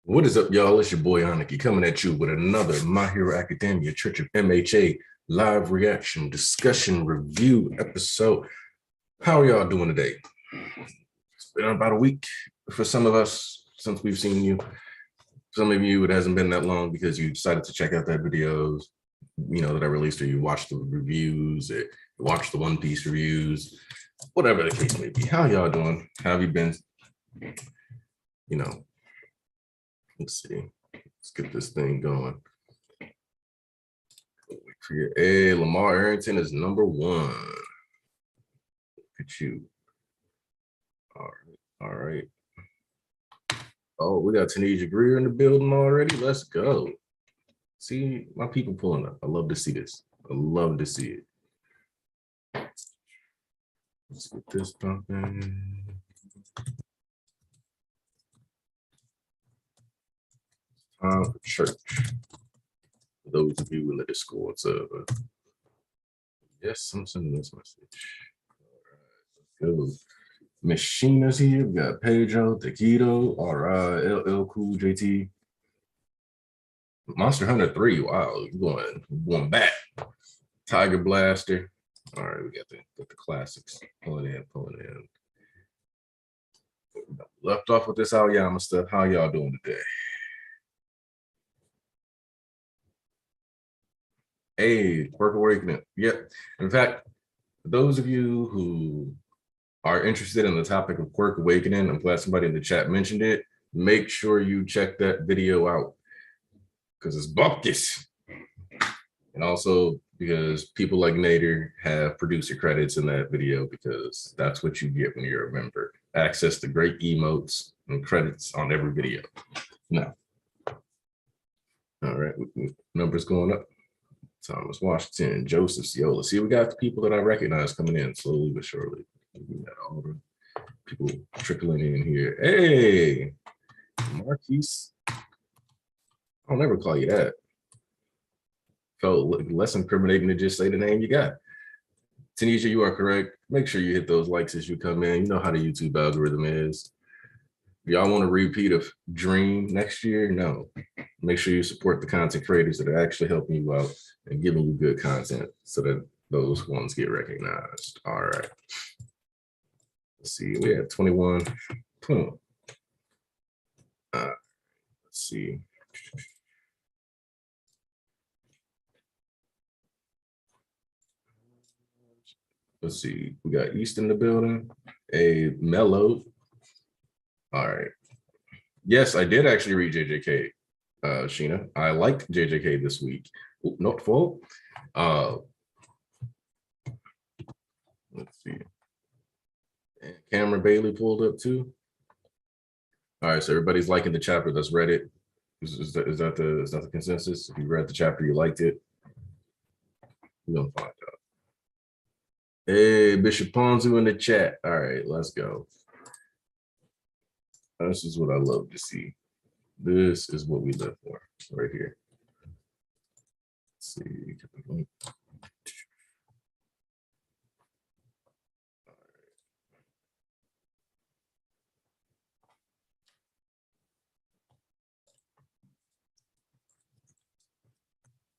What is up, y'all? It's your boy Aniki coming at you with another My Hero Academia Church of MHA live reaction discussion review episode. How are y'all doing today? It's been about a week for some of us since we've seen you. Some of you, it hasn't been that long because you decided to check out that videos, that I released, or you watched the reviews, or you watched the One Piece reviews, whatever the case may be. How y'all doing? How have you been? Let's see. Let's get this thing going. Hey, Lamar Arrington is number one. Look at you. All right. Oh, we got Tanisha Greer in the building already. Let's go. See, my people pulling up. I love to see this. I love to see it. Let's get this pumping. Time for church. For those of you in the Discord server. Yes, I'm sending this message. All right, let's go. Machina's here. We got Pedro, Taquito, all right, LL Cool, JT. Monster Hunter 3. Wow, going back. Tiger Blaster. All right, we got the classics. Pulling in. Left off with this Aoyama stuff. How y'all doing today? Hey, Quirk Awakening. Yep. In fact, for those of you who are interested in the topic of Quirk Awakening, I'm glad somebody in the chat mentioned it. Make sure you check that video out because it's bumpkish. And also because people like Nader have producer credits in that video because that's what you get when you're a member. Access to great emotes and credits on every video. Now, all right, numbers going up. Thomas Washington, Joseph Ciola. See, we got the people that I recognize coming in slowly but surely. We got all the people trickling in here. Hey, Marquise. I'll never call you that. Felt less incriminating to just say the name you got. Tanisha, you are correct. Make sure you hit those likes as you come in. You know how the YouTube algorithm is. If y'all want to repeat of Dream next year, no. Make sure you support the content creators that are actually helping you out and giving you good content so that those ones get recognized. All right. Let's see. We have 21. Let's see. Let's see. We got East in the building. A Mellow. All right. Yes, I did actually read JJK, Sheena. I liked JJK this week. Not full. Let's see. And Cameron Bailey pulled up too. All right, so everybody's liking the chapter that's read it. Is that the consensus? If you read the chapter, you liked it. We're gonna find out. Hey, Bishop Ponzu in the chat. All right, let's go. This is what I love to see. This is what we live for right here. Let's see.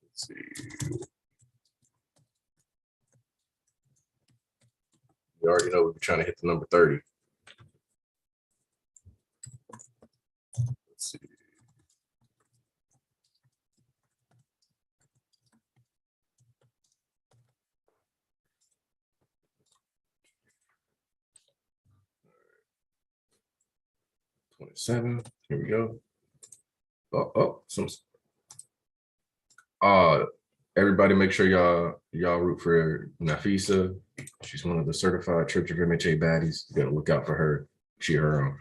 Let's see. We already know we're trying to hit the number 30. Let's see. All right. 27. Here we go. Everybody make sure y'all root for Nafisa. She's one of the certified Church of MHA baddies. You gotta look out for her. Cheer her on.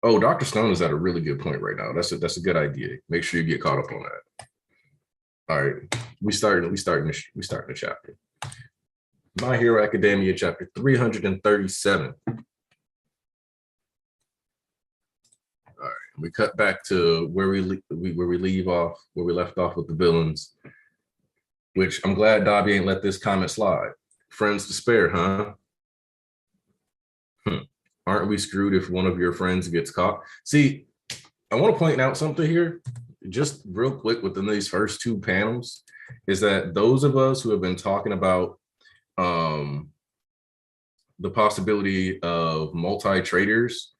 Oh, Dr. Stone is at a really good point right now. That's a good idea. Make sure you get caught up on that. All right, we starting the chapter. My Hero Academia chapter 337. All right, we cut back to where we left off with the villains. Which I'm glad Dobby ain't let this comment slide. Friends to spare, huh? Aren't we screwed if one of your friends gets caught? See, I want to point out something here, just real quick within these first two panels, is that those of us who have been talking about the possibility of multi-traders,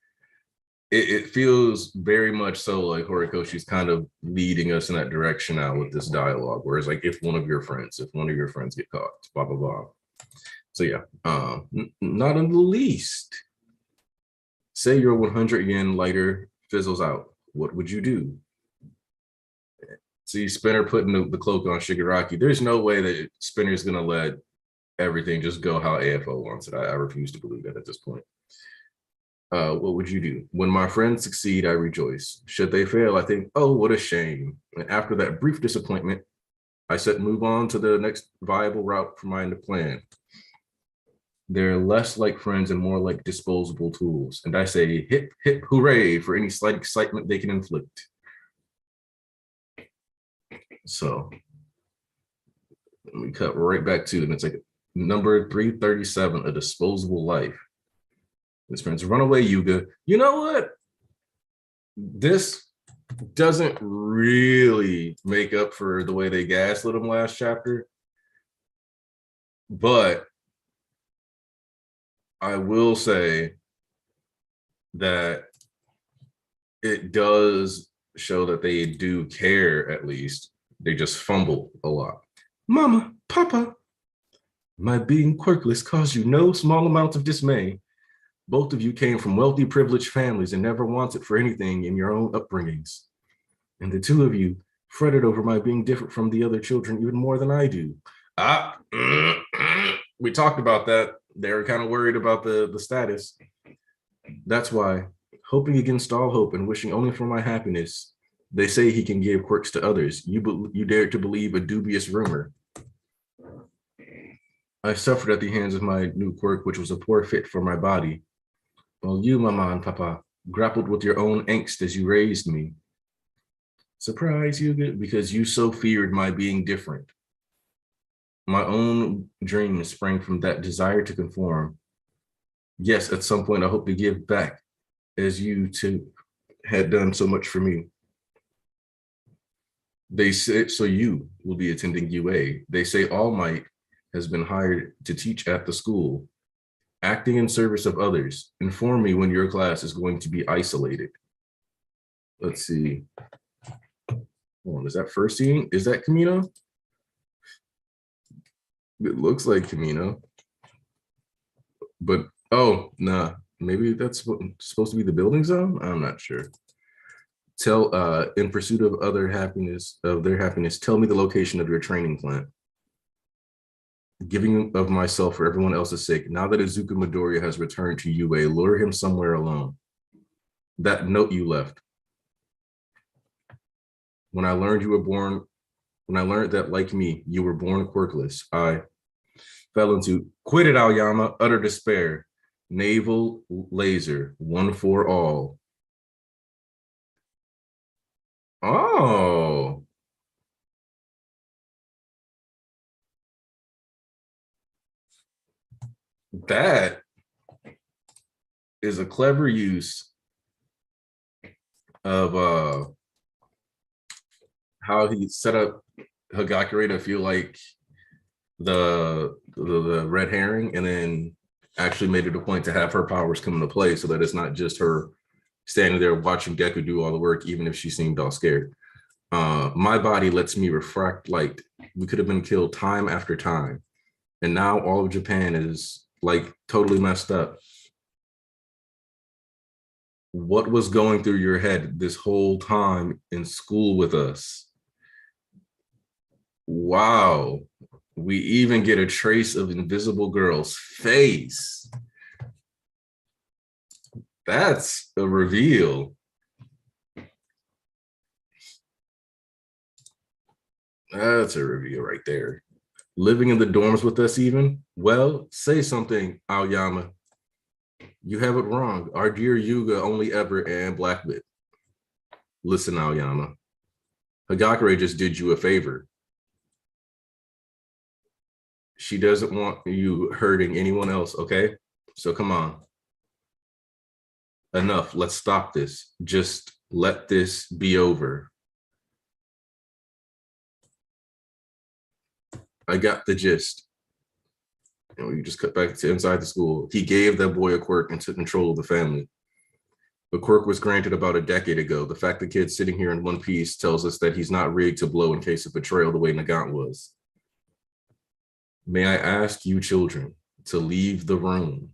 it feels very much so like Horikoshi's kind of leading us in that direction now with this dialogue, whereas like if one of your friends get caught, blah, blah, blah. So yeah, not in the least. Say your 100 yen lighter fizzles out. What would you do? See Spinner putting the cloak on Shigaraki. There's no way that Spinner's gonna let everything just go how AFO wants it. I refuse to believe that at this point. What would you do? When my friends succeed, I rejoice. Should they fail, I think, oh, what a shame. And after that brief disappointment, I said move on to the next viable route for my plan. They're less like friends and more like disposable tools. And I say hip, hip, hooray for any slight excitement they can inflict. So we cut right back to, and it's like number 337, a disposable life. His friends run away, Yuga. You know what? This doesn't really make up for the way they gaslit him last chapter. But I will say that it does show that they do care, at least. They just fumble a lot. Mama, Papa, my being quirkless caused you no small amount of dismay. Both of you came from wealthy, privileged families and never wanted for anything in your own upbringings. And the two of you fretted over my being different from the other children even more than I do. We talked about that. They were kind of worried about the status. That's why, hoping against all hope and wishing only for my happiness, they say he can give quirks to others. You dared to believe a dubious rumor. I suffered at the hands of my new quirk, which was a poor fit for my body. Well, you, Mama and Papa, grappled with your own angst as you raised me. Surprise, Yuga, because you so feared my being different. My own dream sprang from that desire to conform. Yes, at some point I hope to give back, as you two had done so much for me. They say, so you will be attending UA. They say All Might has been hired to teach at the school, acting in service of others. Inform me when your class is going to be isolated. Let's see. Hold on, is that first scene? Is that Kamino? It looks like Kamino. But, oh, nah, maybe that's supposed to be the building zone? I'm not sure. Tell, in pursuit of their happiness, tell me the location of your training plant. Giving of myself for everyone else's sake. Now that Izuku Midoriya has returned to UA, lure him somewhere alone. That note you left. When I learned that, like me, you were born quirkless, I fell into, quit it, Aoyama, utter despair. Naval laser, one for all. Oh. That is a clever use of how he set up Hagakure to feel like the red herring, and then actually made it a point to have her powers come into play so that it's not just her standing there watching Deku do all the work, even if she seemed all scared. My body lets me refract light. We could have been killed time after time. And now all of Japan is like totally messed up. What was going through your head this whole time in school with us? Wow. We even get a trace of Invisible Girl's face. That's a reveal. That's a reveal right there. Living in the dorms with us even? Well, say something, Aoyama. You have it wrong. Our dear Yuga only ever and Blackbit. Listen, Aoyama. Hagakure just did you a favor. She doesn't want you hurting anyone else, okay? So come on. Enough, let's stop this. Just Let this be over. I got the gist. And we just cut back to inside the school. He gave that boy a quirk and took control of the family. The quirk was granted about a decade ago. The fact the kid's sitting here in one piece tells us that he's not rigged to blow in case of betrayal the way Nagant was. May I ask you children to leave the room?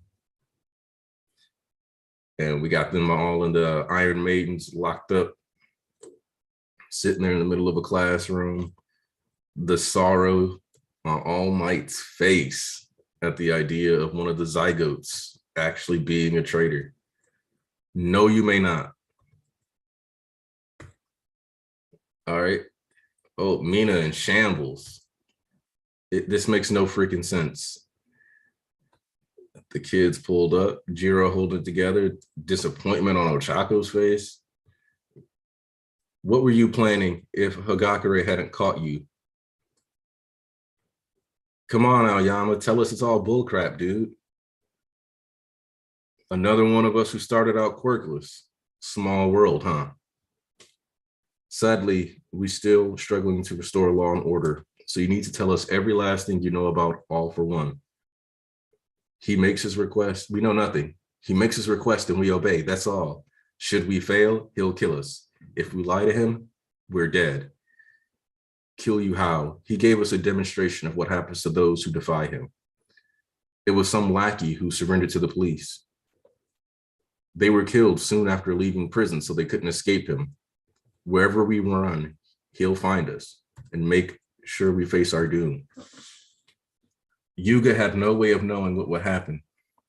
And we got them all in the Iron Maidens locked up, sitting there in the middle of a classroom. The sorrow on All Might's face at the idea of one of the zygotes actually being a traitor. No, you may not. All right. Oh, Mina in shambles. This makes no freaking sense. The kids pulled up, Jiro holding it together, disappointment on Ochako's face. What were you planning if Hagakure hadn't caught you? Come on, Aoyama, tell us it's all bullcrap, dude. Another one of us who started out quirkless. Small world, huh? Sadly, we still struggling to restore law and order. So you need to tell us every last thing you know about All for One. He makes his request. We know nothing. He makes his request and we obey. That's all. Should we fail, he'll kill us. If we lie to him, we're dead. Kill you how? He gave us a demonstration of what happens to those who defy him. It was some lackey who surrendered to the police. They were killed soon after leaving prison, so they couldn't escape him. Wherever we run, he'll find us and make sure we face our doom. Yuga had no way of knowing what would happen.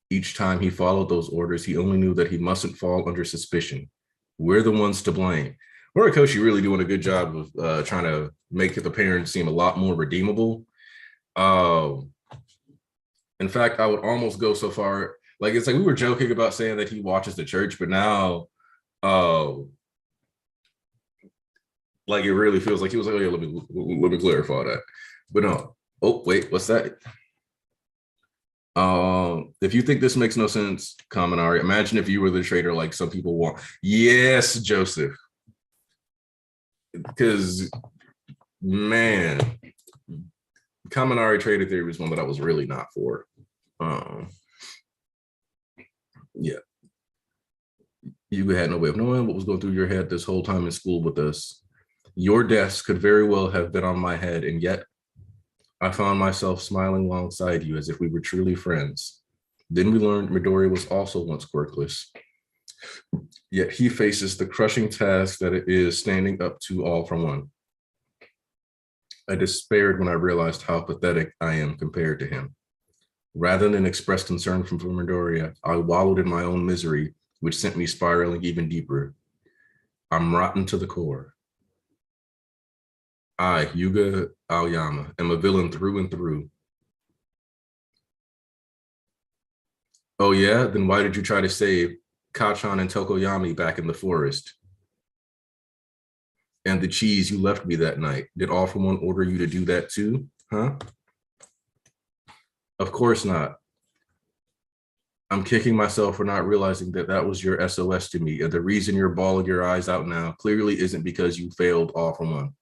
Each time he followed those orders, he only knew that he mustn't fall under suspicion. We're the ones to blame. Horikoshi really doing a good job of trying to make the parents seem a lot more redeemable. In fact, I would almost go so far, like it's like we were joking about saying that he watches the church, but now, like it really feels like he was like, oh yeah, let me clarify that. But no, oh wait, what's that? If you think this makes no sense, Kaminari, imagine if you were the traitor like some people want. Yes, Joseph. Because, man, Kaminari traitor theory was one that I was really not for. Yeah. You had no way of knowing what was going through your head this whole time in school with us. Your desk could very well have been on my head, and yet I found myself smiling alongside you as if we were truly friends. Then we learned Midoriya was also once quirkless. Yet he faces the crushing task that it is standing up to All for One. I despaired when I realized how pathetic I am compared to him. Rather than express concern for Midoriya, I wallowed in my own misery, which sent me spiraling even deeper. I'm rotten to the core. I, Yuga Aoyama, am a villain through and through. Oh yeah? Then why did you try to save Kachan and Tokoyami back in the forest? And the cheese you left me that night, did All for One order you to do that too? Huh? Of course not. I'm kicking myself for not realizing that that was your SOS to me. And the reason you're bawling your eyes out now clearly isn't because you failed All for One.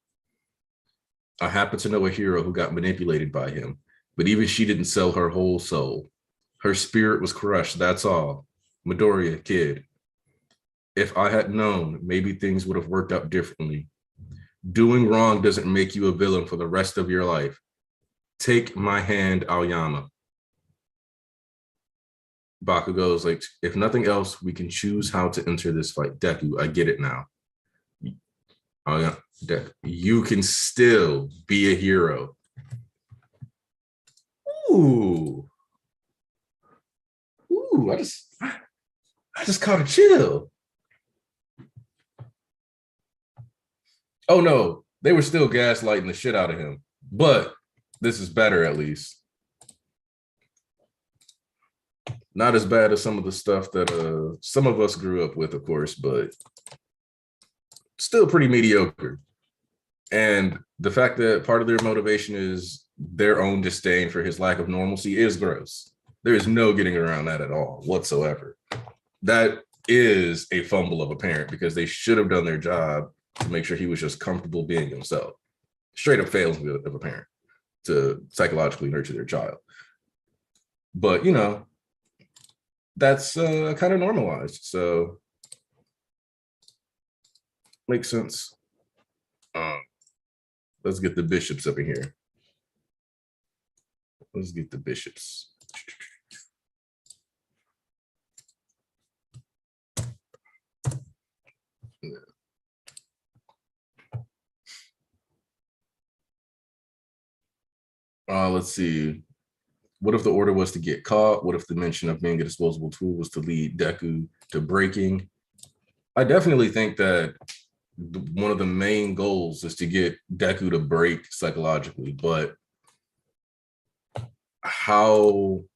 I happen to know a hero who got manipulated by him, but even she didn't sell her whole soul. Her spirit was crushed, that's all. Midoriya, kid. If I had known, maybe things would have worked out differently. Doing wrong doesn't make you a villain for the rest of your life. Take my hand, Aoyama. Bakugo's like, if nothing else, we can choose how to enter this fight. Deku, I get it now. Oh yeah, Deku, you can still be a hero. Ooh. Ooh, I just caught a chill. Oh no, they were still gaslighting the shit out of him, but this is better at least. Not as bad as some of the stuff that some of us grew up with, of course, but still pretty mediocre. And the fact that part of their motivation is their own disdain for his lack of normalcy is gross. There is no getting around that at all whatsoever. That is a fumble of a parent because they should have done their job to make sure he was just comfortable being himself. Straight up fails of a parent to psychologically nurture their child. But, you know, that's kind of normalized. So makes sense. Let's get the bishops up in here. Let's get the bishops. Let's see. What if the order was to get caught? What if the mention of being a disposable tool was to lead Deku to breaking? I definitely think that one of the main goals is to get Deku to break psychologically, but All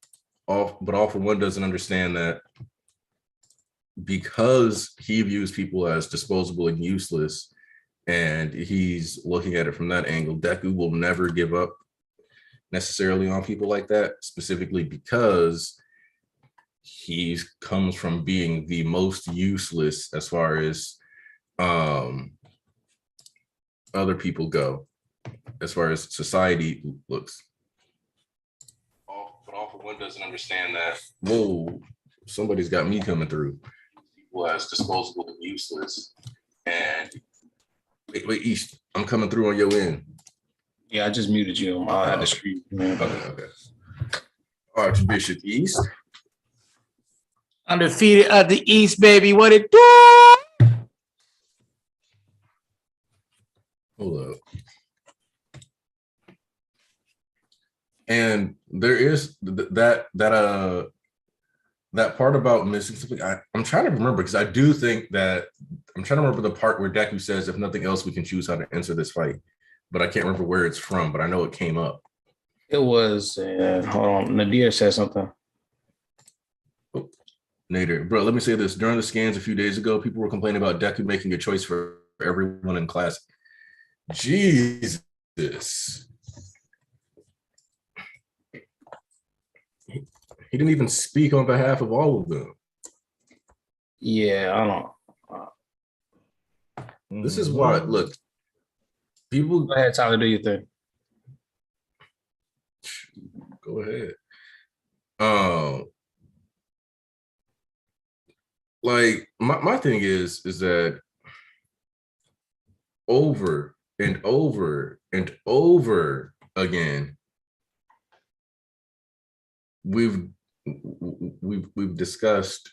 for One doesn't understand that because he views people as disposable and useless, and he's looking at it from that angle, Deku will never give up necessarily on people like that, specifically because he comes from being the most useless as far as other people go, as far as society looks. But All for One doesn't understand that. Whoa, somebody's got me coming through. People as disposable and useless. And wait, East, I'm coming through on your end. Yeah, I just muted you. I had to scream. Okay. Archbishop East. Undefeated of the East, baby. What it do? Hold up. And there is that part about missing something. I'm trying to remember because I do think that I'm trying to remember the part where Deku says, "If nothing else, we can choose how to answer this fight." But I can't remember where it's from. But I know it came up. It was hold on. Nadir said something. Oh, Nader, bro, let me say this. During the scans a few days ago, people were complaining about Deku making a choice for everyone in class. Jesus. He didn't even speak on behalf of all of them. Yeah, I don't. This is why, look, people. Go ahead, Tyler, do your thing. Go ahead. Like my thing is that over and over and over again, we've discussed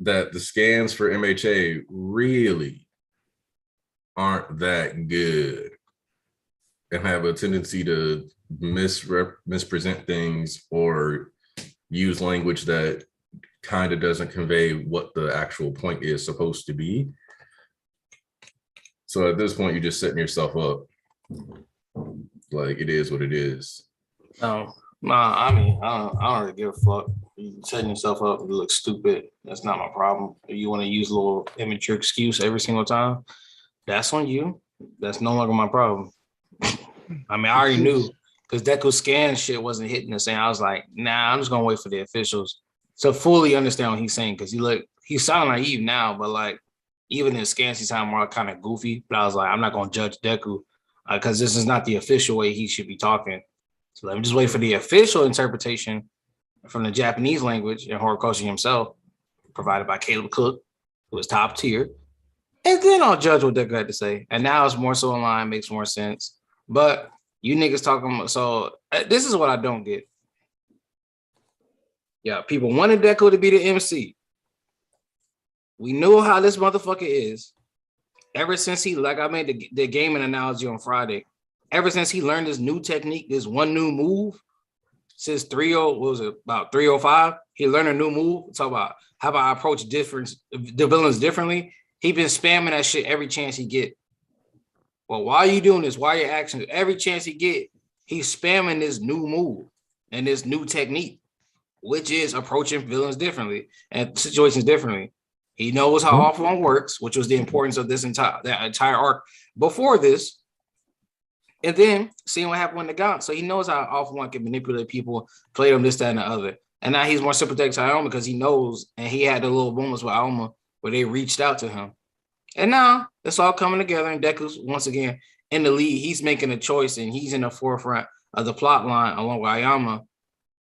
that the scans for MHA really aren't that good and have a tendency to mispresent things or use language that kind of doesn't convey what the actual point is supposed to be. So at this point, you're just setting yourself up. Like, it is what it is. No, I mean, I don't really give a fuck. You setting yourself up to look stupid. That's not my problem. If you want to use a little immature excuse every single time, that's on you. That's no longer my problem. I mean, I already knew because Deku scan shit wasn't hitting the same. I was like, nah, I'm just gonna wait for the officials to fully understand what he's saying because he sound naive now, but like even in scans, he sound more kind of goofy. But I was like, I'm not gonna judge Deku because this is not the official way he should be talking. So let me just wait for the official interpretation from the Japanese language and Horikoshi himself, provided by Caleb Cook, who is top tier. And then I'll judge what Deku had to say. And now it's more so in line, makes more sense. But you niggas talking about, so this is what I don't get. Yeah, people wanted Deku to be the MC. We knew how this motherfucker is. Ever since like I made the gaming analogy on Friday, ever since he learned this new technique, this one new move, since about 305, he learned a new move. Talk about how about I approach the villains differently. He been spamming that shit every chance he get. Well, why are you doing this? Why are your actions? Every chance he get, he's spamming this new move and this new technique, which is approaching villains differently and situations differently. He knows how All For One works, which was the importance of that entire arc before this. And then seeing what happened when they got. So he knows how All For One can manipulate people, play them this, that, and the other. And now he's more sympathetic to Ioma because he knows, and he had the little moments with Ioma where they reached out to him. And now it's all coming together, and Deku's once again in the lead. He's making a choice, and he's in the forefront of the plot line along with Ayama.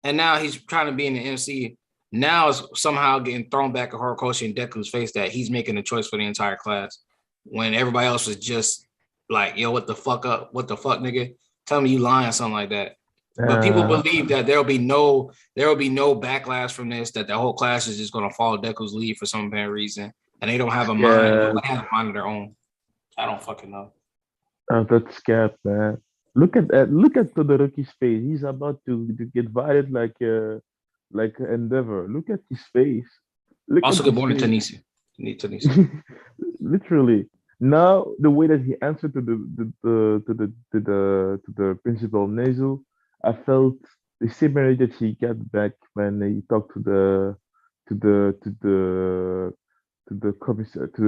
And now he's trying to be in the MC. Now it's somehow getting thrown back at Horikoshi and Deku's face that he's making a choice for the entire class when everybody else was just like, yo, what the fuck up? What the fuck, nigga? Tell me you lying, something like that. But people believe that there will be no backlash from this, that the whole class is just going to follow Deku's lead for some bad reason. And they don't have a mind. Nobody has a mind of their own. I don't fucking know. Oh, that's scared, man. Look at that. Look at Todoroki's face. He's about to get violent like Endeavor. Look at his face. Also get born in Tunisia. Literally. Now the way that he answered to the principal Nezu, I felt the same way that he got back when he talked to the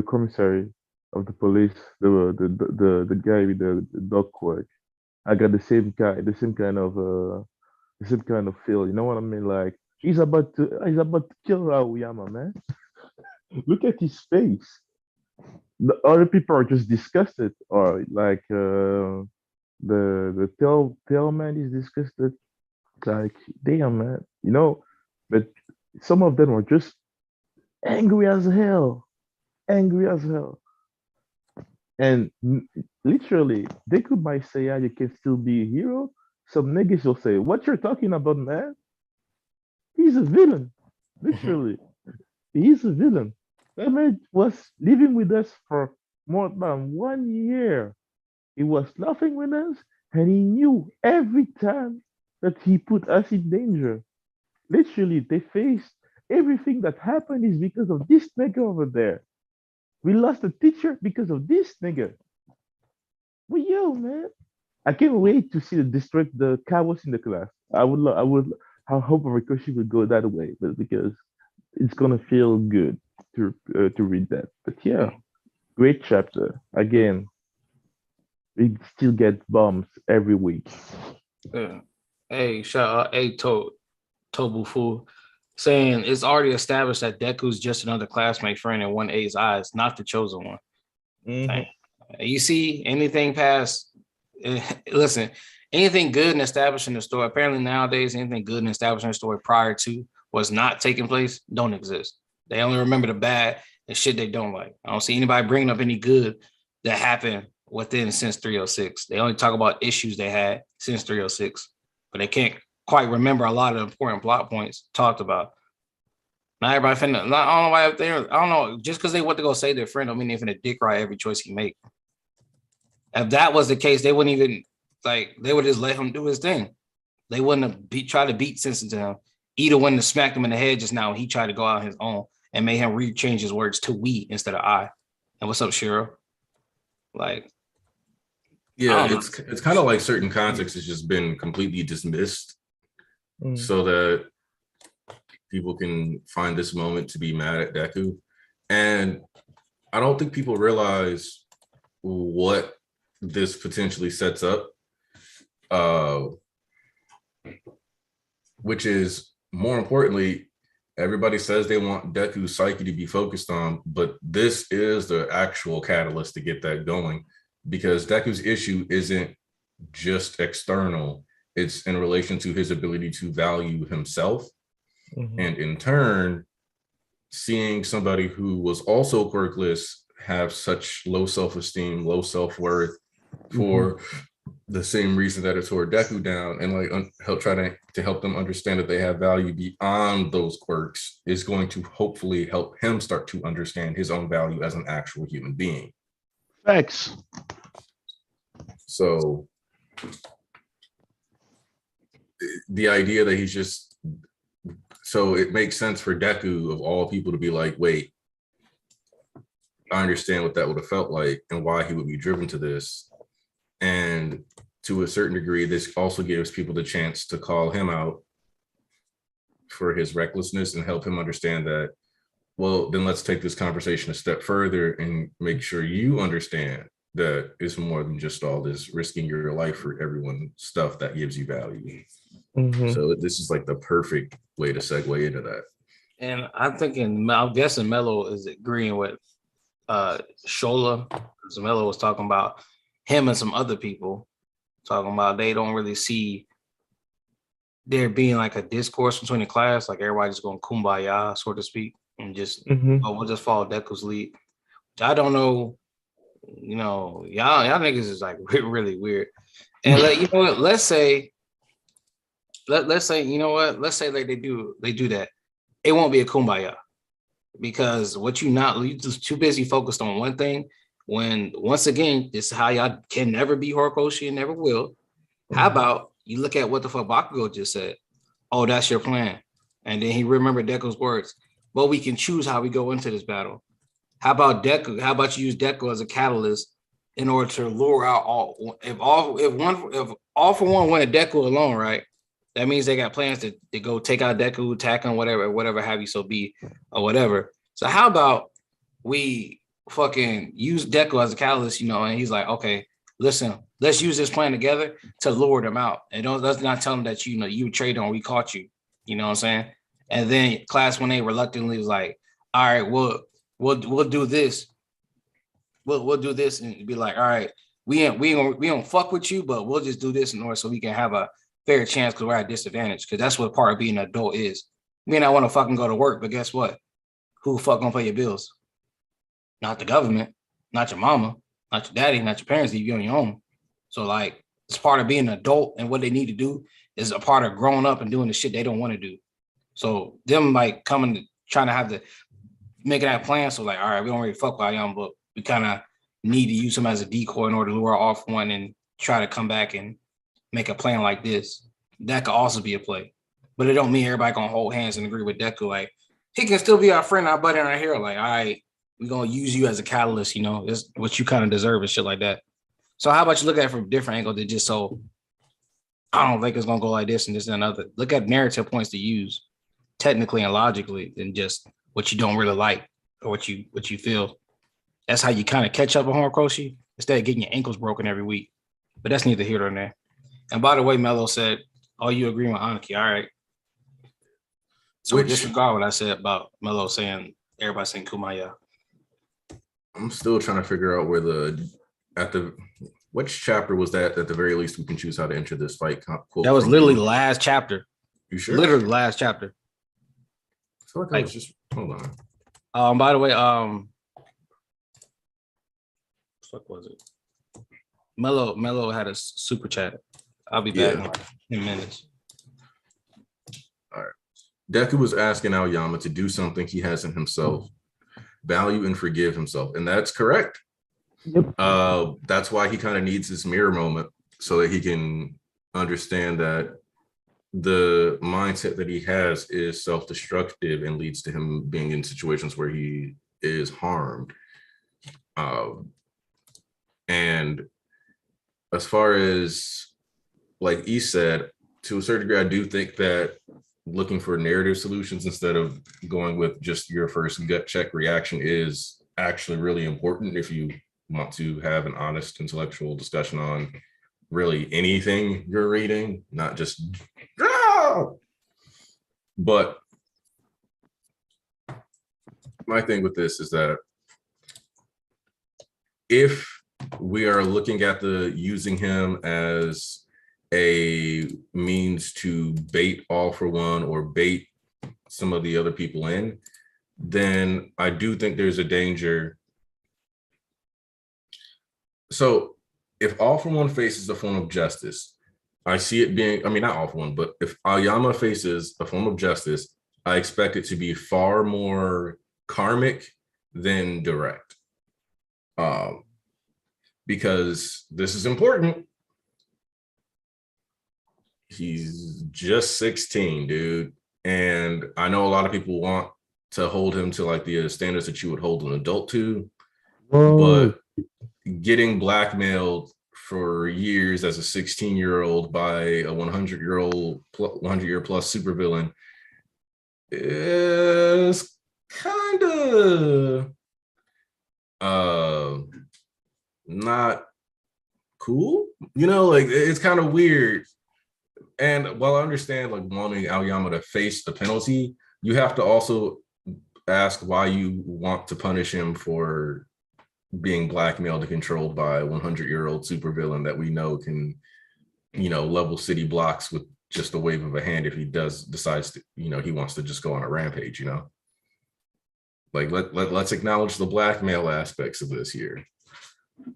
commissary of the police, the guy with the dog quirk. I got the same kind of feel. You know what I mean? Like he's about to kill Aoyama, man. Look at his face. The other people are just disgusted, or like the tail man is disgusted. Like damn, man, you know. But some of them were just angry as hell, and literally Deku might say, "Yeah, you can still be a hero." Some niggas will say, "What you're talking about, man? He's a villain, literally. He's a villain." That man was living with us for more than 1 year. He was laughing with us, and he knew every time that he put us in danger. Literally, they faced everything that happened is because of this nigga over there. We lost a teacher because of this nigga. Well, yo, man. I can't wait to see the chaos in the class. I hope Rikoshi would go that way, but because it's gonna feel good to read that. But yeah, great chapter. Again, we still get bombs every week. Yeah. Hey, shout out, Tobufu, saying it's already established that Deku's just another classmate friend in 1A's eyes, not the chosen one. Mm-hmm. You see anything past, listen, anything good and established in the story, apparently nowadays, anything good and established in the story prior to was not taking place, don't exist. They only remember the bad and shit they don't like. I don't see anybody bringing up any good that happened within since 306. They only talk about issues they had since 306, but they can't quite remember a lot of important plot points talked about. Not everybody finna, I don't know why up there, I don't know, just because they want to go say their friend don't mean they finna dick ride every choice he make. If that was the case, they wouldn't even, like, they would just let him do his thing. They wouldn't have try to beat sense into him. Either wouldn't have smacked him in the head just now when he tried to go out on his own and made him change his words to we instead of I. And what's up, Shiro? Like, yeah, it's kind of like certain context has just been completely dismissed so that people can find this moment to be mad at Deku. And I don't think people realize what this potentially sets up, which is, more importantly, everybody says they want Deku's psyche to be focused on, but this is the actual catalyst to get that going, because Deku's issue isn't just external. It's in relation to his ability to value himself. Mm-hmm. And in turn, seeing somebody who was also quirkless have such low self-esteem, low self-worth for the same reason that it tore Deku down, and like help them understand that they have value beyond those quirks is going to hopefully help him start to understand his own value as an actual human being. Thanks. So the idea that he's just, so it makes sense for Deku of all people to be like, wait, I understand what that would have felt like and why he would be driven to this. And to a certain degree, this also gives people the chance to call him out for his recklessness and help him understand that, well, then let's take this conversation a step further and make sure you understand that it's more than just all this risking your life for everyone stuff that gives you value. Mm-hmm. So this is like the perfect way to segue into that. And I'm guessing Melo is agreeing with Shola, because Melo was talking about him and some other people talking about they don't really see there being like a discourse between the class, like everybody's going kumbaya, so to speak, and just we'll just follow Deku's lead. I don't know, y'all niggas is like really weird. And let's say let's say like they do that. It won't be a kumbaya because you just too busy focused on one thing. When once again, this is how y'all can never be Horikoshi and never will. How about you look at what the fuck Bakugo just said? Oh, that's your plan. And then he remembered Deku's words. Well, we can choose how we go into this battle. How about Deku? How about you use Deku as a catalyst in order to lure out all? If all for one went Deku alone, right? That means they got plans to go take out Deku, attack him, whatever have you so be, or whatever. So how about we fucking use Deku as a catalyst, and he's like, okay, listen, let's use this plan together to lure them out. And let's not tell them that, you traitor and we caught you. You know what I'm saying? And then Class 1A reluctantly was like, all right, we'll do this. We'll do this and be like, all right, we don't fuck with you, but we'll just do this in order so we can have a fair chance because we're at disadvantage. Because that's what part of being an adult is. Me and I want to fucking go to work, but guess what? Who the fuck gonna pay your bills? Not the government, not your mama, not your daddy, not your parents, if you're on your own. So like it's part of being an adult, and what they need to do is a part of growing up and doing the shit they don't want to do. So them like coming trying to have to make that plan. So like, all right, we don't really fuck with Ayam, but we kind of need to use him as a decoy in order to lure off one and try to come back and make a plan like this. That could also be a play. But it don't mean everybody gonna hold hands and agree with Deku. Like he can still be our friend, our buddy, and our hero. Like, all right, we're gonna use you as a catalyst, it's what you kind of deserve and shit like that. So how about you look at it from a different angle than just so I don't think it's gonna go like this and this and another. Look at narrative points to use technically and logically than just what you don't really like or what you feel. That's how you kind of catch up on Horikoshi instead of getting your ankles broken every week. But that's neither here nor there. And by the way, Melo said, oh, you agree with Aniki. All right. So disregard what I said about Melo saying everybody saying Kumaya. I'm still trying to figure out where which chapter was that? At the very least, we can choose how to enter this fight. That was literally the last chapter. You sure? Literally the last chapter. I feel like I was just hold on. By the way, what was it? Melo had a super chat. I'll be back in like 10 minutes. All right. Deku was asking Aoyama to do something he has in himself, value and forgive himself. And that's correct. Yep. That's why he kind of needs this mirror moment so that he can understand that the mindset that he has is self-destructive and leads to him being in situations where he is harmed. And as far as like E said, to a certain degree, I do think that looking for narrative solutions instead of going with just your first gut check reaction is actually really important if you want to have an honest intellectual discussion on really anything you're reading, not just But my thing with this is that if we are looking at using him as a means to bait All For One or bait some of the other people in, then I do think there's a danger. So if All For One faces a form of justice, I see it being, not All For One, but if Aoyama faces a form of justice, I expect it to be far more karmic than direct. Because this is important. He's just 16, dude. And I know a lot of people want to hold him to like the standards that you would hold an adult to. Whoa. But getting blackmailed for years as a 16-year-old by a 100-year plus supervillain is kind of not cool. Like it's kind of weird. And while I understand like wanting Aoyama to face the penalty, you have to also ask why you want to punish him for being blackmailed and controlled by a 100-year-old supervillain that we know can, level city blocks with just a wave of a hand if he decides to, he wants to just go on a rampage. Like let's acknowledge the blackmail aspects of this here,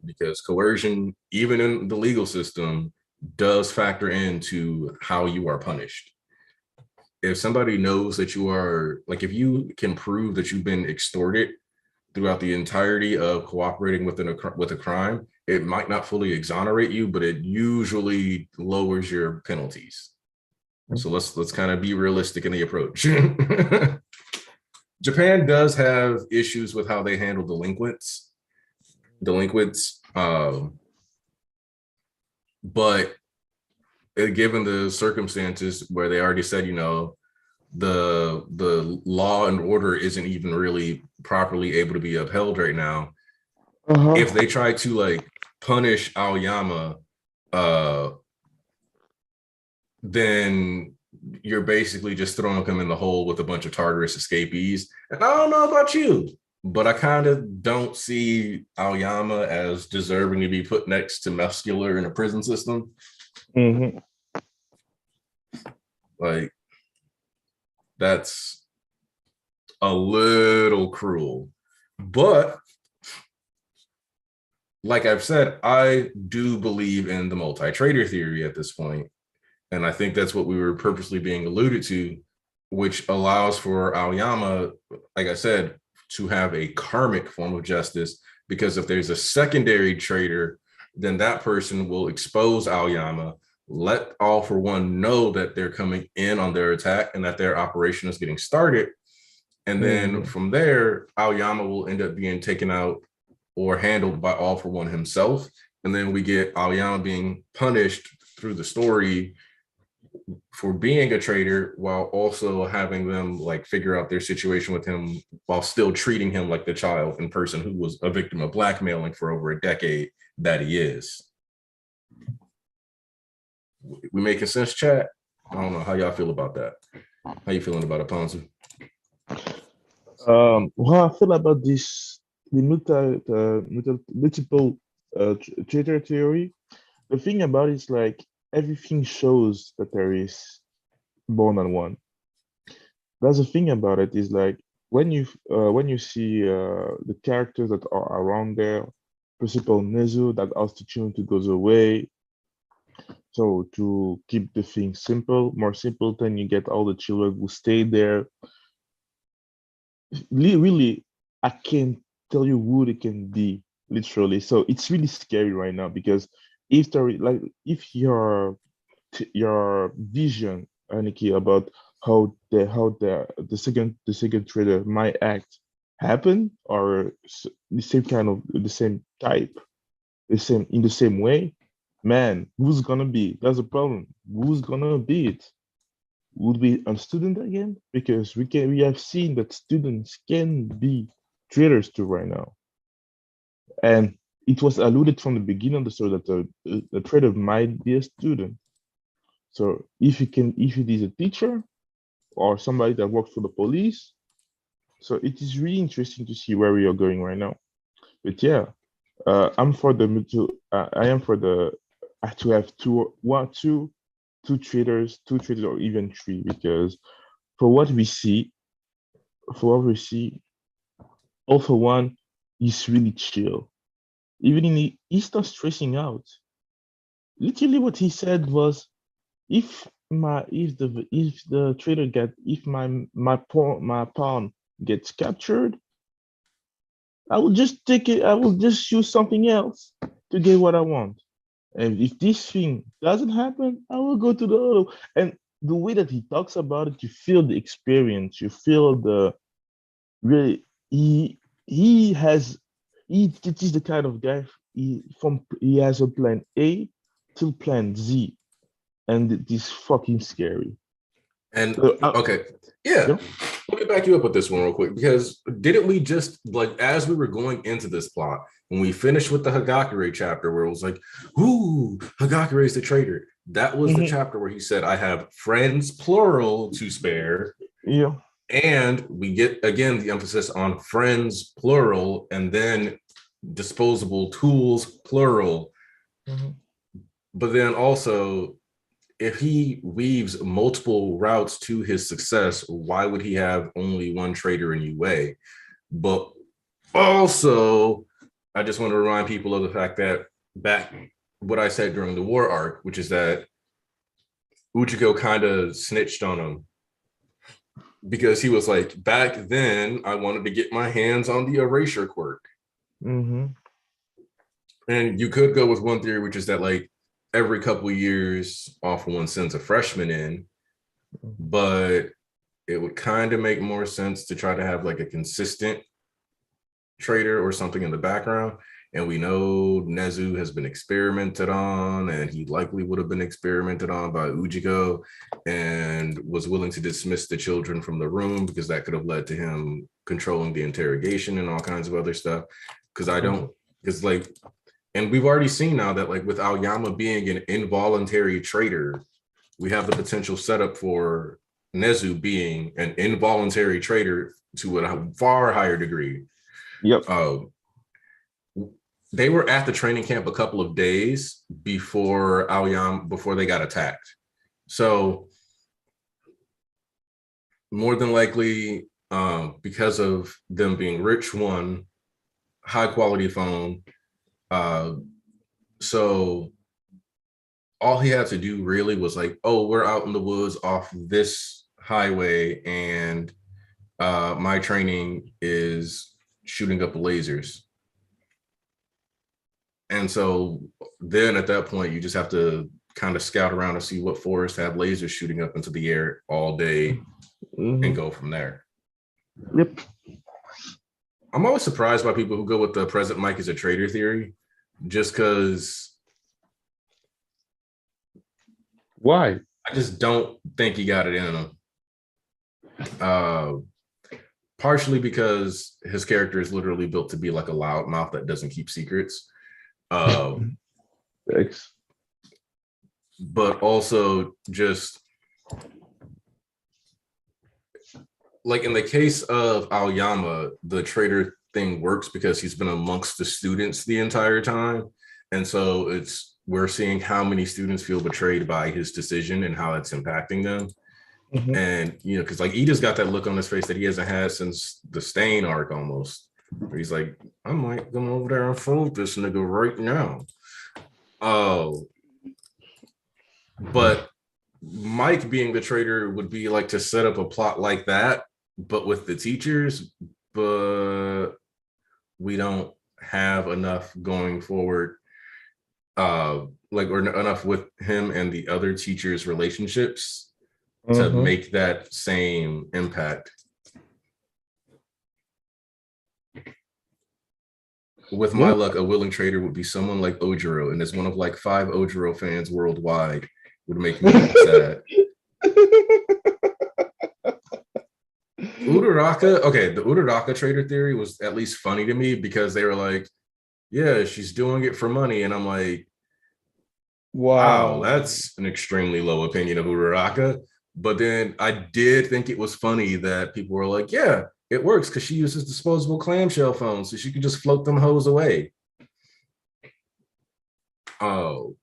because coercion, even in the legal system, does factor into how you are punished. If somebody knows that you are, like, if you can prove that you've been extorted throughout the entirety of cooperating with a crime, it might not fully exonerate you, but it usually lowers your penalties. So let's kind of be realistic in the approach. Japan does have issues with how they handle delinquents, but given the circumstances where they already said, the law and order isn't even really properly able to be upheld right now. If they try to like punish Aoyama, then you're basically just throwing him in the hole with a bunch of Tartarus escapees. And I don't know about you, but I kind of don't see Aoyama as deserving to be put next to Muscular in a prison system. Like, that's a little cruel. But like I've said, I do believe in the multi-traitor theory at this point. And I think that's what we were purposely being alluded to, which allows for Aoyama, like I said, to have a karmic form of justice, because if there's a secondary traitor, then that person will expose Aoyama, let All For One know that they're coming in on their attack and that their operation is getting started. And then from there, Aoyama will end up being taken out or handled by All For One himself. And then we get Aoyama being punished through the story for being a traitor, while also having them like figure out their situation with him while still treating him like the child and person who was a victim of blackmailing for over a decade that he is. We making sense, chat? I don't know how y'all feel about that. How you feeling about it, Ponzu? How I feel about this, the multiple traitor theory. The thing about it is like everything shows that there is more than one. That's the thing about it, is like when you see the characters that are around there, Principal Nezu that asked the children to go away. So to keep the thing simple, more simple, then you get all the children who stay there. Really, I can't tell you who they can be, literally. So it's really scary right now, because if your vision, Aniki, about how the second trailer might act happen, or the same type, in the same way, man, who's gonna be? That's a problem. Who's gonna be it? Would be a student again? Because we have seen that students can be traitors too right now, and it was alluded from the beginning of the story that the traitor might be a student. So if it is a teacher or somebody that works for the police, so it is really interesting to see where we are going right now. But yeah, I am for to have two traitors, or even three, because for what we see, All For One is really chill. Even he's not stressing out. Literally, what he said was, if my pawn gets captured, I will just take it. I will just use something else to get what I want. And if this thing doesn't happen, I will go to the other. And the way that he talks about it, you feel the experience. You feel the really he is the kind of guy. He has a plan A till plan Z, and it is fucking scary. And So, okay, yeah. Let me back you up with this one real quick, because didn't we just, like, as we were going into this plot, when we finished with the Hagakure chapter where it was like, ooh, Hagakure is the traitor. That was the chapter where he said, I have friends, plural, to spare. Yeah. And we get, again, the emphasis on friends, plural, and then disposable tools, plural. But then also, if he weaves multiple routes to his success, why would he have only one traitor in UA? But also, I just want to remind people of the fact that back what I said during the war arc, which is that Uchiko kind of snitched on him because he was like, back then, I wanted to get my hands on the erasure quirk. And you could go with one theory, which is that like every couple of years, Awful One sends a freshman in, but it would kind of make more sense to try to have like a consistent traitor or something in the background. And we know Nezu has been experimented on, and he likely would have been experimented on by Ujiko and was willing to dismiss the children from the room because that could have led to him controlling the interrogation and all kinds of other stuff. Because like, and we've already seen now that like with Aoyama being an involuntary traitor, we have the potential setup for Nezu being an involuntary traitor to a far higher degree. Yep. They were at the training camp a couple of days before they got attacked. So more than likely, because of them being rich, one, high quality phone. So all he had to do really was like, oh, we're out in the woods off this highway, and my training is shooting up lasers. And so then at that point, you just have to kind of scout around and see what forests have lasers shooting up into the air all day and go from there. Yep. I'm always surprised by people who go with the President Mike is a traitor theory, just because. Why? I just don't think he got it in him. Partially because his character is literally built to be like a loudmouth that doesn't keep secrets. Thanks. But also just like in the case of Aoyama, the traitor thing works because he's been amongst the students the entire time. And so we're seeing how many students feel betrayed by his decision and how it's impacting them. And, you know, because like Ida's got that look on his face that he hasn't had since the Stain arc almost. Where he's like, I might come over there and fold this nigga right now. Oh, but Mike being the traitor would be like to set up a plot like that, but with the teachers, but we don't have enough going forward, or enough with him and the other teachers' relationships to make that same impact. With my luck, a willing traitor would be someone like Ojiro, and as one of like 5 Ojiro fans worldwide, would make me sad. Uraraka, okay, the Uraraka traitor theory was at least funny to me because they were like, yeah, she's doing it for money. And I'm like, wow, that's an extremely low opinion of Uraraka. But then I did think it was funny that people were like, yeah, it works because she uses disposable clamshell phones, so she can just float them hoes away. Oh.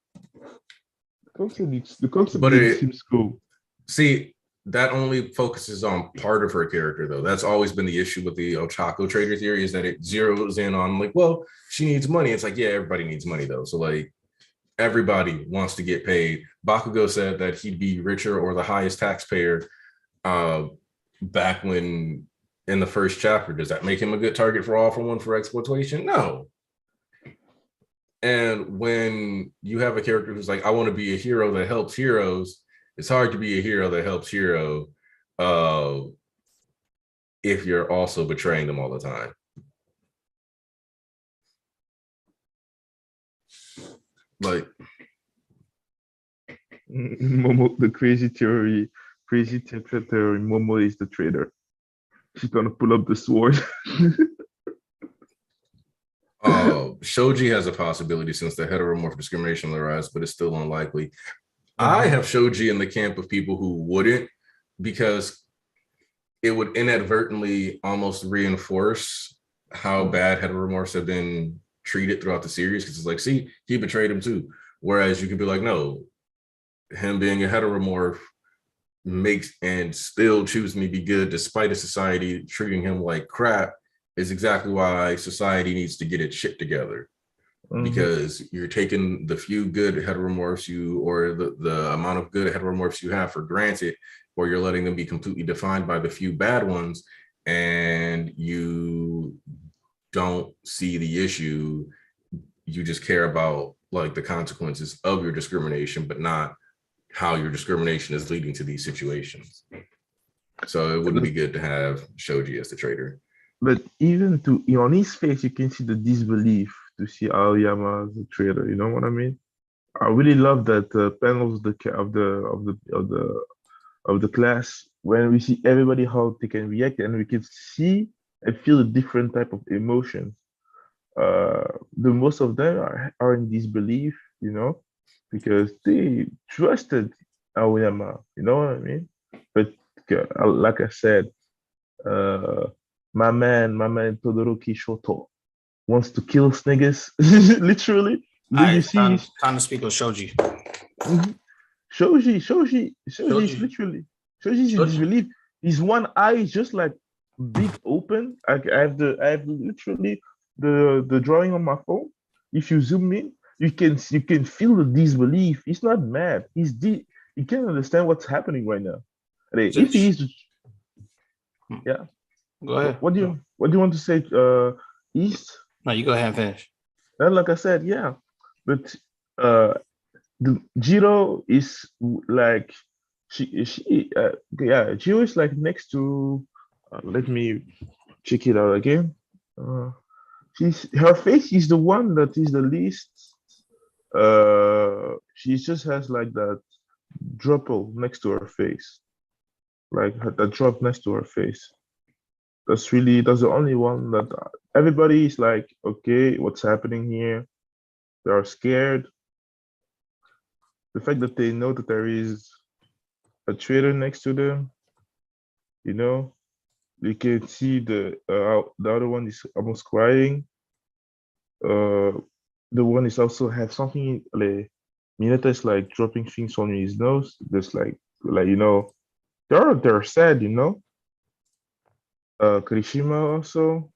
The concept seems cool. See, that only focuses on part of her character, though. That's always been the issue with the Ochako trader theory, is that it zeroes in on like, well, she needs money. It's like, yeah, everybody needs money, though. So like, everybody wants to get paid. Bakugo said that he'd be richer or the highest taxpayer back when in the first chapter. Does that make him a good target for All for One for exploitation? No. And when you have a character who's like, I want to be a hero that helps heroes, it's hard to be a hero that helps hero if you're also betraying them all the time. Like Momo, the crazy theory, Momo is the traitor. She's gonna pull up the sword. Shoji has a possibility since the heteromorph discrimination will arise, but it's still unlikely. I have Shoji in the camp of people who wouldn't, because it would inadvertently almost reinforce how bad heteromorphs have been treated throughout the series. Because it's like, see, he betrayed him too. Whereas you could be like, no, him being a heteromorph makes and still choosing to be good despite a society treating him like crap is exactly why society needs to get its shit together. Because you're taking the few good heteromorphs or the amount of good heteromorphs you have for granted, or you're letting them be completely defined by the few bad ones, and you don't see the issue. You just care about like the consequences of your discrimination, but not how your discrimination is leading to these situations. So it wouldn't be good to have Shoji as the traitor. But even on his face, you can see the disbelief to see Aoyama as a traitor. You know what I mean? I really love that panels of the class when we see everybody how they can react, and we can see and feel a different type of emotions. The most of them are in disbelief, you know, because they trusted Aoyama. You know what I mean? But like I said, my man Todoroki Shoto wants to kill niggas, literally. You see, time to speak of Shoji. Shoji is literally Shoji's in disbelief. His one eye is just like big open. I have literally the drawing on my phone. If you zoom in, you can feel the disbelief. He's not mad. He can't understand what's happening right now. If he is, yeah. Go ahead. What do you want to say, East? No, you go ahead and finish. Like I said, yeah. But the Jiro is like Jiro is like next to let me check it out again. Her face is the one that is the least she just has like that dropple next to her face. Like that drop next to her face. That's the only one that everybody is like, okay, what's happening here? They are scared. The fact that they know that there is a traitor next to them, you know, you can see the other one is almost crying. The one is also have something like Mineta is like dropping things on his nose. Just like you know, they're sad, you know. Kirishima also.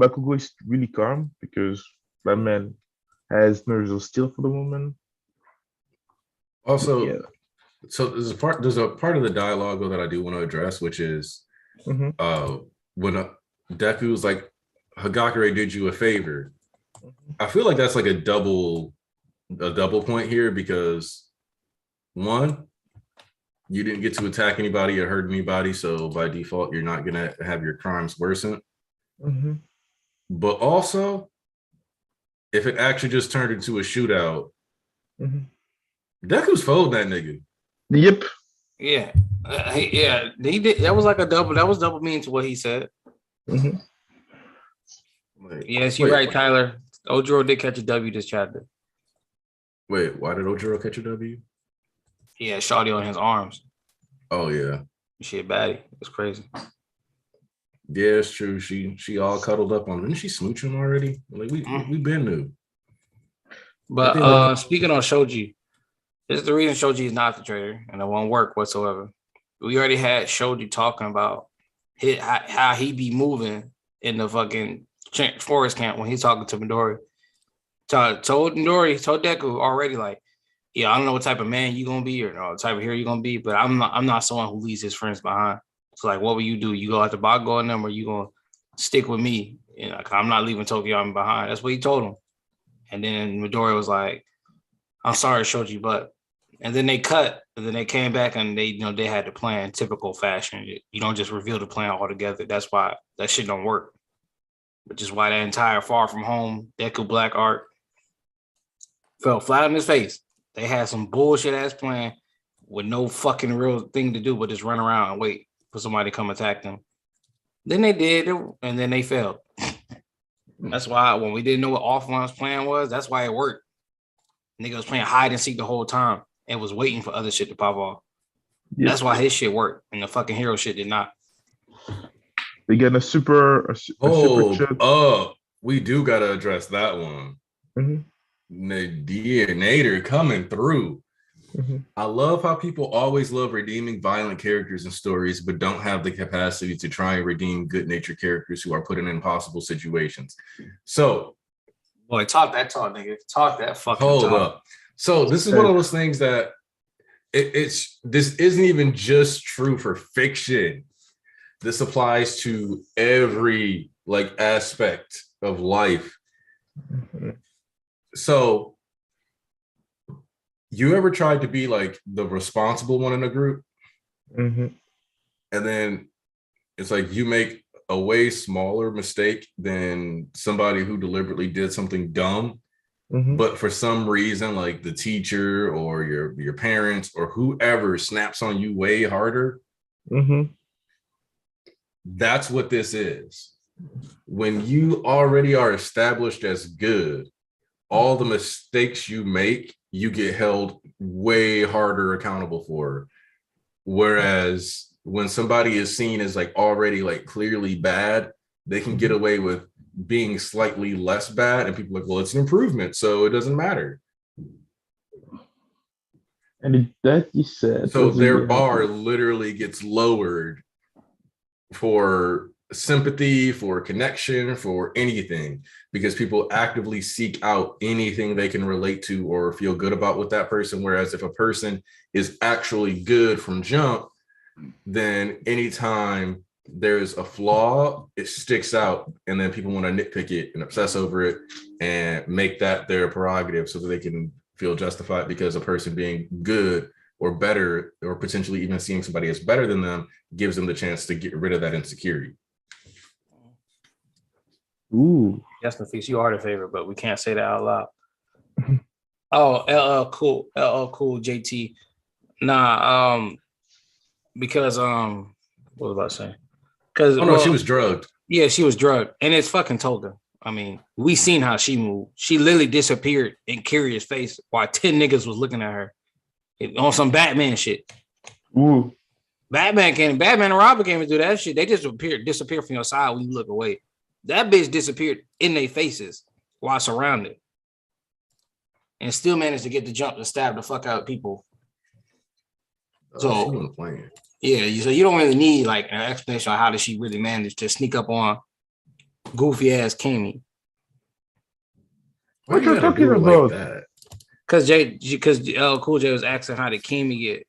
Bakugo is really calm because that man has nerves of steel for the moment. Also, so there's a part of the dialogue that I do want to address, which is when Deku's like, Hagakure did you a favor. I feel like that's like a double point here, because one, you didn't get to attack anybody or hurt anybody, so by default you're not gonna have your crimes worsened. But also, if it actually just turned into a shootout, Deku's folding that nigga. Yep. Yeah. Yeah. He did. That was like double meaning to what he said. Yes, you're right, Tyler. Ojiro did catch a W this chapter. Wait, why did Ojiro catch a W? He had Shawty on his arms. Oh yeah. She a baddie. It's crazy. Yeah, it's true. She all cuddled up on him. Didn't she smooch him already? Like we been new. But speaking on Shoji, this is the reason Shoji is not the traitor, and it won't work whatsoever. We already had Shoji talking about how he be moving in the fucking forest camp when he's talking to Midori. Told Deku already, like, yeah, I don't know what type of man you gonna be or no type of hero you gonna be, but I'm not someone who leaves his friends behind. So like, what will you do? You go out to Bago and them, or you gonna stick with me? You know, I'm not leaving Tokyo behind. That's what he told him. And then Midori was like, I'm sorry, Shoji, but, and then they cut, and then they came back and they had the plan, typical fashion. You don't just reveal the plan altogether. That's why that shit don't work. Which is why that entire Far From Home Deku Black art fell flat on his face. They had some bullshit ass plan with no fucking real thing to do but just run around and wait for somebody to come attack them. Then they did, and then they failed. That's why when we didn't know what Offline's plan was, that's why it worked. Nigga was playing hide and seek the whole time and was waiting for other shit to pop off. Yep. That's why his shit worked and the fucking hero shit did not. They get a super chip. We do gotta address that one. Mm-hmm. Nader coming through. Mm-hmm. I love how people always love redeeming violent characters in stories, but don't have the capacity to try and redeem good-natured characters who are put in impossible situations. So, boy, talk that talk, nigga. Talk that fucking hold talk. up. So this is one of those things that this isn't even just true for fiction. This applies to every like aspect of life. Mm-hmm. So you ever tried to be like the responsible one in a group? Mm-hmm. And then it's like you make a way smaller mistake than somebody who deliberately did something dumb. Mm-hmm. But for some reason, like the teacher or your parents or whoever snaps on you way harder. Mm-hmm. That's what this is. When you already are established as good, all the mistakes you make, you get held way harder accountable for. Whereas when somebody is seen as like already like clearly bad, they can get away with being slightly less bad, and people are like, well, it's an improvement, so it doesn't matter. And that you said, so their bar literally gets lowered for sympathy, for connection, for anything, because people actively seek out anything they can relate to or feel good about with that person. Whereas if a person is actually good from jump, then anytime there's a flaw, it sticks out, and then people want to nitpick it and obsess over it and make that their prerogative so that they can feel justified because a person being good or better, or potentially even seeing somebody as better than them, gives them the chance to get rid of that insecurity. Ooh. Justin Feast, you are the favorite, but we can't say that out loud. Oh, cool. Cool, JT. Nah, because what was I about to say? Because she was drugged. Yeah, she was drugged, and it's fucking Toga. I mean, we seen how she moved. She literally disappeared in Curious face while 10 niggas was looking at her on some Batman shit. Ooh. Batman and Robin can't even do that shit. They just disappear from your side when you look away. That bitch disappeared in their faces while surrounded, and still managed to get the jump to stab the fuck out of people. So she wasn't playing. Yeah, so you don't really need like an explanation on how did she really manage to sneak up on goofy ass Cammy. What you talking about? Like because Cool J was asking how did Cammy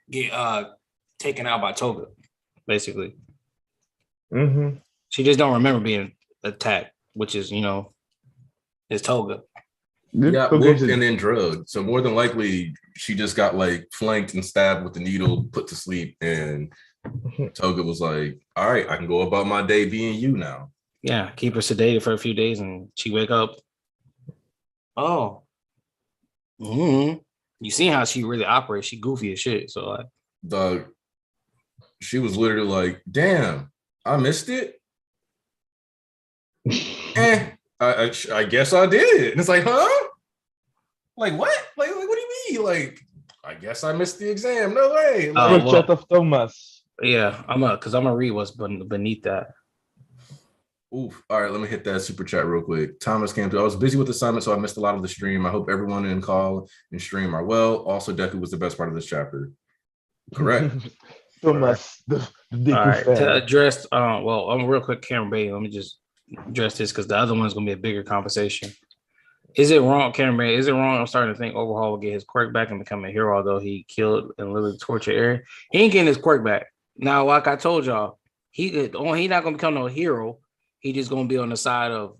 get taken out by Toga, basically. Mm-hmm. She just don't remember being attacked, which is, is Toga. Yeah, whooped and then drugged. So more than likely, she just got like flanked and stabbed with the needle, put to sleep, and Toga was like, "All right, I can go about my day being you now." Yeah, keep her sedated for a few days, and she wake up. Oh, you see how she really operates? She goofy as shit. So like, she was literally like, "Damn, I missed it." I guess I did. And it's like, huh? Like what? Like what do you mean? Like, I guess I missed the exam. No way. Like, chat of Thomas. Yeah, I'm gonna read what's beneath that. Oof. All right, let me hit that super chat real quick. Thomas came through. I was busy with assignment, so I missed a lot of the stream. I hope everyone in call and stream are well. Also, Deku was the best part of this chapter. Correct. Thomas, the all right, to address well, I'm real quick, Cameron Bay. Let me just address this because the other one's gonna be a bigger conversation. Is it wrong, Cameron Bay? Is it wrong? I'm starting to think Overhaul will get his quirk back and become a hero, although he killed and literally tortured Aaron. He ain't getting his quirk back. Now, like I told y'all, he not gonna become no hero. He just gonna be on the side of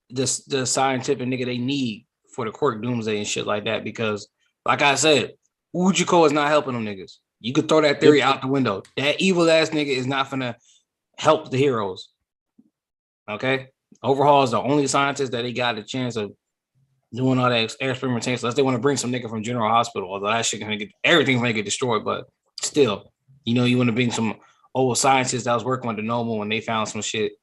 the scientific nigga they need for the quirk doomsday and shit like that. Because, like I said, Ujiko is not helping them niggas. You could throw that theory out the window. That evil ass nigga is not gonna help the heroes. Okay, Overhaul is the only scientist that he got a chance of doing all that experimentation. Unless they want to bring some nigga from General Hospital, although that shit everything's gonna get destroyed. But still, you want to bring some old scientist that was working with the normal when they found some shit.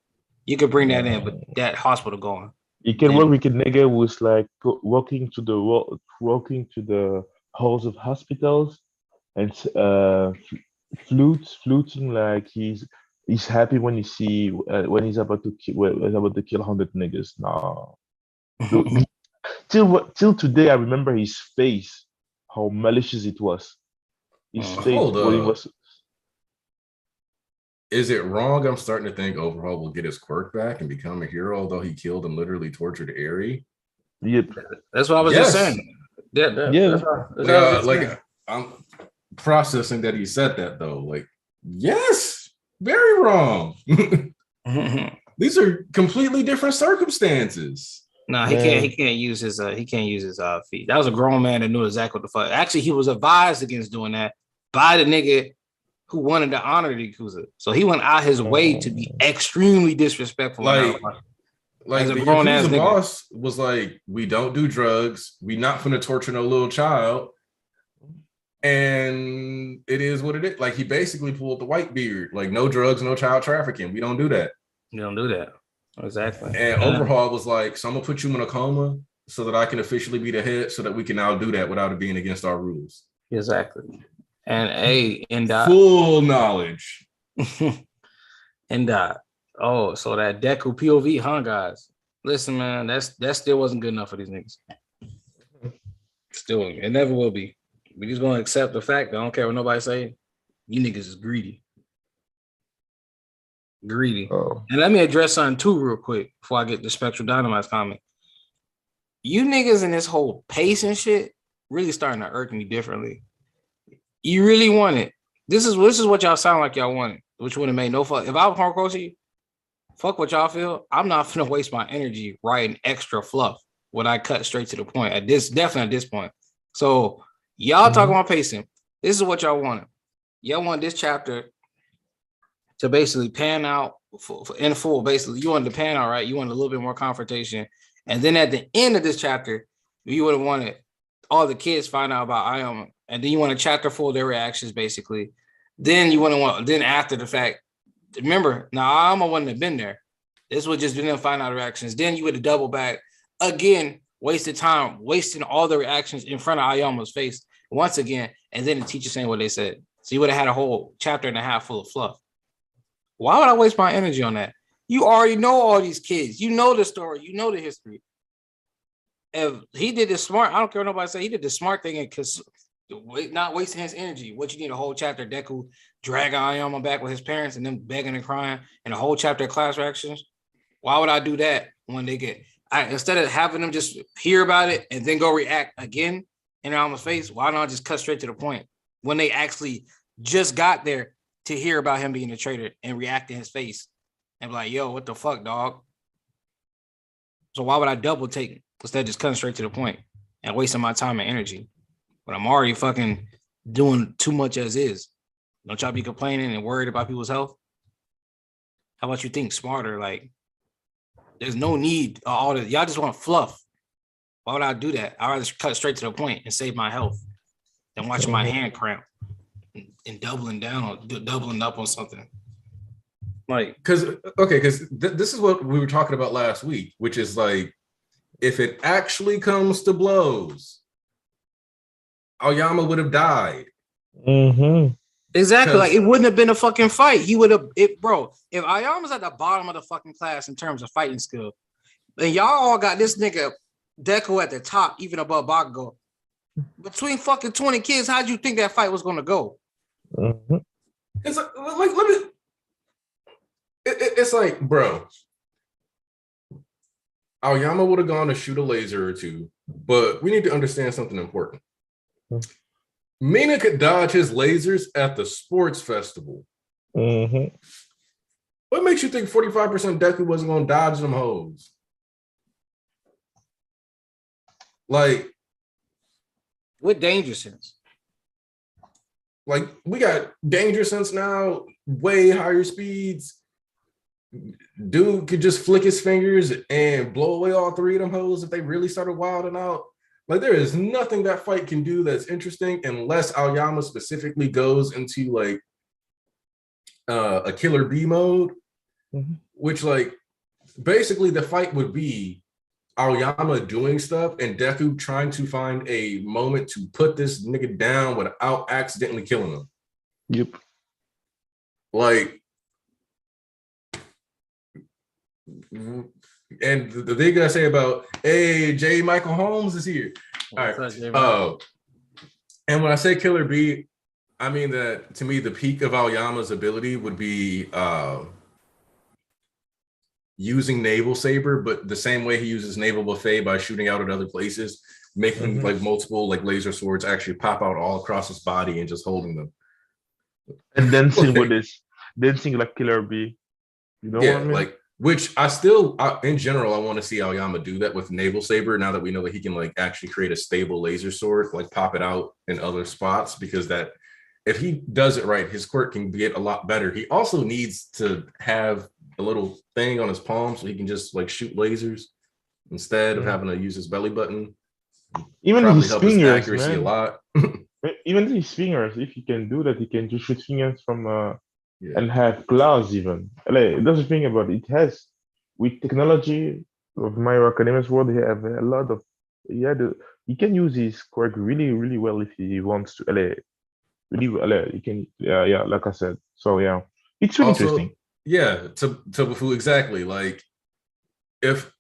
You could bring that in, but that hospital gone. You can Yeah. work with a nigga who's like walking to the halls of hospitals and fluting like he's happy when when he's about to kill 100 niggas. No, till today I remember his face, how malicious it was. His face Hold when he up. was. Is it wrong? I'm starting to think Overhaul will get his quirk back and become a hero, although he killed and literally tortured Aerie. Yep. That's what I was just saying. Yeah. That's what I was just saying. I'm processing that he said that though. Like, yes, very wrong. These are completely different circumstances. No, he can't use his feet. That was a grown man that knew exactly what the fuck. Actually, he was advised against doing that by the nigga who wanted to honor the Yakuza. So he went out his way to be extremely disrespectful. Like as a the grown ass Yakuza nigga. boss was like, we don't do drugs. We not finna torture no little child. And it is what it is. Like, he basically pulled the white beard. Like, no drugs, no child trafficking. We don't do that. You don't do that. Exactly. And Overhaul was like, so I'm gonna put you in a coma so that I can officially be the head so that we can now do that without it being against our rules. Exactly. And full knowledge. And so that Deku POV, huh, guys? Listen, man, that still wasn't good enough for these niggas. Still, it never will be. We just gonna accept the fact that I don't care what nobody say. You niggas is greedy. Oh. And let me address something too real quick before I get the Spectral Dynamite's comment. You niggas in this whole pace and shit really starting to irk me differently. You really want it. This is what y'all sound like y'all wanted, which would have made no fuck. If I was hardcore to you, fuck what y'all feel. I'm not gonna waste my energy writing extra fluff when I cut straight to the point definitely at this point. So y'all talking about pacing. This is what y'all wanted. Y'all want this chapter to basically pan out in full. Basically, you wanted to pan out, right? You wanted a little bit more confrontation. And then at the end of this chapter, you would have wanted all the kids find out about Ayama. And then you want a chapter full of their reactions, basically. Then you then after the fact, remember, now Ayama wouldn't have been there. This would just be them find out reactions. Then you would have doubled back again, wasted time, wasting all the reactions in front of Ayama's face once again, and then the teacher saying what they said. So you would have had a whole chapter and a half full of fluff. Why would I waste my energy on that? You already know all these kids. You know the story. You know the history. If he did this smart, I don't care what nobody say. He did the smart thing because not wasting his energy. What you need a whole chapter, Deku dragging Ayama back with his parents and them begging and crying, and a whole chapter of class reactions. Why would I do that when they instead of having them just hear about it and then go react again in Ayama's face? Why not just cut straight to the point when they actually just got there to hear about him being a traitor and react in his face and be like, yo, what the fuck, dog? So why would I double take instead of just cutting straight to the point and wasting my time and energy? But I'm already fucking doing too much as is. Don't y'all be complaining and worried about people's health? How about you think smarter? Like, there's no need of all this. Y'all just want fluff. Why would I do that? I'd rather cut straight to the point and save my health than watching my hand cramp and doubling up on something. Like, because this is what we were talking about last week, which is like, if it actually comes to blows, Aoyama would have died. Exactly. Like, it wouldn't have been a fucking fight. He would have, bro. If Aoyama's at the bottom of the fucking class in terms of fighting skill, then y'all all got this nigga Deku at the top, even above Bakugo. Between fucking 20 kids, how'd you think that fight was gonna go? It's like, let me. It's like, bro, Aoyama would have gone to shoot a laser or two, but we need to understand something important. Mina could dodge his lasers at the sports festival. What makes you think 45% Deku wasn't going to dodge them hoes? Like, with danger sense. Like, we got danger sense now, way higher speeds. Dude could just flick his fingers and blow away all three of them hoes if they really started wilding out. Like, there is nothing that fight can do that's interesting unless Aoyama specifically goes into, like, a killer B mode, Mhm. which like basically the fight would be Aoyama doing stuff and Deku trying to find a moment to put this nigga down without accidentally killing him. Yep. Like, and the thing I say about, hey, J. Michael Holmes is here. All right. And when I say Killer B, I mean that to me, the peak of Aoyama's ability would be using Naval Saber, but the same way he uses Naval Buffet by shooting out at other places, making like multiple like laser swords actually pop out all across his body and just holding them. And dancing with this, dancing like Killer B. You know what I mean? Like, which in general, I want to see Aoyama do that with Naval Saber now that we know that he can like actually create a stable laser sword, like pop it out in other spots, because that if he does it right, his quirk can get a lot better. He also needs to have a little thing on his palm so he can just like shoot lasers instead of having to use his belly button. Even probably his help fingers, his accuracy man. a lot. Even his fingers, if he can do that, he can just shoot fingers from and have claws even. Like, that's the thing about it. It has with technology of My Hero Academia's world, he have a lot of he can use his quirk really, really well if he wants to. Really well, he can like I said. So yeah. It's really interesting. Yeah, to Bufu, exactly. Like if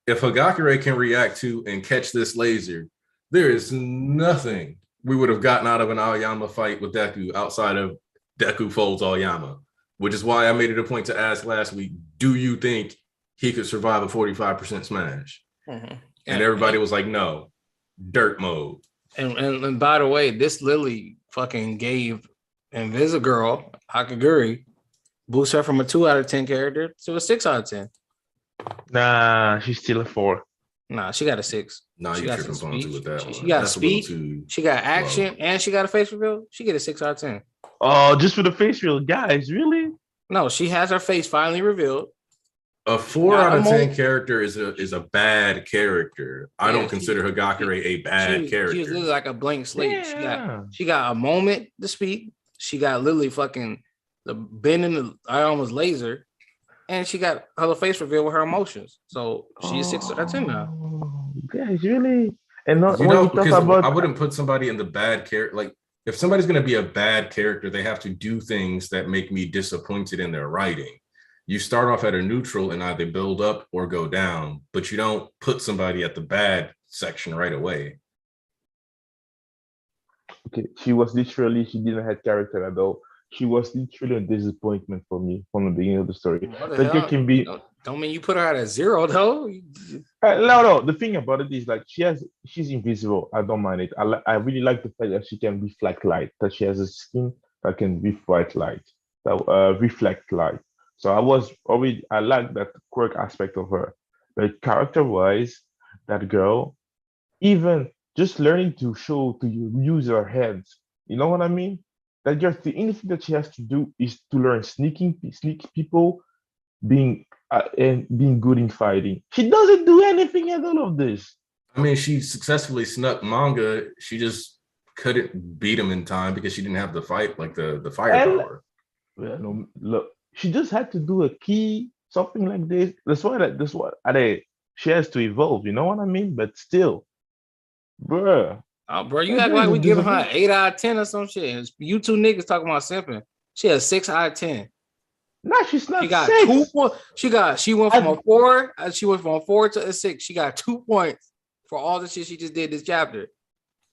Hagakure can react to and catch this laser, there is nothing we would have gotten out of an Aoyama fight with Deku outside of Deku folds Aoyama, which is why I made it a point to ask last week, do you think he could survive a 45% smash? And everybody was like, no, dirt mode. And by the way, this literally fucking gave Invisigirl Hakaguri boost her from a 2 out of 10 character to a 6 out of 10. Nah, she's still a 4. Nah, she got a 6. Nah, you tripping Ponzi with that one. She got speed, she got action, and she got a face reveal. She get a 6 out of 10. Oh, just for the face reveal, guys, really? No, she has her face finally revealed. A 4 out of 10 character is a bad character. I don't consider Hagakure a bad character. She's literally like a blank slate. She got a moment to speak. She got literally fucking the bending the Aoyama's laser, and she got her face reveal with her emotions. So she's 6 out of 10 now. Guys, really? And not you know, because I wouldn't put somebody in the bad character. Like if somebody's going to be a bad character, they have to do things that make me disappointed in their writing. You start off at a neutral and either build up or go down, but you don't put somebody at the bad section right away. Okay, she didn't have character at all. She was literally a disappointment for me from the beginning of the story. That can be. Don't mean you put her at a 0 though. No. The thing about it is like she's invisible. I don't mind it. I really like the fact that she can reflect light. That she has a skin that can reflect light. Reflect light. So I like that quirk aspect of her. But character-wise, that girl, even just learning to use her hands, you know what I mean? That girl, the only thing that she has to do is to learn sneak people, being good in fighting. She doesn't do anything at all of this. I mean, she successfully snuck manga. She just couldn't beat him in time because she didn't have the fight, like the firepower. No, look. She just had to do a key, something like this. That's why she has to evolve, you know what I mean? But still, bruh. Bro, you act like we giving her an 8 out of 10 or some shit. You two niggas talking about simping. She has 6 out of 10. No, she's not. She got 2 points. She went from a 4. She went from a 4 to a 6. She got 2 points for all the shit she just did this chapter.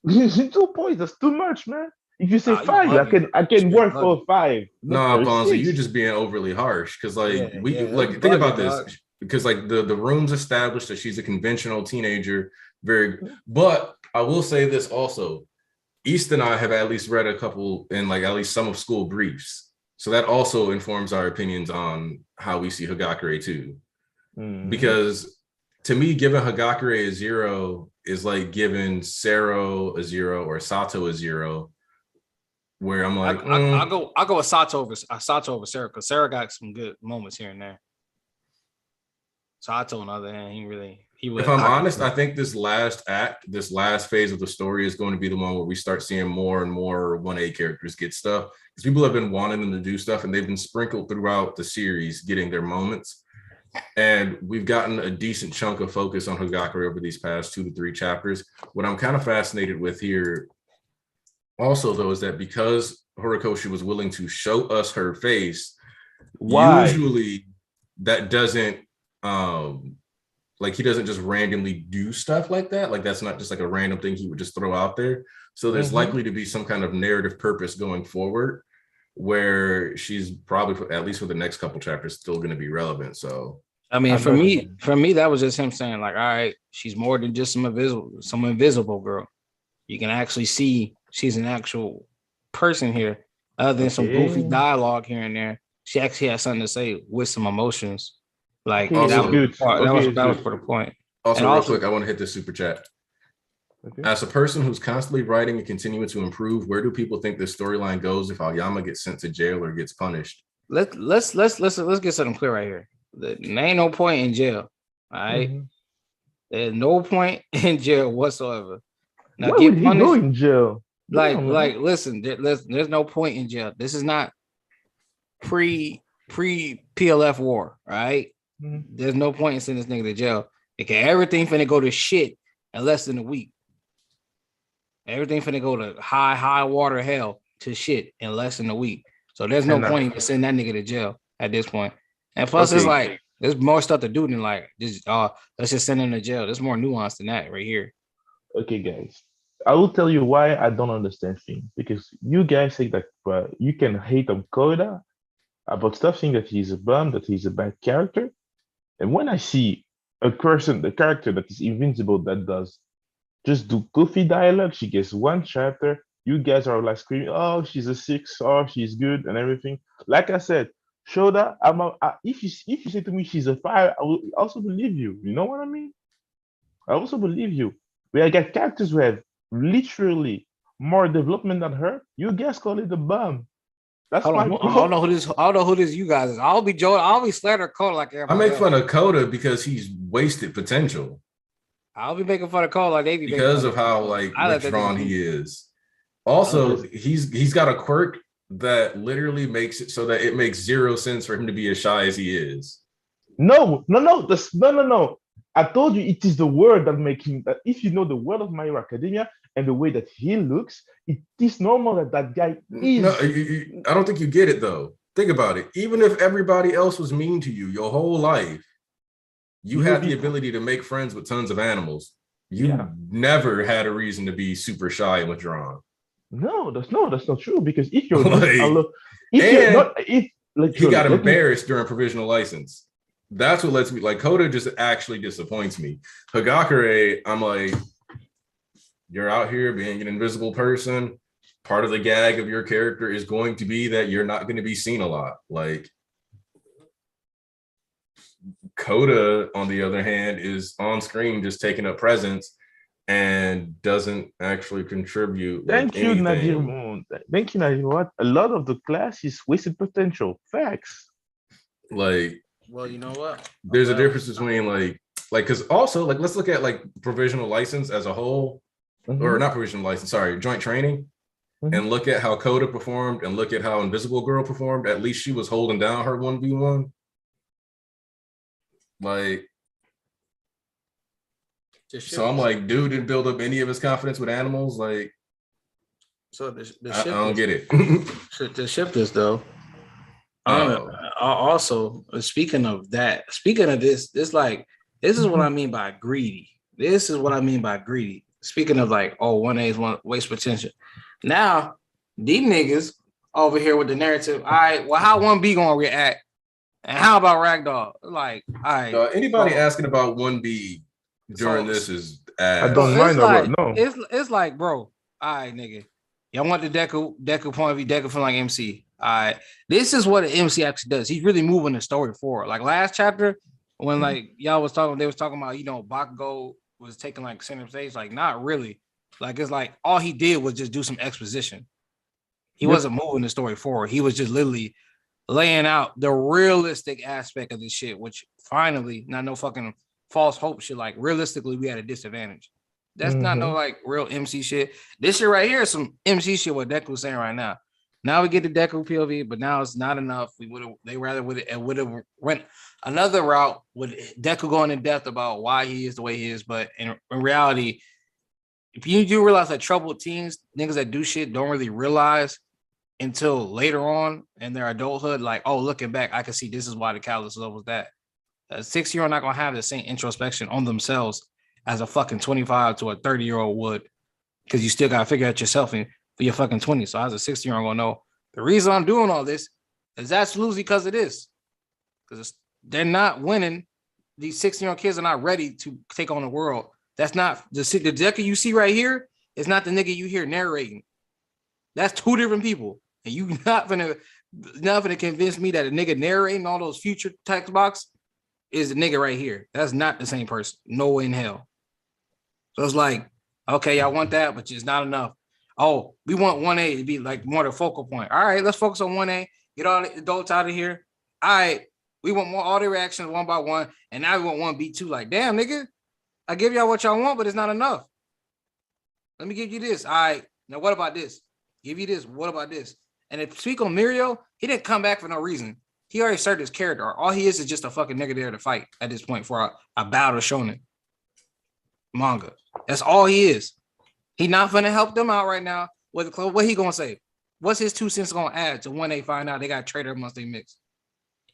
2 points. That's too much, man. If you say 5, I can work for 5. No, Bonzo, you're just being overly harsh because think about this. Because like the room's established that she's a conventional teenager, but I will say this also. East and I have at least read a couple in like at least some of school briefs. So that also informs our opinions on how we see Hagakure too. Because to me, giving Hagakure a 0 is like giving Sero a 0 or Sato a 0. Where I'm like, I'll go with Sato over Sarah because Sarah got some good moments here and there. Sato, on the other hand, he If I'm honest, I think this last phase of the story is going to be the one where we start seeing more and more 1A characters get stuff. Because people have been wanting them to do stuff, and they've been sprinkled throughout the series getting their moments. And we've gotten a decent chunk of focus on Hagakure over these past 2 to 3 chapters. What I'm kind of fascinated with here also, though, is that because Horikoshi was willing to show us her face, usually that doesn't like he doesn't just randomly do stuff like that. Like that's not just like a random thing he would just throw out there. So there's likely to be some kind of narrative purpose going forward where she's probably, at least for the next couple chapters, still going to be relevant. So I mean, for me, that was just him saying like, all right, she's more than just some invisible girl. You can actually see she's an actual person here, other than some goofy dialogue here and there. She actually has something to say with some emotions. Like that was for the point. Also, real quick, I want to hit this super chat. Okay. As a person who's constantly writing and continuing to improve, where do people think this storyline goes if Aoyama gets sent to jail or gets punished? Let's get something clear right here. There ain't no point in jail. All right. There's no point in jail whatsoever. Now, why would he go in jail? Listen, there's no point in jail. This is not pre PLF war, right? There's no point in sending this nigga to jail. Okay, everything finna go to shit in less than a week. Everything finna go to high water hell to shit in less than a week. So there's no point in sending that nigga to jail at this point. And plus, it's like there's more stuff to do than like just let's just send him to jail. There's more nuance than that right here. Okay, guys, I will tell you why I don't understand things, because you guys say that you can hate on Koda about stuff, saying that he's a bum, that he's a bad character. And when I see the character that is invincible, that does just do goofy dialogue, she gets 1 chapter, you guys are like screaming, oh, she's a 6, oh, she's good and everything. Like I said, Shoda, if you say to me she's a 5, I will also believe you. You know what I mean? I also believe you. We got characters who have literally more development than her. You guys call it a bum. That's I don't know who this you guys is. I'll be slandering Koda like everybody. I make fun of Koda because he's wasted potential. I'll be making fun of Koda like they be because of how like withdrawn he is. Also, he's got a quirk that literally makes it so that it makes 0 sense for him to be as shy as he is. No. I told you it is the word that makes him. That if you know the word of My Hero Academia and the way that he looks, it is normal that guy is. No, I don't think you get it though. Think about it. Even if everybody else was mean to you your whole life, you had the ability to make friends with tons of animals. You never had a reason to be super shy and withdrawn. No, that's not true. Because if you're he got embarrassed during provisional license. That's what lets me like Koda just actually disappoints me. Hagakure, I'm like, you're out here being an invisible person. Part of the gag of your character is going to be that you're not going to be seen a lot. Like Koda, on the other hand, is on screen just taking up presence and doesn't actually contribute. Thank you, Nadir. Thank you, Nadir. What? A lot of the class is wasted potential. Facts. Like, well, you know what? There's a difference between like because also like let's look at like provisional license as a whole, or not provisional license, sorry, joint training, and look at how Koda performed and look at how Invisible Girl performed. At least she was holding down her 1v1. Like, so I'm like, dude didn't build up any of his confidence with animals. Like, so I don't get it. To shift this though. Also, speaking of this is what I mean by greedy. This is what I mean by greedy. Speaking of like, 1A is one waste potential. Now, these niggas over here with the narrative. All right, well, how 1B gonna react? And how about Ragdoll? Like, all right. Anybody asking about 1B during this is ass. I don't mind no. It's like, bro, all right, nigga. Y'all want the Deku point of view, Deku from like MC. All right, this is what an MC actually does. He's really moving the story forward. Like last chapter, when like y'all was talking, they was talking about, Bakugo was taking like center stage. Like, not really. Like, it's like all he did was just do some exposition. He wasn't moving the story forward. He was just literally laying out the realistic aspect of this shit, which finally, not no fucking false hope shit. Like realistically, we had a disadvantage. That's not no like real MC shit. This shit right here is some MC shit. What Deku's saying right now. Now we get the Deku POV, but now it's not enough. They rather would have went another route with Deku going in depth about why he is the way he is. But in reality, if you do realize that troubled teens, niggas that do shit don't really realize until later on in their adulthood, like, oh, looking back, I can see this is why the catalyst was that. A 6-year-old not gonna have the same introspection on themselves as a fucking 25 to a 30-year-old would, because you still gotta figure out yourself in for your fucking 20s. So as a 16-year-old gonna know the reason I'm doing all this is absolutely because of this. Because they're not winning. These 16-year-old kids are not ready to take on the world. That's not the Deku you see right here is not the nigga you hear narrating. That's two different people. And you not gonna convince me that a nigga narrating all those future text box is the nigga right here. That's not the same person. No way in hell. So it's like, okay, y'all want that, but it's not enough. Oh, we want 1A to be like more the focal point. All right, let's focus on 1A. Get all the adults out of here. All right, we want more all the reactions one by one, and now we want 1B2. Like, damn, nigga, I give y'all what y'all want, but it's not enough. Let me give you this. All right, now what about this? Give you this. What about this? And if speak on Mirio, he didn't come back for no reason. He already started his character. All he is just a fucking nigga there to fight at this point for a battle shonen manga. That's all he is. He not gonna help them out right now. What he gonna say? What's his 2 cents gonna add to when they find out they got traitor amongst they mix?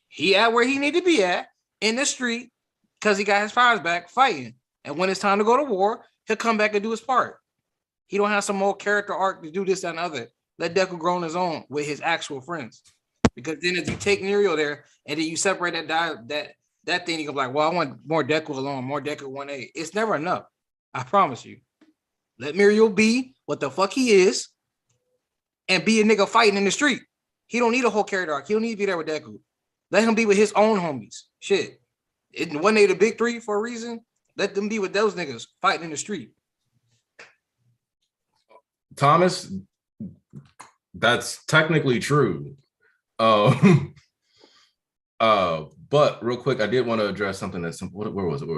He at where he need to be at in the street because he got his powers back fighting. And when it's time to go to war, he'll come back and do his part. He don't have some more character arc to do this and other. Let Deku grow on his own with his actual friends. Because then if you take Mirio there and then you separate that thing, you go like, well, I want more Deku alone, more Deku 1A. It's never enough. I promise you. Let Mirio be what the fuck he is and be a nigga fighting in the street. He don't need a whole character arc. He don't need to be there with Deku. Let him be with his own homies. Shit. Wasn't they the big three for a reason? Let them be with those niggas fighting in the street. Thomas, that's technically true. But real quick, I did want to address something that's simple. Where was it?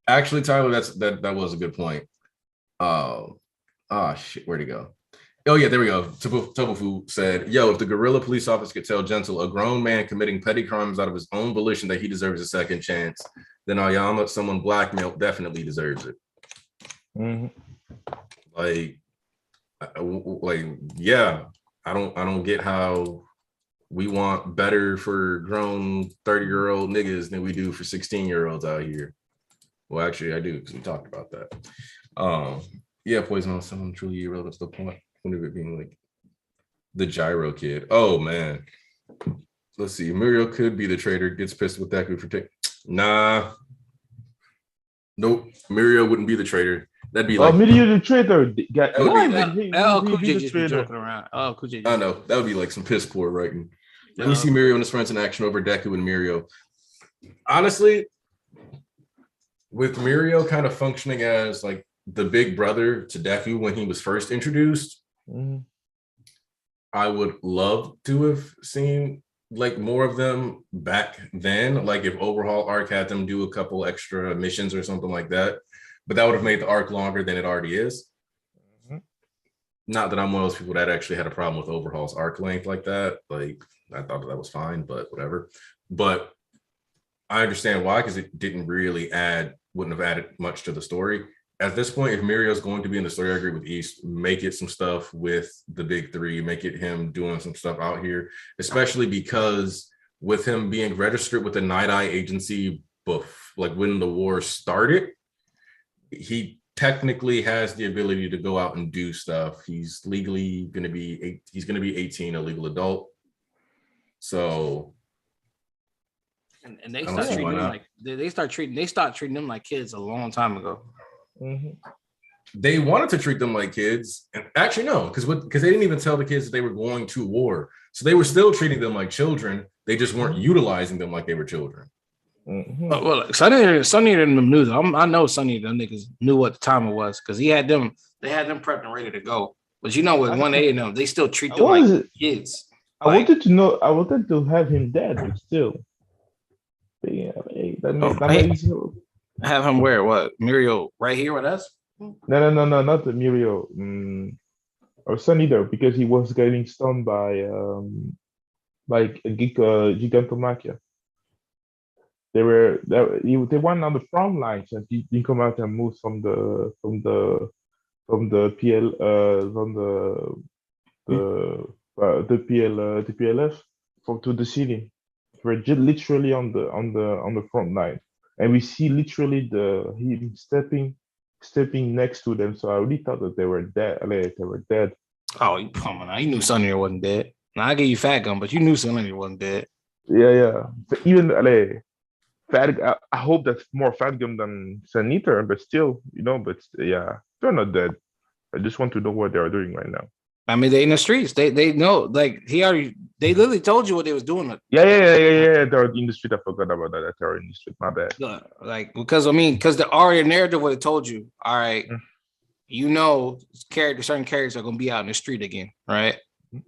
Actually, Tyler, that was a good point. Shit, where'd he go? Oh yeah, there we go. Tobufu said, "Yo, if the guerrilla police officer could tell Gentle, a grown man committing petty crimes out of his own volition, that he deserves a second chance, then Ayama, someone blackmailed, definitely deserves it." Mm-hmm. Yeah, I don't get how we want better for grown 30-year-old niggas than we do for 16-year-olds out here. Well, actually, I do because we talked about that. Yeah, poison on someone truly irrelevant to the point. One of it being like the gyro kid. Oh man, let's see. Mirio could be the traitor. Gets pissed with Deku for taking. Nah, nope. Mirio wouldn't be the traitor. That'd be like. Mirio the traitor. Kuja just be joking around. Oh, Kuja. I know that would be like some piss poor writing. When you see Mirio and his friends in action over Deku and Mirio, honestly, with Mirio kind of functioning as like the big brother to Deku when he was first introduced, I would love to have seen like more of them back then. Like if Overhaul arc had them do a couple extra missions or something like that, but that would have made the arc longer than it already is. Not that I'm one of those people that actually had a problem with Overhaul's arc length like that. Like I thought that was fine, but whatever. But I understand why, because it wouldn't have added much to the story. At this point, if Mirio's going to be in the story, I agree with East, make it some stuff with the big three, make it him doing some stuff out here, especially because with him being registered with the Night Eye Agency, like when the war started, he technically has the ability to go out and do stuff. He's legally going to be 18, a legal adult. So, and they start treating them like they start treating them like kids a long time ago. They wanted to treat them like kids, and actually no, because they didn't even tell the kids that they were going to war, so they were still treating them like children. They just weren't utilizing them like they were children. Well, Sonny and them knew. I know Sonny and them niggas knew what the time it was because they had them prepped and ready to go. But you know, with 1A and them, they still treat I them like was kids. I Like, wanted to know. I wanted to have him dead, but still, yeah, hey, that hey, makes no, have him wear what? Muriel right here with us? no, not the Muriel, or Sun either, because he was getting stunned by Gigantomachia. They weren't on the front lines, and he didn't come out and move from the PL from the PLF to the city. We're literally on the front line, and we see literally him stepping next to them. So I really thought that they were dead. Like, they were dead. Oh, you come on now. You knew Sonny wasn't dead. Now I give you fat gun, but you knew Sonny wasn't dead. Yeah, yeah. But even like, I hope that's more Fatgum than Saniter, but still, but yeah, they're not dead. I just want to know what they are doing right now. I mean, they in the streets. They know. Like they literally told you what they was doing. Yeah. They're in the street. I forgot about that. They're in the street. My bad. Like because the already narrative would have told you. All right, you know, certain characters are gonna be out in the street again, right?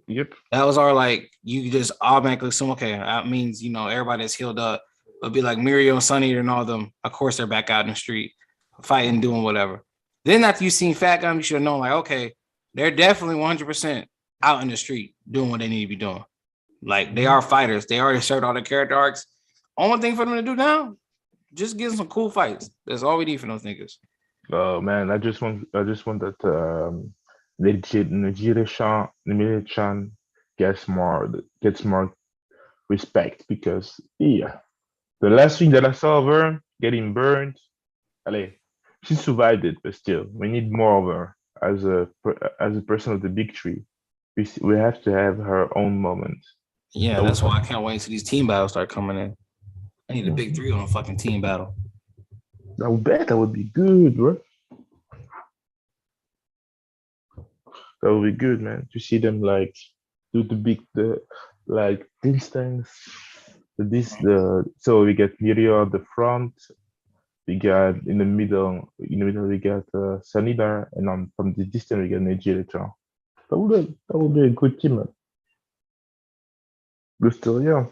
Yep. That was our like. You just automatically assume, okay, that means everybody that's healed up. It'll be like Muriel and Sunny and all them. Of course, they're back out in the street, fighting, doing whatever. Then after you seen Fat Gun, you should have known, like, okay, they're definitely 100% out in the street doing what they need to be doing. Like, they are fighters. They already served all the character arcs. Only thing for them to do now, just get some cool fights. That's all we need for those niggas. Oh man, I just want that Nijire-chan gets more respect, because the last thing that I saw of her getting burned, allez, she survived it, but still, we need more of her as a person of the big tree. We have to have her own moment. Yeah, that's why I can't wait until these team battles start coming in. I need a big 3 on a fucking team battle. I would bet that would be good, bro. That would be good, man. To see them like do the distance. So we get Mirio at the front. We got in the middle we got Sanidar, and from the distance we got Nigeria. That would be a good team, man. But still, yeah.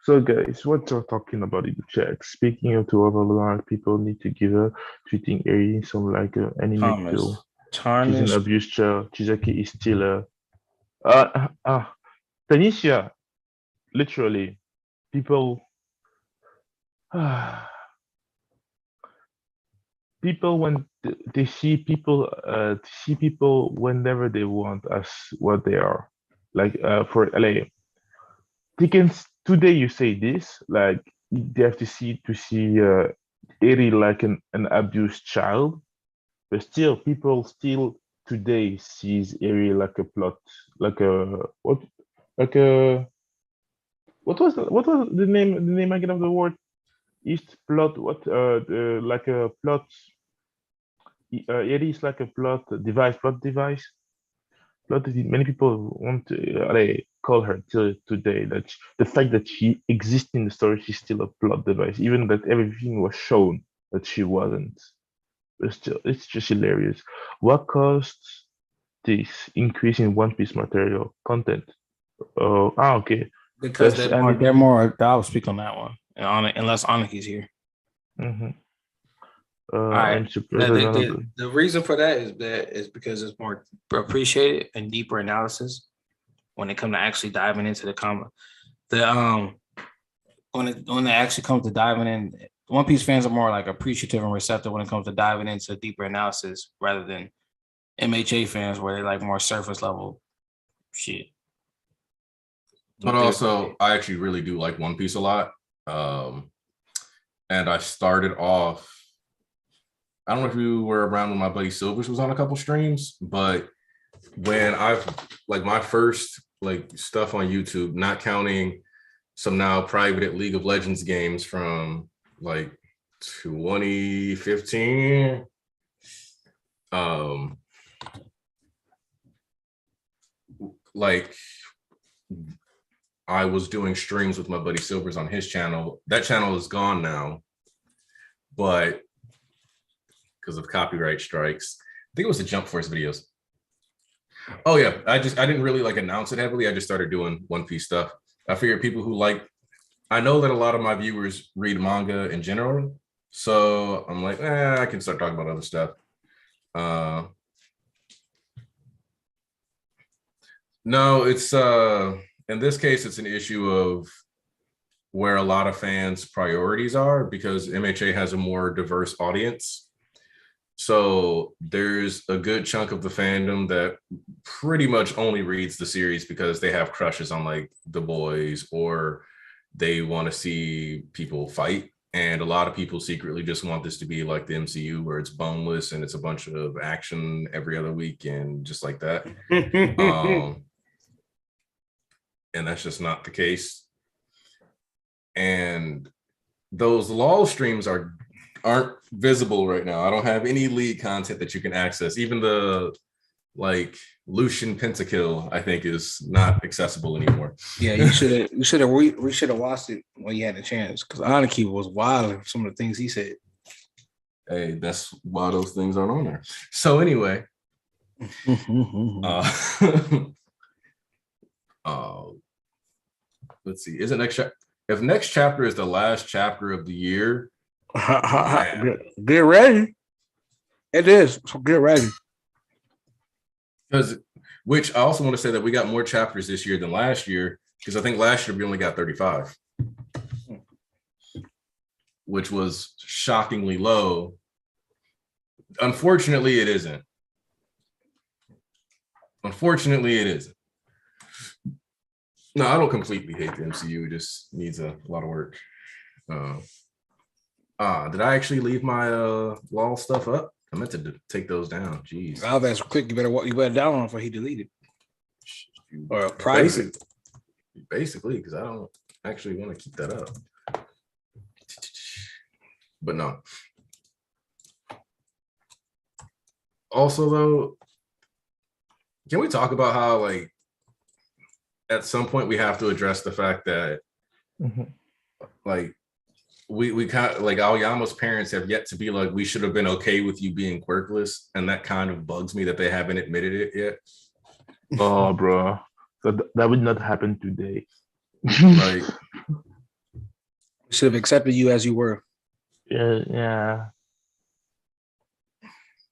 So guys, what you're talking about in the chat? Speaking of two other people need to give her treating Eri some like anime kill. She's an abused child. Chizaki is still Tanisha, literally, people people when they see people whenever they want as what they are. Like for LA. Today you say this, like they have to see Eri like an abused child, but still people still today sees Eri like a plot, like a what like a what was the name again of the word? East plot, what like a plot. Eri is like a plot device. Many people want to call her till today, that the fact that she exists in the story, she's still a plot device, even that everything was shown that she wasn't. But still, it's just hilarious. What caused this increase in One Piece material content? Okay. Because they're more. I'll speak on that one, unless Aniki's here. Mm-hmm. The reason for that is because it's more appreciated and deeper analysis when it comes to actually diving into the comment. When it actually comes to diving in, One Piece fans are more like appreciative and receptive when it comes to diving into deeper analysis, rather than MHA fans where they like more surface level shit. But also, I actually really do like One Piece a lot. And I started off, I don't know if you were around when my buddy Silvers was on a couple streams, but when my first stuff on YouTube, not counting some now private League of Legends games from 2015. I was doing streams with my buddy Silvers on his channel. That channel is gone now, but because of copyright strikes, I think it was the Jump Force videos. Oh yeah, I didn't really like announce it heavily. I just started doing One Piece stuff. I figured people who like, I know that a lot of my viewers read manga in general, so I'm like, I can start talking about other stuff. No, it's in this case, it's an issue of where a lot of fans' priorities are because MHA has a more diverse audience. So there's a good chunk of the fandom that pretty much only reads the series because they have crushes on like the boys or they want to see people fight. And a lot of people secretly just want this to be like the MCU where it's boneless and it's a bunch of action every other week and just like that. And that's just not the case. And those LOL streams aren't visible right now. I don't have any league content that you can access. Even the like Lucian Pentakill, I think, is not accessible anymore. Yeah, you should have watched it when you had a chance because Aniki was wild some of the things he said. Hey, that's why those things aren't on there. So anyway, let's see. Is it next chapter? If next chapter is the last chapter of the year, get ready. It is. So get ready. Because, which I also want to say that we got more chapters this year than last year, because I think last year we only got 35, which was shockingly low. Unfortunately, it isn't. Unfortunately, it isn't. No, I don't completely hate the MCU. It just needs a lot of work. Did I actually leave my LOL stuff up? I meant to take those down. Jeez. Alves quick. You better download before he deleted. Or private. Basically, because I don't actually want to keep that up. But no. Also, though, can we talk about how, like, at some point we have to address the fact that, like, we kind of like Aoyama's parents have yet to be like, we should have been okay with you being quirkless, and that kind of bugs me that they haven't admitted it yet. Oh, bro, so that would not happen today. Like, should have accepted you as you were. Yeah.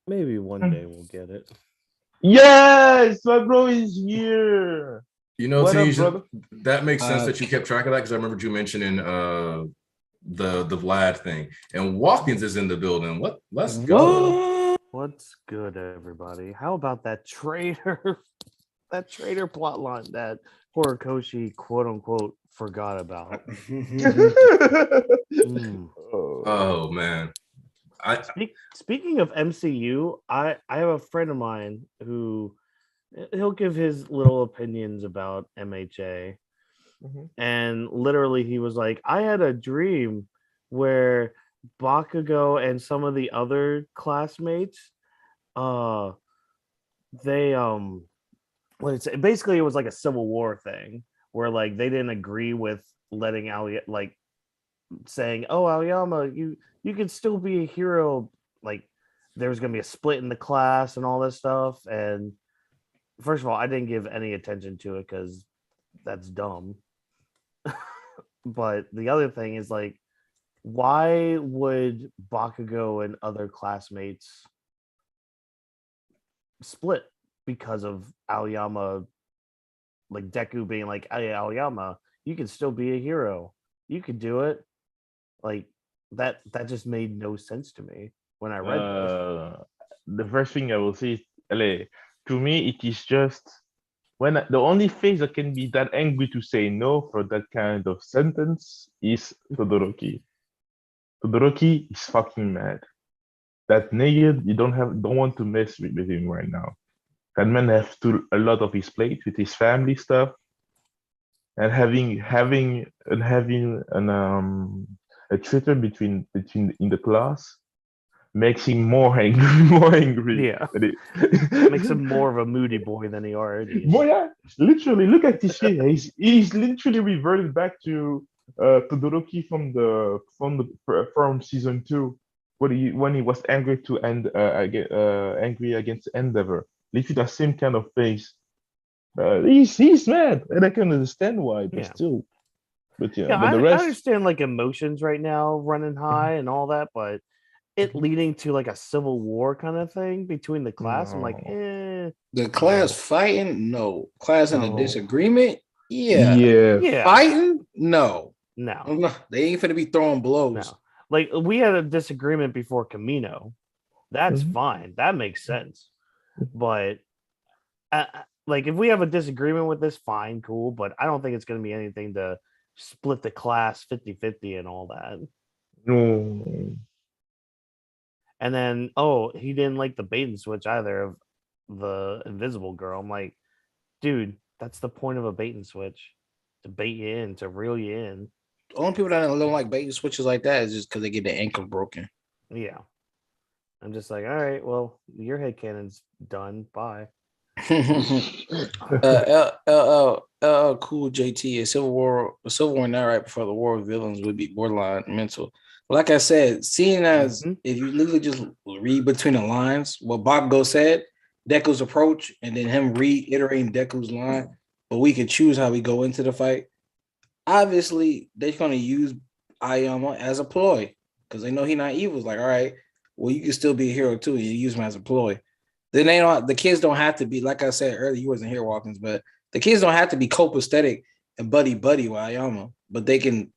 Maybe one day we'll get it. Yes, my bro is here. You know, Tanisha, that makes sense that you kept track of that because I remember you mentioning the Vlad thing, and Watkins is in the building. Let's go. What's good, everybody? How about that traitor? That traitor plot line that Horikoshi quote unquote forgot about. Oh man. Speaking of MCU, I have a friend of mine who he'll give his little opinions about MHA. And literally he was like, I had a dream where Bakugo and some of the other classmates basically it was like a civil war thing where like they didn't agree with letting saying, oh, Aoyama, you can still be a hero. Like there's gonna be a split in the class and all this stuff. And first of all, I didn't give any attention to it because that's dumb. But the other thing is like, why would Bakugo and other classmates split because of Aoyama, like Deku being like, hey, Aoyama, you can still be a hero. You could do it. Like that just made no sense to me when I read this. The first thing I will say is, to me, it is just when the only face that can be that angry to say no for that kind of sentence is Todoroki. Todoroki is fucking mad. That nigga, you don't want to mess with him right now. That man has a lot of his plate with his family stuff, and having a traitor between in the class makes him more angry. Yeah, makes him more of a moody boy than he already is. Boy, yeah, literally, look at this shit. He's literally reverted back to Todoroki from season 2, when he was angry to angry against Endeavor. literally the same kind of face. He's mad, and I can understand why, but Yeah. still. But yeah, Yeah, but the I rest. understand like emotions right now running high and all that, but it leading to like a civil war kind of thing between the class, I'm like, No. The class fighting? No. Class in a No. disagreement? Yeah. Yeah. yeah, Fighting? No. no, They ain't finna be throwing blows. no. Like we had a disagreement before Camino. That's Mhm. fine. That makes sense. But like if we have a disagreement with this, fine, cool. But I don't think it's going to be anything to split the class 50-50 and all that. No. And then, oh, he didn't like the bait and switch either of the invisible girl. I'm like, dude, that's the point of a bait and switch, to bait you in, to reel you in. The only people that don't like bait and switches like that is just because they get their ankle broken. Yeah. I'm just like, all right, well, your head cannon's done. Bye. Cool JT. A civil war now right before the war of villains would be borderline mental. Like I said, seeing as if you literally just read between the lines, what Bakugo said, Deku's approach, and then him reiterating Deku's line, but we can choose how we go into the fight. Obviously, they're going to use Aoyama as a ploy because they know he's not evil. It's like, all right, well, you can still be a hero too. You use him as a ploy. Then they don't. The kids don't have to be, like I said earlier. You wasn't here, Watkins, but the kids don't have to be copacetic and buddy with Aoyama, but they can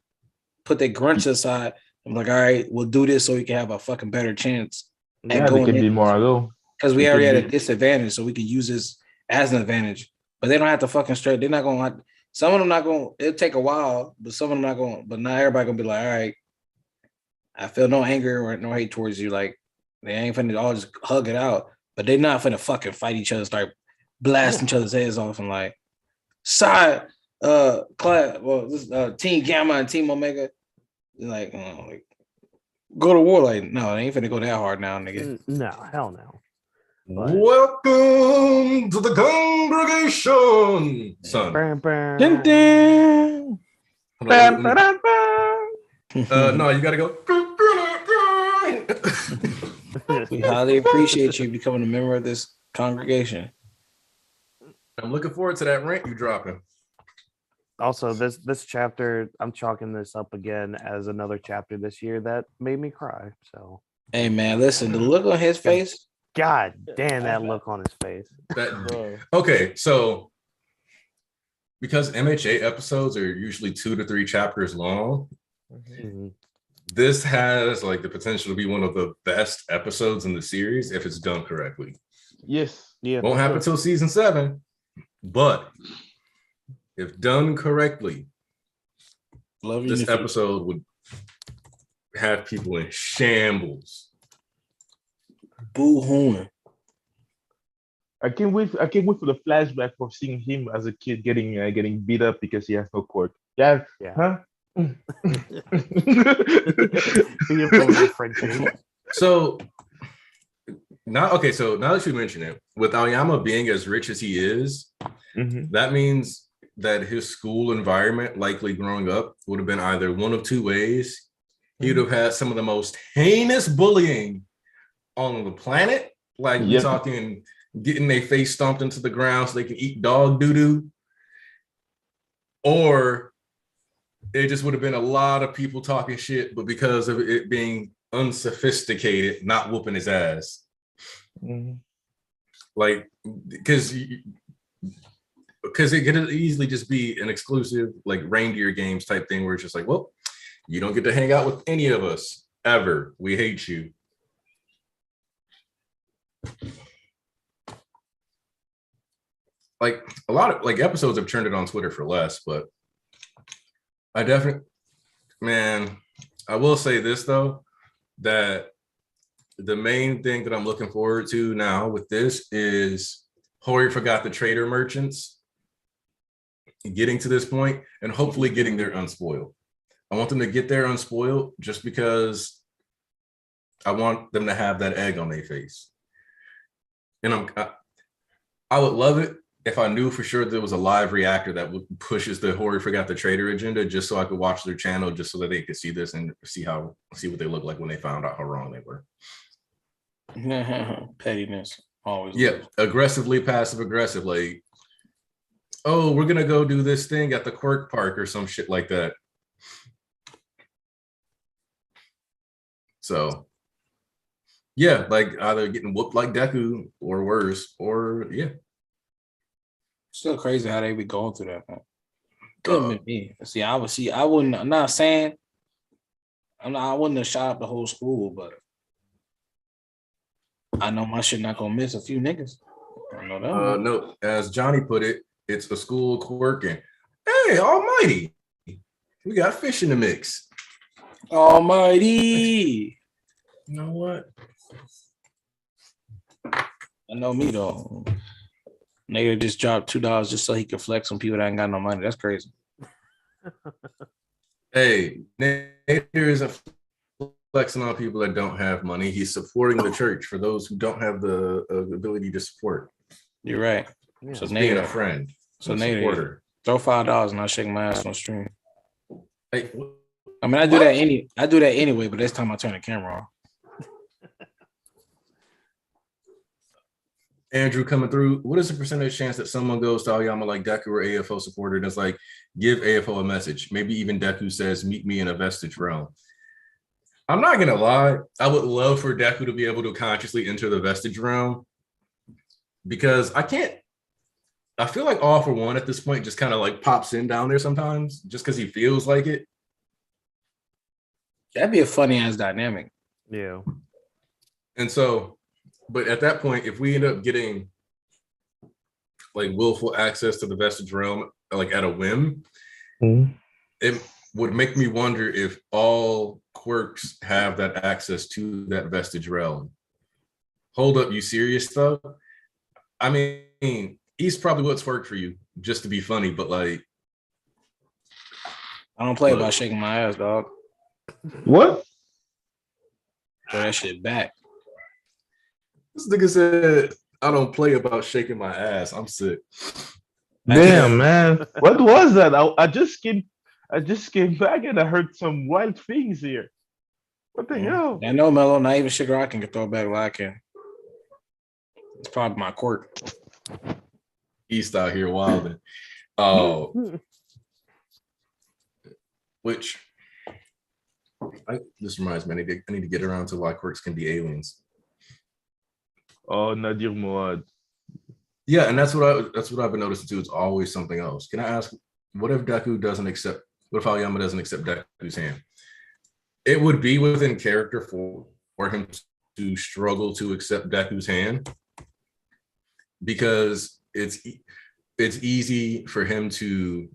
put their grunts aside. I'm like, all right, we'll do this so we can have a fucking better chance at Yeah, they going can be in. more alone. Because we They already can had a be- disadvantage, so we can use this as an advantage. But they don't have to fucking straight. They're not going to. Some of them not going. It'll take a while, but some of them not going. But not everybody gonna be like, all right, I feel no anger or no hate towards you. Like they ain't finna all just hug it out. But they're not finna fucking fight each other, start blasting each other's heads off, and like side class. Well, this Team Gamma and Team Omega. Like go to war. Like no, they ain't finna go that hard now, nigga. No, hell no. But- Welcome to the congregation, son. Bam, bam. Dun, dun. No, you gotta go. We highly appreciate you becoming a member of this congregation. I'm looking forward to that rant you dropping. Also, this chapter, I'm chalking this up again as another chapter this year that made me cry. So, Hey man, listen, the look on his face. god damn that look on his face. Okay, so because MHA episodes are usually 2 to 3 chapters long, Mhm. this has like the potential to be one of the best episodes in the series if it's done correctly. Yes. Yeah, Won't happen till season 7, but if done correctly, Love you. this episode would have people in shambles. Boo hooing. I can't wait for the flashback of seeing him as a kid getting beat up because he has no quirk. Yeah. Yeah. Huh? Be a bully, Frenchie. So now that you mention it, with Aoyama being as rich as he is, that means that his school environment, likely growing up, would have been either one of two ways. He would have had some of the most heinous bullying on the planet, like we're talking getting their face stomped into the ground so they can eat dog doo-doo, or it just would have been a lot of people talking shit, but because of it being unsophisticated, not whooping his ass. Like, because it could easily just be an exclusive, like reindeer games type thing where it's just like, well, you don't get to hang out with any of us ever. We hate you. Like a lot of like episodes have turned it on Twitter for less, but I definitely, man, I will say this though, that the main thing that I'm looking forward to now with this is Hori forgot the traitor merchants getting to this point and hopefully getting there unspoiled. I want them to get there unspoiled just because I want them to have that egg on their face. And I would love it if I knew for sure there was a live reactor that pushes the Hori forgot the traitor agenda, just so I could watch their channel, just so that they could see this and see what they look like when they found out how wrong they were. Pettiness. Always. Yeah, lose. aggressively passive aggressive. Like, oh, we're gonna go do this thing at the Quirk Park or some shit like that. So, yeah, like either getting whooped like Deku or worse, or yeah. Still crazy how they be going through that. Man. Couldn't be me. I wouldn't. I'm not saying. I wouldn't have shot up the whole school, but I know my shit not gonna miss a few niggas. I know that. No, as Johnny put it, it's a school quirking. Hey, almighty, we got fish in the mix. Almighty. You know what? I know me though. Nigga just dropped $2 just so he could flex on people that ain't got no money. That's crazy. Hey, Nader isn't flexing on people that don't have money. He's supporting the church for those who don't have the ability to support. You're right. Yeah. So Being a Nader, friend, so a Nader, supporter. throw $5 and I'll shake my ass on stream. Hey, I mean, I do that anyway, but this time I turn the camera off. Andrew coming through. What is the percentage chance that someone goes to Aoyama like Deku or AFO supporter and it's like, give AFO a message? Maybe even Deku says, meet me in a vestige realm. I'm not gonna lie. I would love for Deku to be able to consciously enter the vestige realm because I feel like All For One at this point just kind of like pops in down there sometimes just because he feels like it. That'd be a funny ass dynamic. Yeah. And so, but at that point, if we end up getting like willful access to the vestige realm, like at a whim, it would make me wonder if all quirks have that access to that vestige realm. Hold up, you serious though? I mean, he's probably what's worked for you just to be funny, but like, I don't play about shaking my ass, dog. What? Throw that shit back. this nigga said, I don't play about shaking my ass. I'm sick. Damn, man. What was that? I just came back and I heard some wild things here. What the hell? I know, Mello. Not even Sugar Rock can throw it back like I can. It's probably my quirk. East out here wilding. Oh, which this reminds me, I need to get around to why quirks can be aliens. Oh, Nadir Moad. Yeah, and that's what I've been noticing too. It's always something else. Can I ask, what if Aoyama doesn't accept Deku's hand? It would be within character for him to struggle to accept Deku's hand because it's easy for him to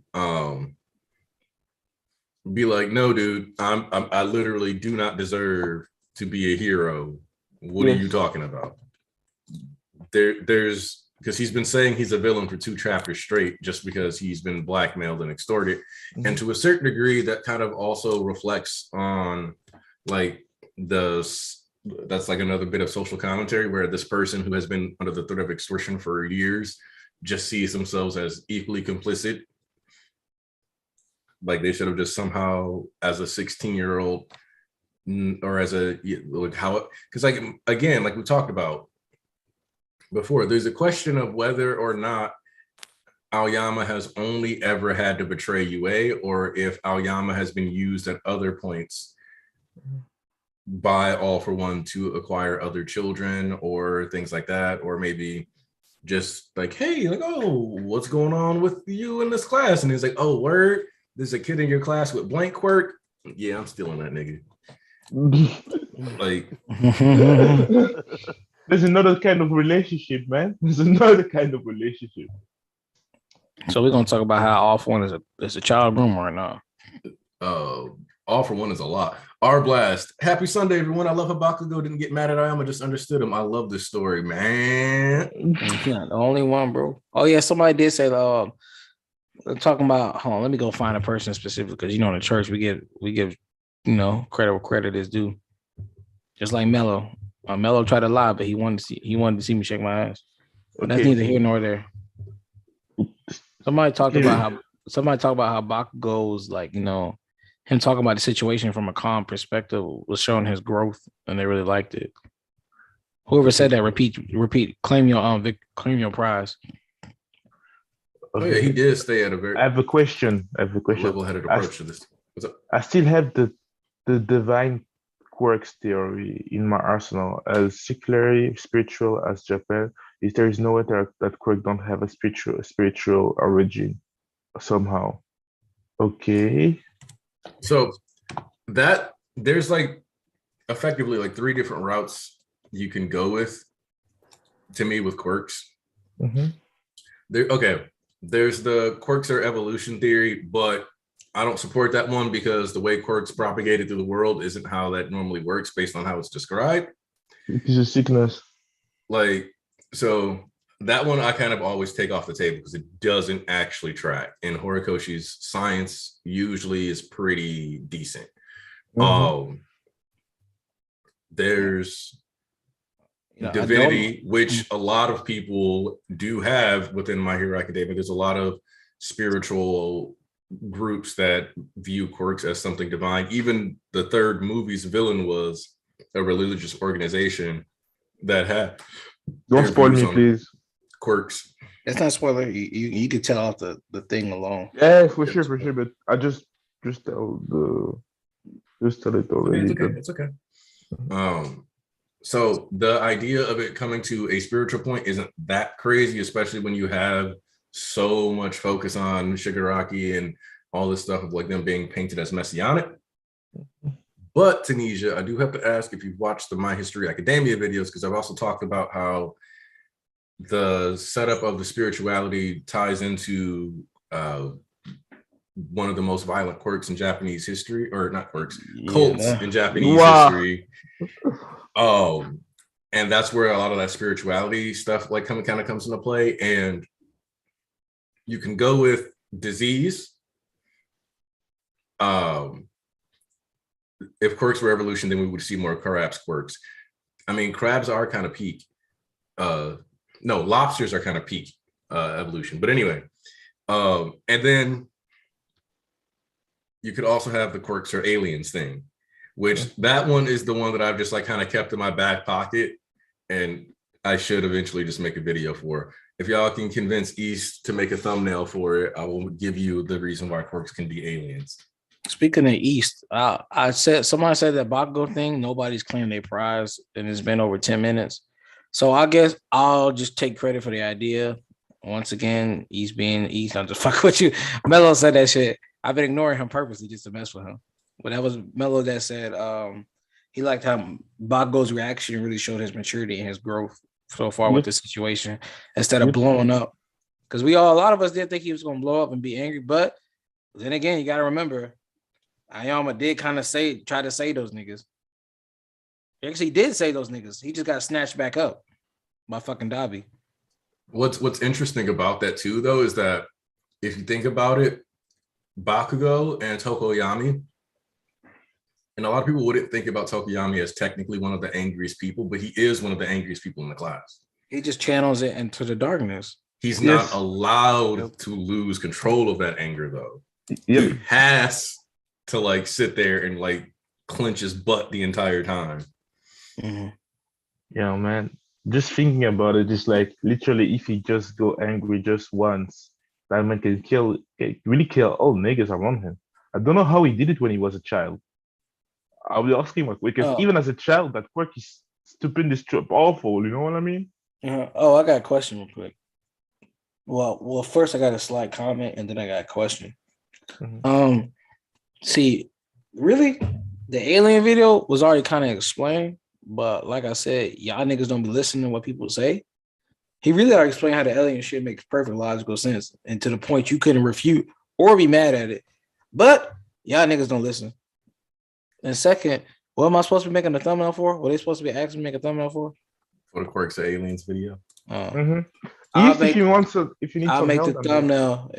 be like, no, dude, I literally do not deserve to be a hero. What are you talking about? There's because he's been saying he's a villain for 2 chapters straight just because he's been blackmailed and extorted. Mm-hmm. And to a certain degree, that kind of also reflects on like that's like another bit of social commentary where this person who has been under the threat of extortion for years just sees themselves as equally complicit. Like they should have just somehow, as a 16-year-old or as a, like how, because like, again, like we talked about before, there's a question of whether or not Aoyama has only ever had to betray UA or if Aoyama has been used at other points by All For One to acquire other children or things like that, or maybe just like, hey, like, oh, what's going on with you in this class? And he's like, oh, word, there's a kid in your class with blank quirk. Yeah, I'm stealing that nigga. Like, there's another kind of relationship, man. There's another kind of relationship. So we're gonna talk about how All For One is a child groomer right now. All For One is a lot. R Blast. Happy Sunday, everyone. I love how Bakugo didn't get mad at Aoyama, just understood him. I love this story, man. You're not the only one, bro. Oh yeah, somebody did say talking about. Hold on, let me go find a person specific because in the church we give credit where credit is due. Just like Mello. Mello tried to lie, but he wanted to see me shake my ass. But that's neither here nor there. Somebody talked about how Bakugo's like, him talking about the situation from a calm perspective was showing his growth, and they really liked it. Whoever said that, repeat. Claim your prize. Oh yeah, he did stay at a very I have a question. level-headed approach to this. What's up? I still have the divine quirks theory in my arsenal as secularly spiritual as Japan. Is there is no way that quirk don't have a spiritual origin somehow? Okay. So that there's like effectively like 3 different routes you can go with. To me, with quirks, there's the quirks are evolution theory, but I don't support that one because the way quirks propagated through the world isn't how that normally works based on how it's described. It's a sickness. Like, so that one I kind of always take off the table because it doesn't actually track. And Horikoshi's science usually is pretty decent. There's divinity, which a lot of people do have within My Hero Academia. There's a lot of spiritual groups that view quirks as something divine. Even the 3rd movie's villain was a religious organization that had. Don't spoil me, please. Quirks. It's not spoiler. You could tell off the thing alone. Yeah, for sure. But I just tell it already. It's okay. So the idea of it coming to a spiritual point isn't that crazy, especially when you have so much focus on Shigaraki and all this stuff of like them being painted as messianic. But Tunisia, I do have to ask if you've watched the My History Academia videos, because I've also talked about how the setup of the spirituality ties into one of the most violent quirks in Japanese history, or not quirks, cults in Japanese history. And that's where a lot of that spirituality stuff like kind of comes into play. And you can go with disease. If quirks were evolution, then we would see more crabs quirks. I mean, crabs are kind of peak. No, lobsters are kind of peak evolution. But anyway, and then you could also have the quirks or aliens thing, which that one is the one that I've just like kind of kept in my back pocket, and I should eventually just make a video for. If y'all can convince East to make a thumbnail for it, I will give you the reason why quirks can be aliens. Speaking of East, somebody said that Bakugo thing, nobody's claimed their prize, and it's been over 10 minutes. So I guess I'll just take credit for the idea. Once again, East being East, I'm just fucking with you. Mello said that shit. I've been ignoring him purposely just to mess with him. But that was Mello that said he liked how Bakugo's reaction really showed his maturity and his growth so far with the situation instead of blowing up. Because a lot of us didn't think he was going to blow up and be angry. But then again, you got to remember, Ayama did kind of try to say those niggas. He actually did say those niggas. He just got snatched back up by fucking Dabi. What's interesting about that too, though, is that if you think about it, Bakugo and Tokoyami, and a lot of people wouldn't think about Tokoyami as technically one of the angriest people, but he is one of the angriest people in the class. He just channels it into the darkness. He's not allowed to lose control of that anger, though. He has to like sit there and like clench his butt the entire time. Yeah, man. Just thinking about it, just like literally, if he just go angry just once, that man can really kill all niggas around him. I don't know how he did it when he was a child. I will ask him because even as a child, that quirk is stupendous, awful. You know what I mean? Oh, I got a question real quick. Well, first I got a slight comment, and then I got a question. See, really, the alien video was already kind of explained, but like I said, y'all niggas don't be listening to what people say. He really already explained how the alien shit makes perfect logical sense, and to the point you couldn't refute or be mad at it. But y'all niggas don't listen. And second, what am I supposed to be making a thumbnail for? What are they supposed to be asking me to make a thumbnail for? For the Quirks of Aliens video. If you need I'll some make help, the thumbnail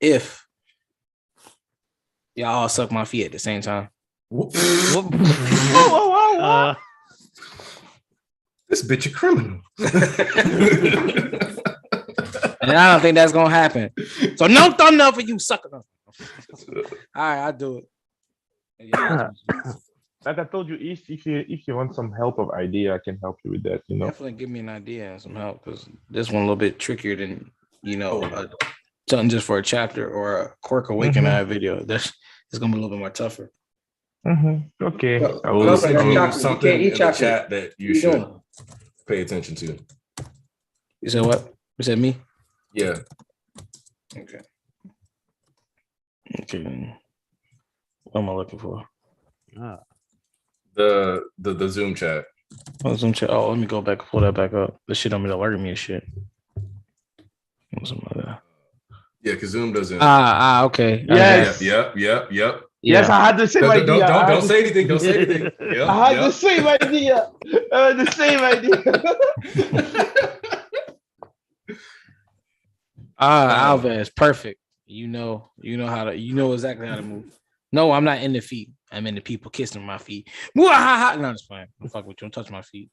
if y'all all suck my feet at the same time. This bitch a criminal. And I don't think that's gonna happen. So no thumbnail for you, sucker. All right, I'll do it. Like I told you, if you want some help of idea, I can help you with that. Definitely give me an idea and some help because this one a little bit trickier than Oh. something just for a chapter or a Quirk Awakening video. It's gonna be a little bit more tougher. Okay. Well, I I'll will. send Chocolate, you chocolate. You something can't in eat the chocolate. chat that you What you should doing? pay attention to. You said what? You said me? Yeah. Okay. Okay. What am I looking for? Ah, The Zoom chat. Oh, Zoom chat. Oh, let me go back, pull that back up. This shit don't be alerting me and shit. Something like that. Yeah, because Zoom doesn't. Okay. Yes. Yep. Yes, I had the same idea. Don't say anything. Don't say anything. Yep, I had the same idea. The same idea. Alves, perfect. You know exactly how to move. No, I'm not in the feet. I'm in the people kissing my feet. No, I'm just playing. Don't fuck with you. Don't touch my feet.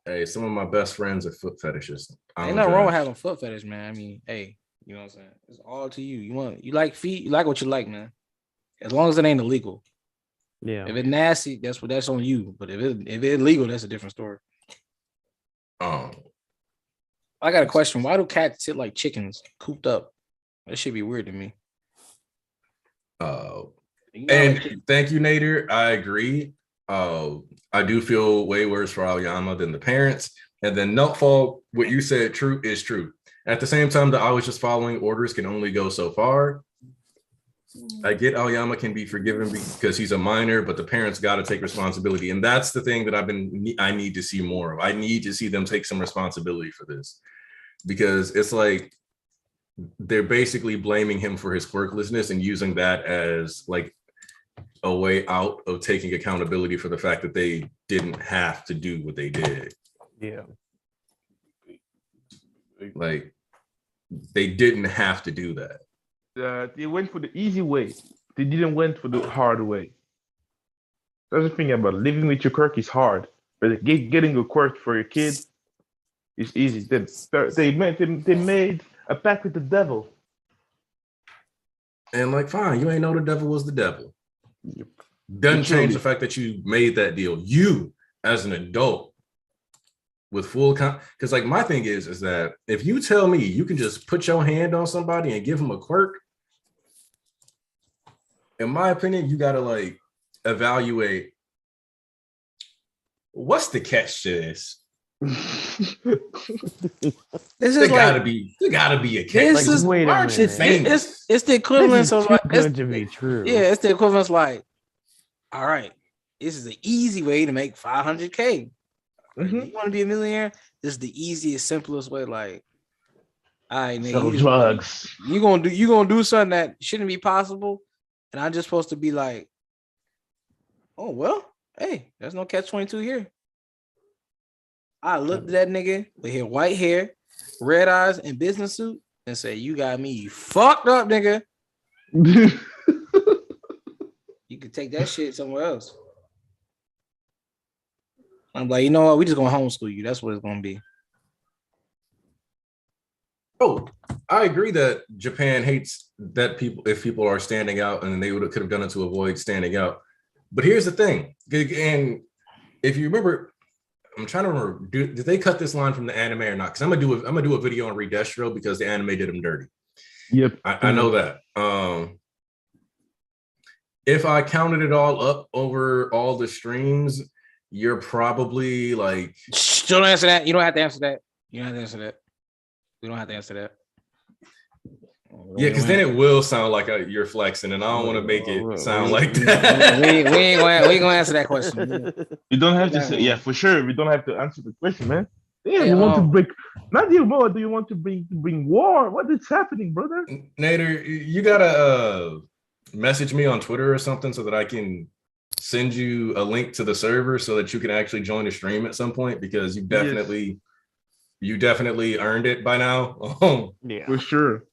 Hey, some of my best friends are foot fetishists. Ain't nothing wrong with having foot fetish, man. I mean, hey, you know what I'm saying? It's all to you. You like feet, you like what you like, man. As long as it ain't illegal. yeah. If it's nasty, that's on you. But if it's illegal, that's a different story. I got a question. Why do cats sit like chickens cooped up? That should be weird to me. And thank you, Nader. I agree. I do feel way worse for Aoyama than the parents. And then Nutfall, what you said true is true. At the same time, that I was just following orders can only go so far. I get Aoyama can be forgiven because he's a minor, but the parents got to take responsibility. And that's the thing that I need to see more of. I need to see them take some responsibility for this, because it's like they're basically blaming him for his quirklessness and using that as like a way out of taking accountability for the fact that they didn't have to do what they did. Yeah. Like they didn't have to do that. They went for the easy way. They didn't went for the hard way. That's the thing about living with your quirk is hard, but getting a quirk for your kid is easy. They made a pact with the devil. And like, fine, you ain't know the devil was the devil. Doesn't change the fact that you made that deal. You, as an adult, with full because like my thing is that if you tell me you can just put your hand on somebody and give them a quirk, in my opinion, you gotta like evaluate what's the catch to this. There gotta be a catch. This is wait a minute. It's the equivalence of like good to be true. Yeah, it's the equivalence like, all right, this is the easy way to make 500K. You want to be a millionaire? This is the easiest, simplest way. Like, all right, nigga, Sell drugs. You gonna do something that shouldn't be possible, and I'm just supposed to be like, oh well, hey, there's no catch-22 here. I looked at that nigga with his white hair, red eyes, and business suit, and say, "You got me fucked up, nigga. You could take that shit somewhere else." I'm like, you know what? We just gonna homeschool you. That's what it's gonna be. Oh, I agree that Japan hates that people are standing out, and they could have done it to avoid standing out. But here's the thing, and if you remember, I'm trying to remember, did they cut this line from the anime or not? Because I'm gonna do a video on Redestro because the anime did him dirty. Yep, I know that. If I counted it all up over all the streams, you're probably like. Don't answer that. You don't have to answer that. You don't have to answer that. We don't have to answer that. Yeah, because then it will sound like you're flexing, and I don't want to make it sound like that. We ain't gonna answer that question. You don't have to say, yeah, for sure. We don't have to answer the question, man. Yeah, you want to break? Not even more. Do you want to bring war? What is happening, brother? Nader, you gotta message me on Twitter or something so that I can send you a link to the server so that you can actually join the stream at some point, because you definitely earned it by now. Yeah, for sure.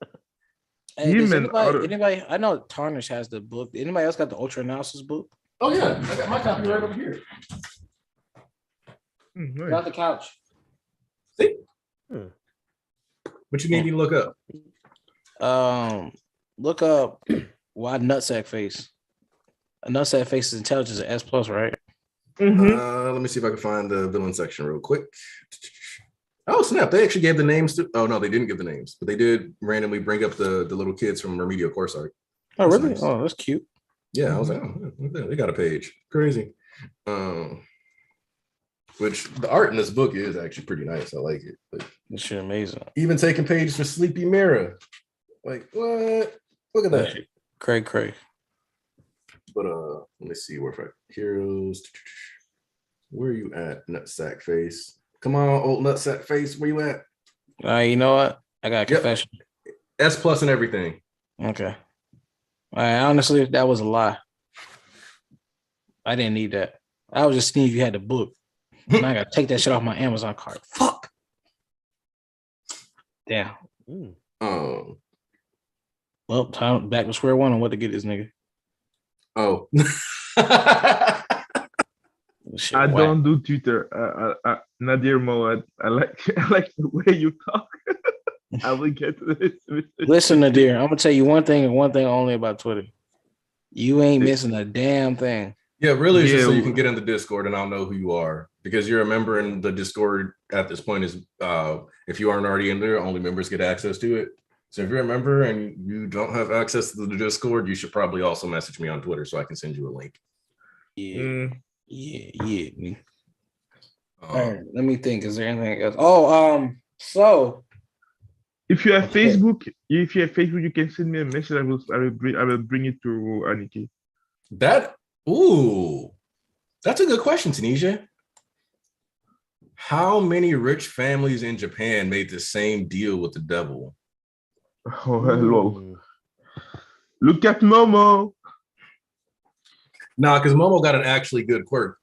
Hey, anybody? I know Tarnish has the book. Anybody else got the Ultra Analysis book? Oh yeah, I got my copy right over here. Got the couch. See? What you need to look up? Look up why nutsack face. A nutsack face is intelligence S plus, right? Let me see if I can find the villain section real quick. Oh snap! They actually gave the names to. Oh no, they didn't give the names, but they did randomly bring up the little kids from Remedial Course Art. Oh, That's really? nice. Oh, that's cute. Yeah, I was like, oh, look at that. They got a page. Crazy. Which the art in this book is actually pretty nice. I like it. Like, This shit amazing. even taking pages for Sleepy Mirror. Like what? Look at that. Craig. But let me see where heroes. Where are you at, nutsack face? Come on, old nutsack face. Where you at? You know what? I got a confession. S plus and everything. Okay. Honestly, that was a lie. I didn't need that. I was just seeing if you had the book. And I gotta take that shit off my Amazon card. Fuck. Damn. Well, time back to square one on what to get this nigga. Oh. Shit, I whack. don't do Twitter. Nadir Moad. I like the way you talk. I will get to this. Listen, Nadir, I'm gonna tell you one thing and one thing only about Twitter. You ain't missing a damn thing. Yeah, really, it's just so you can get in the Discord and I'll know who you are, because you're a member in the Discord at this point. Is if you aren't already in there, only members get access to it. So if you're a member and you don't have access to the Discord, you should probably also message me on Twitter so I can send you a link. Yeah. All right, let me think. Is there anything else? So if you have Facebook, you can send me a message. I will bring it to Aniki. That's a good question, Tanisha. How many rich families in Japan made the same deal with the devil? Oh, hello. Look at Momo. Nah, because Momo got an actually good quirk.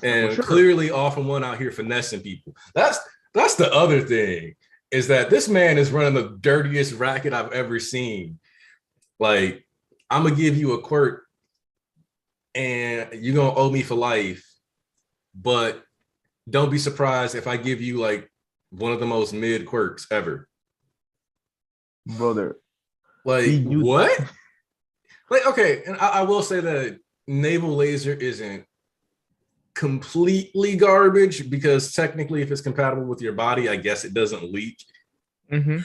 And Sure. clearly often one out here finessing people. That's the other thing, is that this man is running the dirtiest racket I've ever seen. Like, I'm gonna give you a quirk and you're gonna owe me for life, but don't be surprised if I give you like one of the most mid quirks ever. Brother. Like, what? Like, okay, and I will say that naval laser isn't completely garbage, because technically if it's compatible with your body, I guess it doesn't leak. Mm-hmm.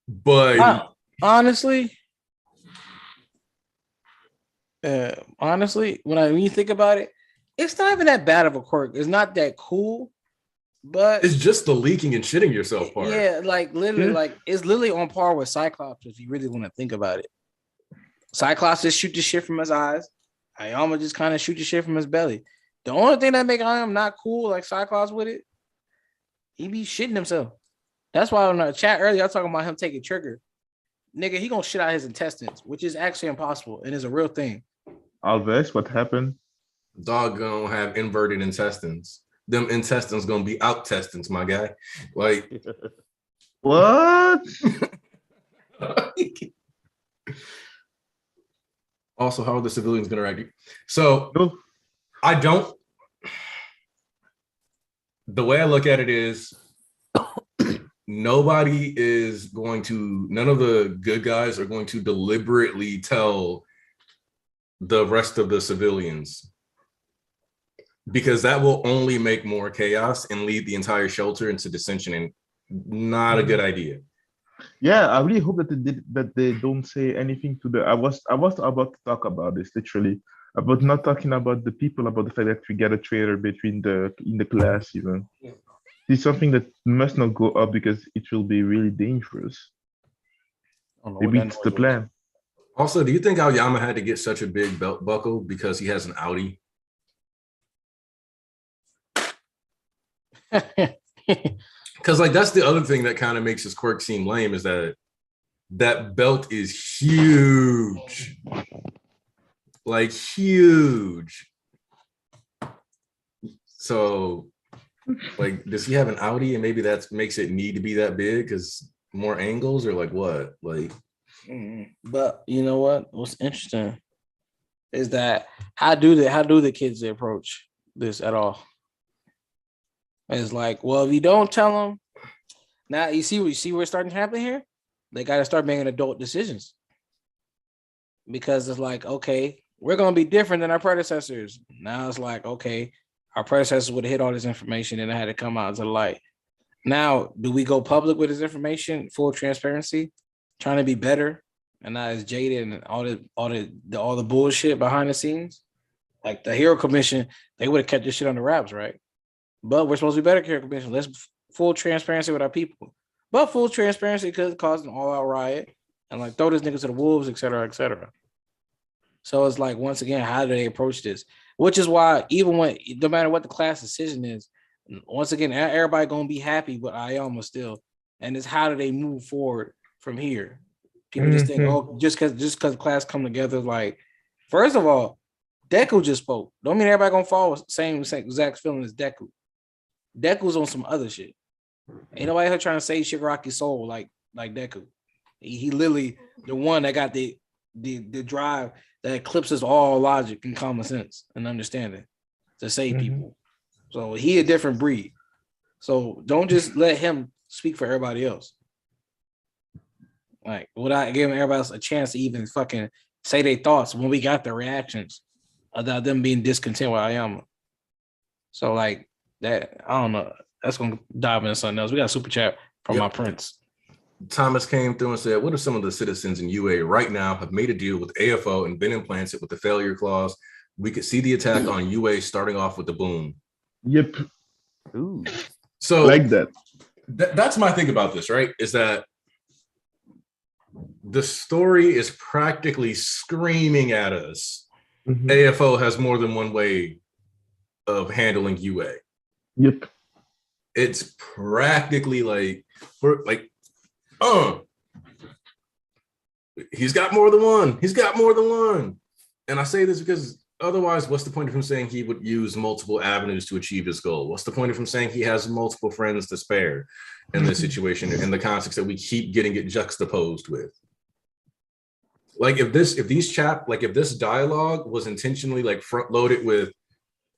But honestly, when you think about it, it's not even that bad of a quirk. It's not that cool, but it's just the leaking and shitting yourself part. Yeah, like literally, like it's literally on par with Cyclops if you really want to think about it. Cyclops just shoot the shit from his eyes. Ayama just kind of shoot the shit from his belly. The only thing that make Ayama not cool like Cyclops with it, he be shitting himself. That's why on the chat earlier I was talking about him taking trigger. Nigga, he gonna shit out his intestines, which is actually impossible and is a real thing. Alves, what happened? Dog gonna have inverted intestines. Them intestines gonna be out testings, my guy. Like what? Also, how are the civilians gonna react? So No. I don't. The way I look at it is, nobody is going to. None of the good guys are going to deliberately tell the rest of the civilians, because that will only make more chaos and lead the entire shelter into dissension, and not a good idea. Yeah, I really hope that they don't say anything to the. I was about to talk about this literally, about not talking about the people, about the fact that we get a traitor in the class even. Yeah. It's something that must not go up because it will be really dangerous. Maybe it's the plan. Also, do you think Aoyama had to get such a big belt buckle because he has an Audi? Because like that's the other thing that kind of makes his quirk seem lame, is that belt is huge, like huge. So like, does he have an Audi and maybe that makes it need to be that big because more angles, or like what? Like, but you know what? What's interesting is that how do the kids approach this at all? It's like, well, if you don't tell them, now you see what's starting to happen here. They got to start making adult decisions, because it's like, okay, we're gonna be different than our predecessors. Now it's like, okay, our predecessors would have hit all this information and it had to come out to the light. Now, do we go public with this information, full transparency, trying to be better and not as jaded and all the bullshit behind the scenes? Like the Hero Commission, they would have kept this shit on the wraps, right? But we're supposed to be better, Hero Commission. Let's full transparency with our people. But full transparency could cause an all-out riot and like throw this nigga to the wolves, et cetera, et cetera. So it's like, once again, how do they approach this? Which is why even when, no matter what the class decision is, once again, everybody gonna be happy with Ayama still. And it's how do they move forward from here? People just think, oh, just because class come together, like, first of all, Deku just spoke. Don't mean everybody gonna follow same exact feeling as Deku. Deku's on some other shit. Ain't nobody here trying to save Shigaraki's soul like Deku. He literally the one that got the drive that eclipses all logic and common sense and understanding to save people. So he a different breed. So don't just let him speak for everybody else. Like, without giving everybody else a chance to even fucking say their thoughts when we got the reactions about them being discontent with Ayama. So like that, I don't know. That's gonna dive into something else. We got a super chat from my prince. Thomas came through and said, what if some of the citizens in UA right now have made a deal with AFO and been implanted with the failure clause? We could see the attack on UA starting off with the boom. Yep. Ooh. So Like that. That's my thing about this, right? Is that the story is practically screaming at us. AFO has more than one way of handling UA. Yep. It's practically like, he's got more than one. He's got more than one. And I say this because otherwise, what's the point of him saying he would use multiple avenues to achieve his goal? What's the point of him saying he has multiple friends to spare in this situation, in the context that we keep getting it juxtaposed with? Like if this dialogue was intentionally like front loaded with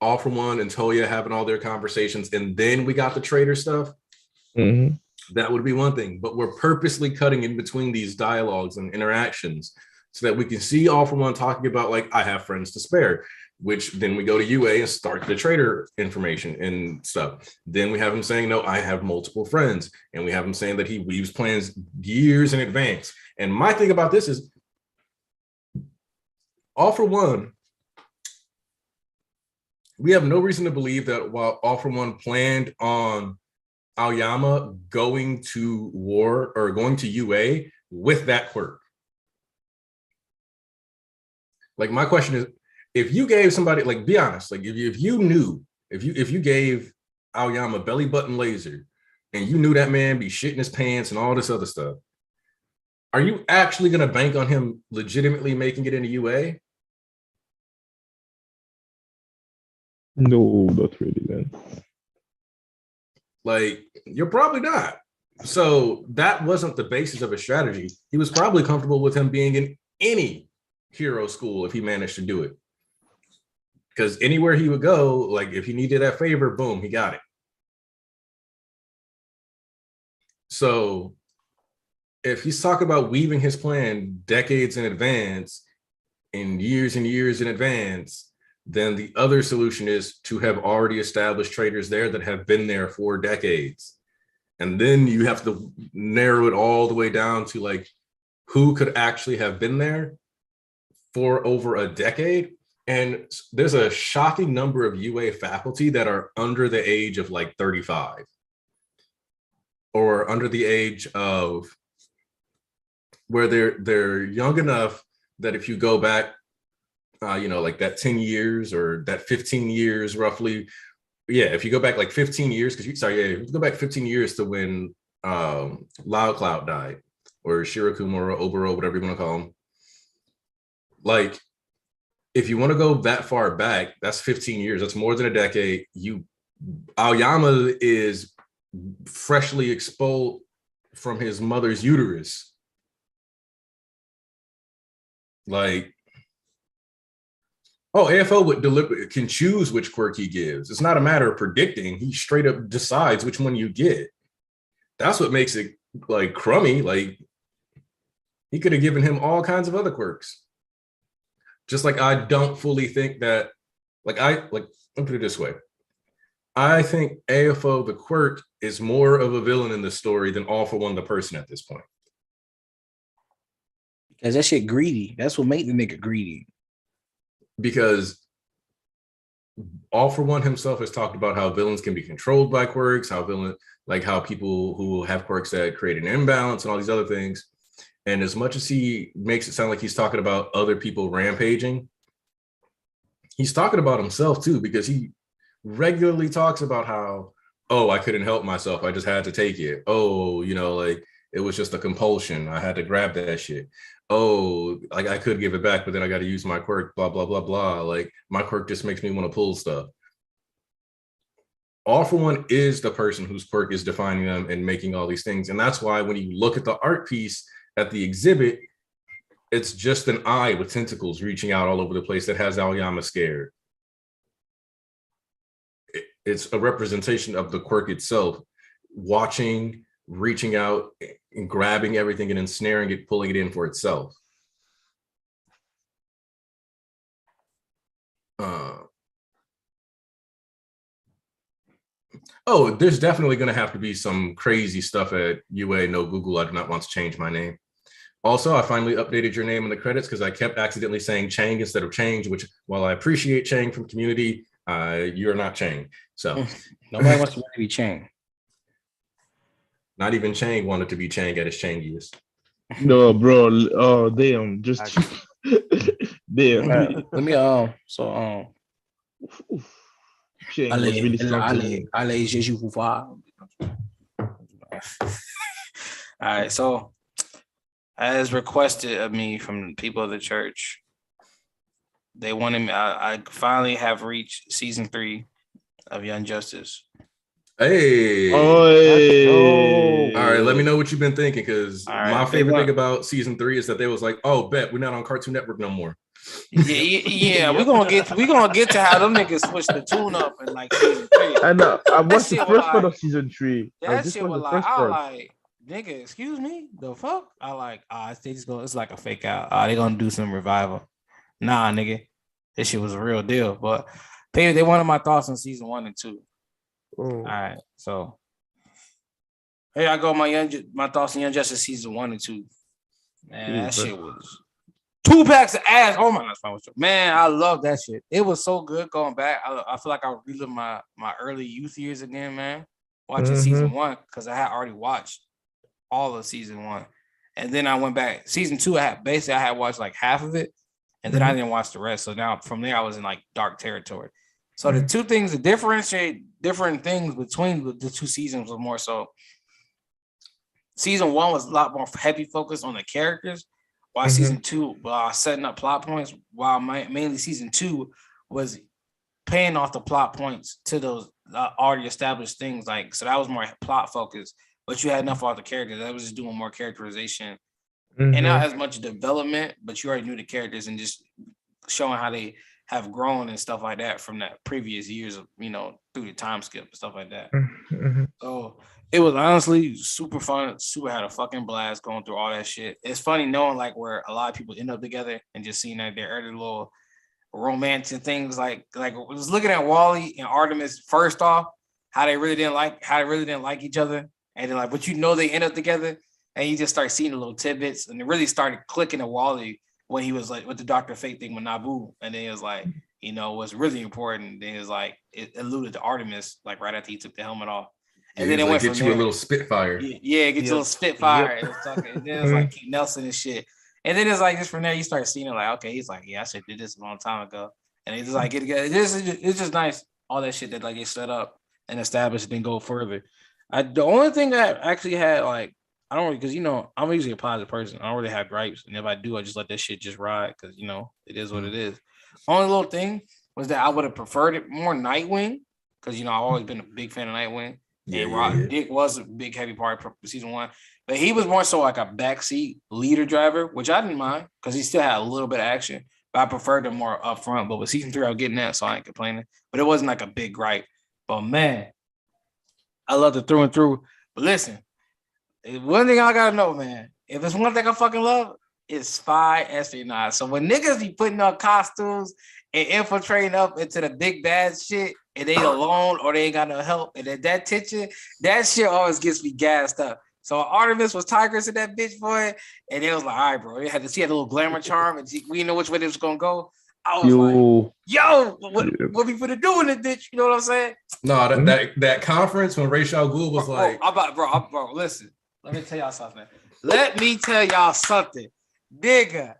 All For One and Toya having all their conversations, and then we got the traitor stuff, that would be one thing. But we're purposely cutting in between these dialogues and interactions so that we can see All For One talking about like, I have friends to spare, which then we go to UA and start the traitor information and stuff. Then we have him saying, no, I have multiple friends. And we have him saying that he weaves plans years in advance. And my thing about this is, All For One, we have no reason to believe that while All For One planned on Aoyama going to war or going to UA with that quirk. Like, my question is, if you gave somebody, like, be honest, like if you gave Aoyama belly button laser and you knew that man be shitting his pants and all this other stuff, are you actually going to bank on him legitimately making it into UA? No, not really, man. Like, you're probably not. So that wasn't the basis of his strategy. He was probably comfortable with him being in any hero school if he managed to do it. Because anywhere he would go, like if he needed that favor, boom, he got it. So if he's talking about weaving his plan decades in advance, in years and years in advance, then the other solution is to have already established traders there that have been there for decades. And then you have to narrow it all the way down to like who could actually have been there for over a decade. And there's a shocking number of UA faculty that are under the age of like 35 or under the age of where they're young enough that if you go back, like that 10 years or that 15 years roughly. Yeah, if you go back like 15 years, if you go back 15 years to when Loud Cloud died, or Shirakumura, Oboro, whatever you want to call him. Like, if you want to go that far back, that's 15 years. That's more than a decade. Aoyama is freshly expelled from his mother's uterus. Like, AFO can choose which quirk he gives. It's not a matter of predicting. He straight up decides which one you get. That's what makes it like crummy. Like, he could have given him all kinds of other quirks. Just like I don't fully think that, let me put it this way. I think AFO the Quirk is more of a villain in the story than All for One the person at this point. Because that shit greedy. That's what made the nigga greedy. Because All for One himself has talked about how villains can be controlled by quirks, how people who have quirks that create an imbalance and all these other things. And as much as he makes it sound like he's talking about other people rampaging, he's talking about himself too, because he regularly talks about how, oh, I couldn't help myself. I just had to take it. Oh, like it was just a compulsion. I had to grab that shit. Oh, like I could give it back, but then I got to use my quirk, blah, blah, blah, blah. Like my quirk just makes me want to pull stuff. All for One is the person whose quirk is defining them and making all these things. And that's why when you look at the art piece at the exhibit, it's just an eye with tentacles reaching out all over the place that has Aoyama scared. It's a representation of the quirk itself, watching, reaching out, and grabbing everything and ensnaring it, pulling it in for itself. Oh, there's definitely going to have to be some crazy stuff at UA. No Google, I do not want to change my name. Also, I finally updated your name in the credits because I kept accidentally saying Chang instead of Change, which, while I appreciate Chang from Community, you're not Chang. So nobody wants to be Chang. Not even Chang wanted to be Chang at his Changiest. No, bro. Oh, damn. Just damn. Let me Chang was really something. All right, so as requested of me from people of the church, they wanted me. I finally have reached season 3 of Young Justice. Hey. Oh, all right, let me know what you've been thinking, because my favorite thing about season 3 is that they was like, oh, bet we're not on Cartoon Network no more. Yeah, we're gonna get to how them niggas switch the tune up in like season 3. I know. I watched the first part of season 3. That shit was like, I like, nigga, excuse me, the fuck? I like, they just go, it's like a fake out. They gonna do some revival. Nah, nigga, this shit was a real deal. But they wanted my thoughts on season 1 and 2. Oh. All right, so here I go, my thoughts on Young Justice season 1 and 2. Man, that shit was 2 packs of ass. Oh my God, man, I love that shit. It was so good going back. I feel like I relived my early youth years again, man. Watching season 1, because I had already watched all of season 1, and then I went back. Season 2, I had watched like half of it, and then I didn't watch the rest. So now from there, I was in like dark territory. So the two things that differentiate different things between the 2 seasons was more so. Season 1 was a lot more heavy focus on the characters, while season 2 setting up plot points. While mainly season 2 was paying off the plot points to those already established things. Like, so that was more plot focused, but you had enough of the characters. That was just doing more characterization and not as much development, but you already knew the characters and just showing how they have grown and stuff like that from that previous years of, through the time skip and stuff like that. So it was honestly super fun. Super had a fucking blast going through all that shit. It's funny knowing like where a lot of people end up together and just seeing that their early little romance and things like I was looking at Wally and Artemis first off, how they really didn't like each other. And then like, but they end up together, and you just start seeing the little tidbits, and it really started clicking to Wally when he was like with the Dr. Fate thing with Naboo. And then it was like, what's really important. Then it was like, it alluded to Artemis, like right after he took the helmet off. And then it went get from you there. a little Spitfire. Yeah, get you a little Spitfire. And then it was like Keith Nelson and shit. And then it's like, just from there, you start seeing it like, okay, he's like, yeah, I should do this a long time ago. And it's like, it's just nice. All that shit that like gets set up and established and then go further. The only thing that I actually had, like, I don't really, because, I'm usually a positive person. I don't really have gripes. And if I do, I just let that shit just ride because, it is what it is. Only little thing was that I would have preferred it more Nightwing because, I've always been a big fan of Nightwing. And Dick was a big heavy part of season 1. But he was more so like a backseat leader driver, which I didn't mind because he still had a little bit of action. But I preferred him more up front. But with season 3, I was getting that, so I ain't complaining. But it wasn't like a big gripe. But, man, I loved it through and through. But listen, one thing I gotta know, man. If it's one thing I fucking love, is Spy espionage. So when niggas be putting on costumes and infiltrating up into the big bad shit, and they alone or they ain't got no help, and that tension, that shit always gets me gassed up. So Artemis was Tigress in that bitch boy, and it was like, all right, bro. It had to see a little glamour charm, and we didn't know which way it was gonna go. I was like, yo, what we finna do in this bitch? You know what I'm saying? No, that conference when Ra's al Ghul was like, bro, listen. Let me tell y'all something. Nigga.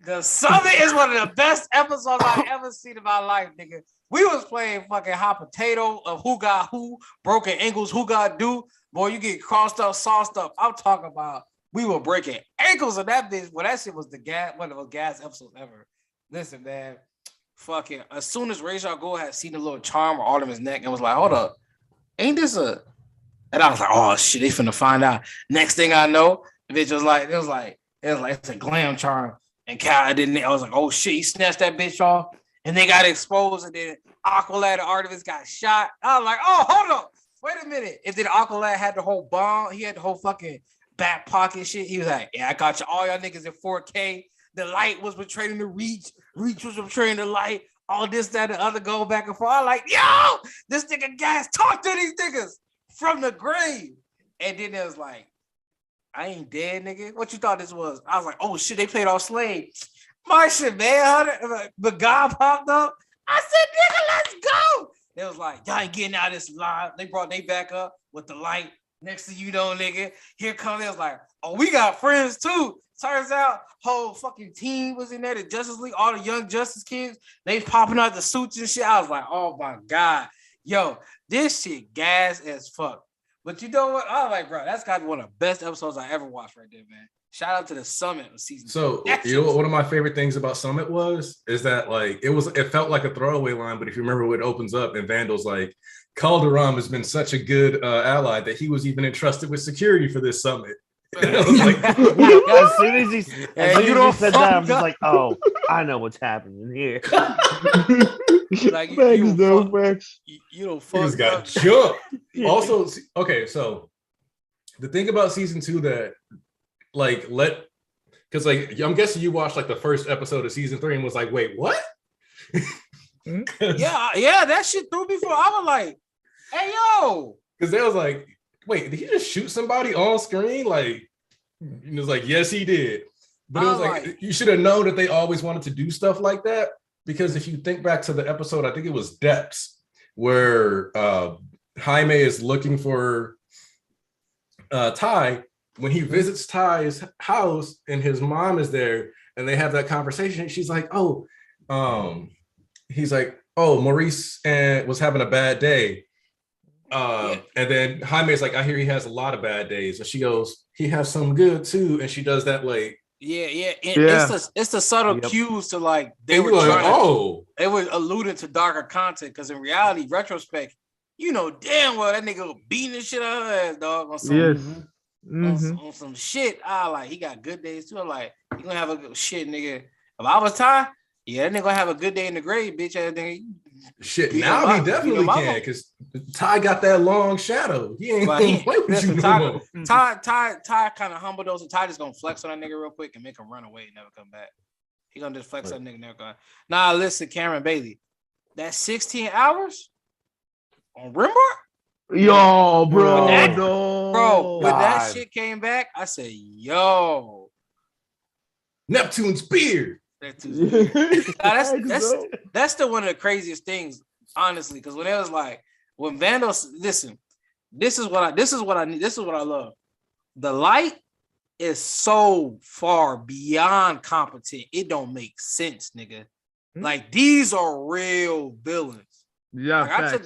The Summit is one of the best episodes I've ever seen in my life, nigga. We was playing fucking hot potato of who got who, broken ankles, who got do. Boy, you get crossed up, sauced up. I'm talking about we were breaking ankles in that bitch. Well, that shit was one of the gas episodes ever. Listen, man, fucking as soon as Ra's al Ghul had seen the little charm all in his neck and was like, hold up, ain't this a? And I was like, oh shit, they finna find out. Next thing I know, the bitch was like, it was like it's a glam charm. And Cal didn't. I was like, oh shit, he snatched that bitch off, and they got exposed, and then Aqualad and Artemis got shot. I was like, oh, hold up, wait a minute. If then Aqualad had the whole bomb, he had the whole fucking back pocket shit. He was like, yeah, I got you all y'all niggas in 4K. The light was betraying the reach was betraying the light. All this, that, and the other go back and forth. I'm like, yo, this nigga Gas talk to these niggas from the grave. And then it was like, I ain't dead, nigga. What you thought this was? I was like, oh shit, they played off Slade. My shit, man. The guy popped up. I said, nigga, let's go. They was like, y'all ain't getting out of this live. They brought they back up with the light. Next to you, know, nigga. Here comes. It was like, oh, we got friends too. Turns out, whole fucking team was in there. The Justice League, all the Young Justice kids, they popping out the suits and shit. I was like, oh my god, yo, this shit gas as fuck. But you know what? I was like, bro, that's got to be one of the best episodes I ever watched right there, man. Shout out to the Summit of season 2. So you know what one of my favorite things about Summit is that like it felt like a throwaway line, but if you remember what it opens up and Vandal's like, Calderon has been such a good ally that he was even entrusted with security for this summit. And I was like, as soon as he said that, I'm just like, oh, I know what's happening here. Like you don't fuck. He just got jumped. Also, okay, so the thing about season 2 that like because like I'm guessing you watched like the first episode of season 3 and was like, wait, what? yeah, that shit threw me for. I was like, hey yo, because they was like, wait, did he just shoot somebody on screen? Like, it was like, yes, he did. But it was like you should have known that they always wanted to do stuff like that. Because if you think back to the episode, I think it was Depths, where Jaime is looking for Ty. When he visits Ty's house and his mom is there and they have that conversation, she's like, he's like, oh, Maurice was having a bad day. And then Jaime's like, I hear he has a lot of bad days. And she goes, he has some good too. And she does that like, it's the subtle cues to like they were alluding to darker content because in reality, retrospect, you know damn well that nigga was beating the shit out of her ass, dog. On some, on some shit. I like he got good days too. I'm like, you gonna have a good shit, nigga. If I was Ty, that nigga gonna have a good day in the grave, bitch. Shit, now he definitely can because Ty got that long shadow. He ain't gonna play with you no more. Ty kind of humble those, and Ty just gonna flex on that nigga real quick and make him run away and never come back. He gonna just flex on that nigga, never come. Nah, listen, Cameron Bailey, that 16 hours on Rimworld. Yo, bro, when that shit came back, I said, yo, Neptune's beard. That's still one of the craziest things, honestly. Because when it was like when Vandal, listen, this is what I love. The light is so far beyond competent, it don't make sense, nigga. Like these are real villains. Yeah, like,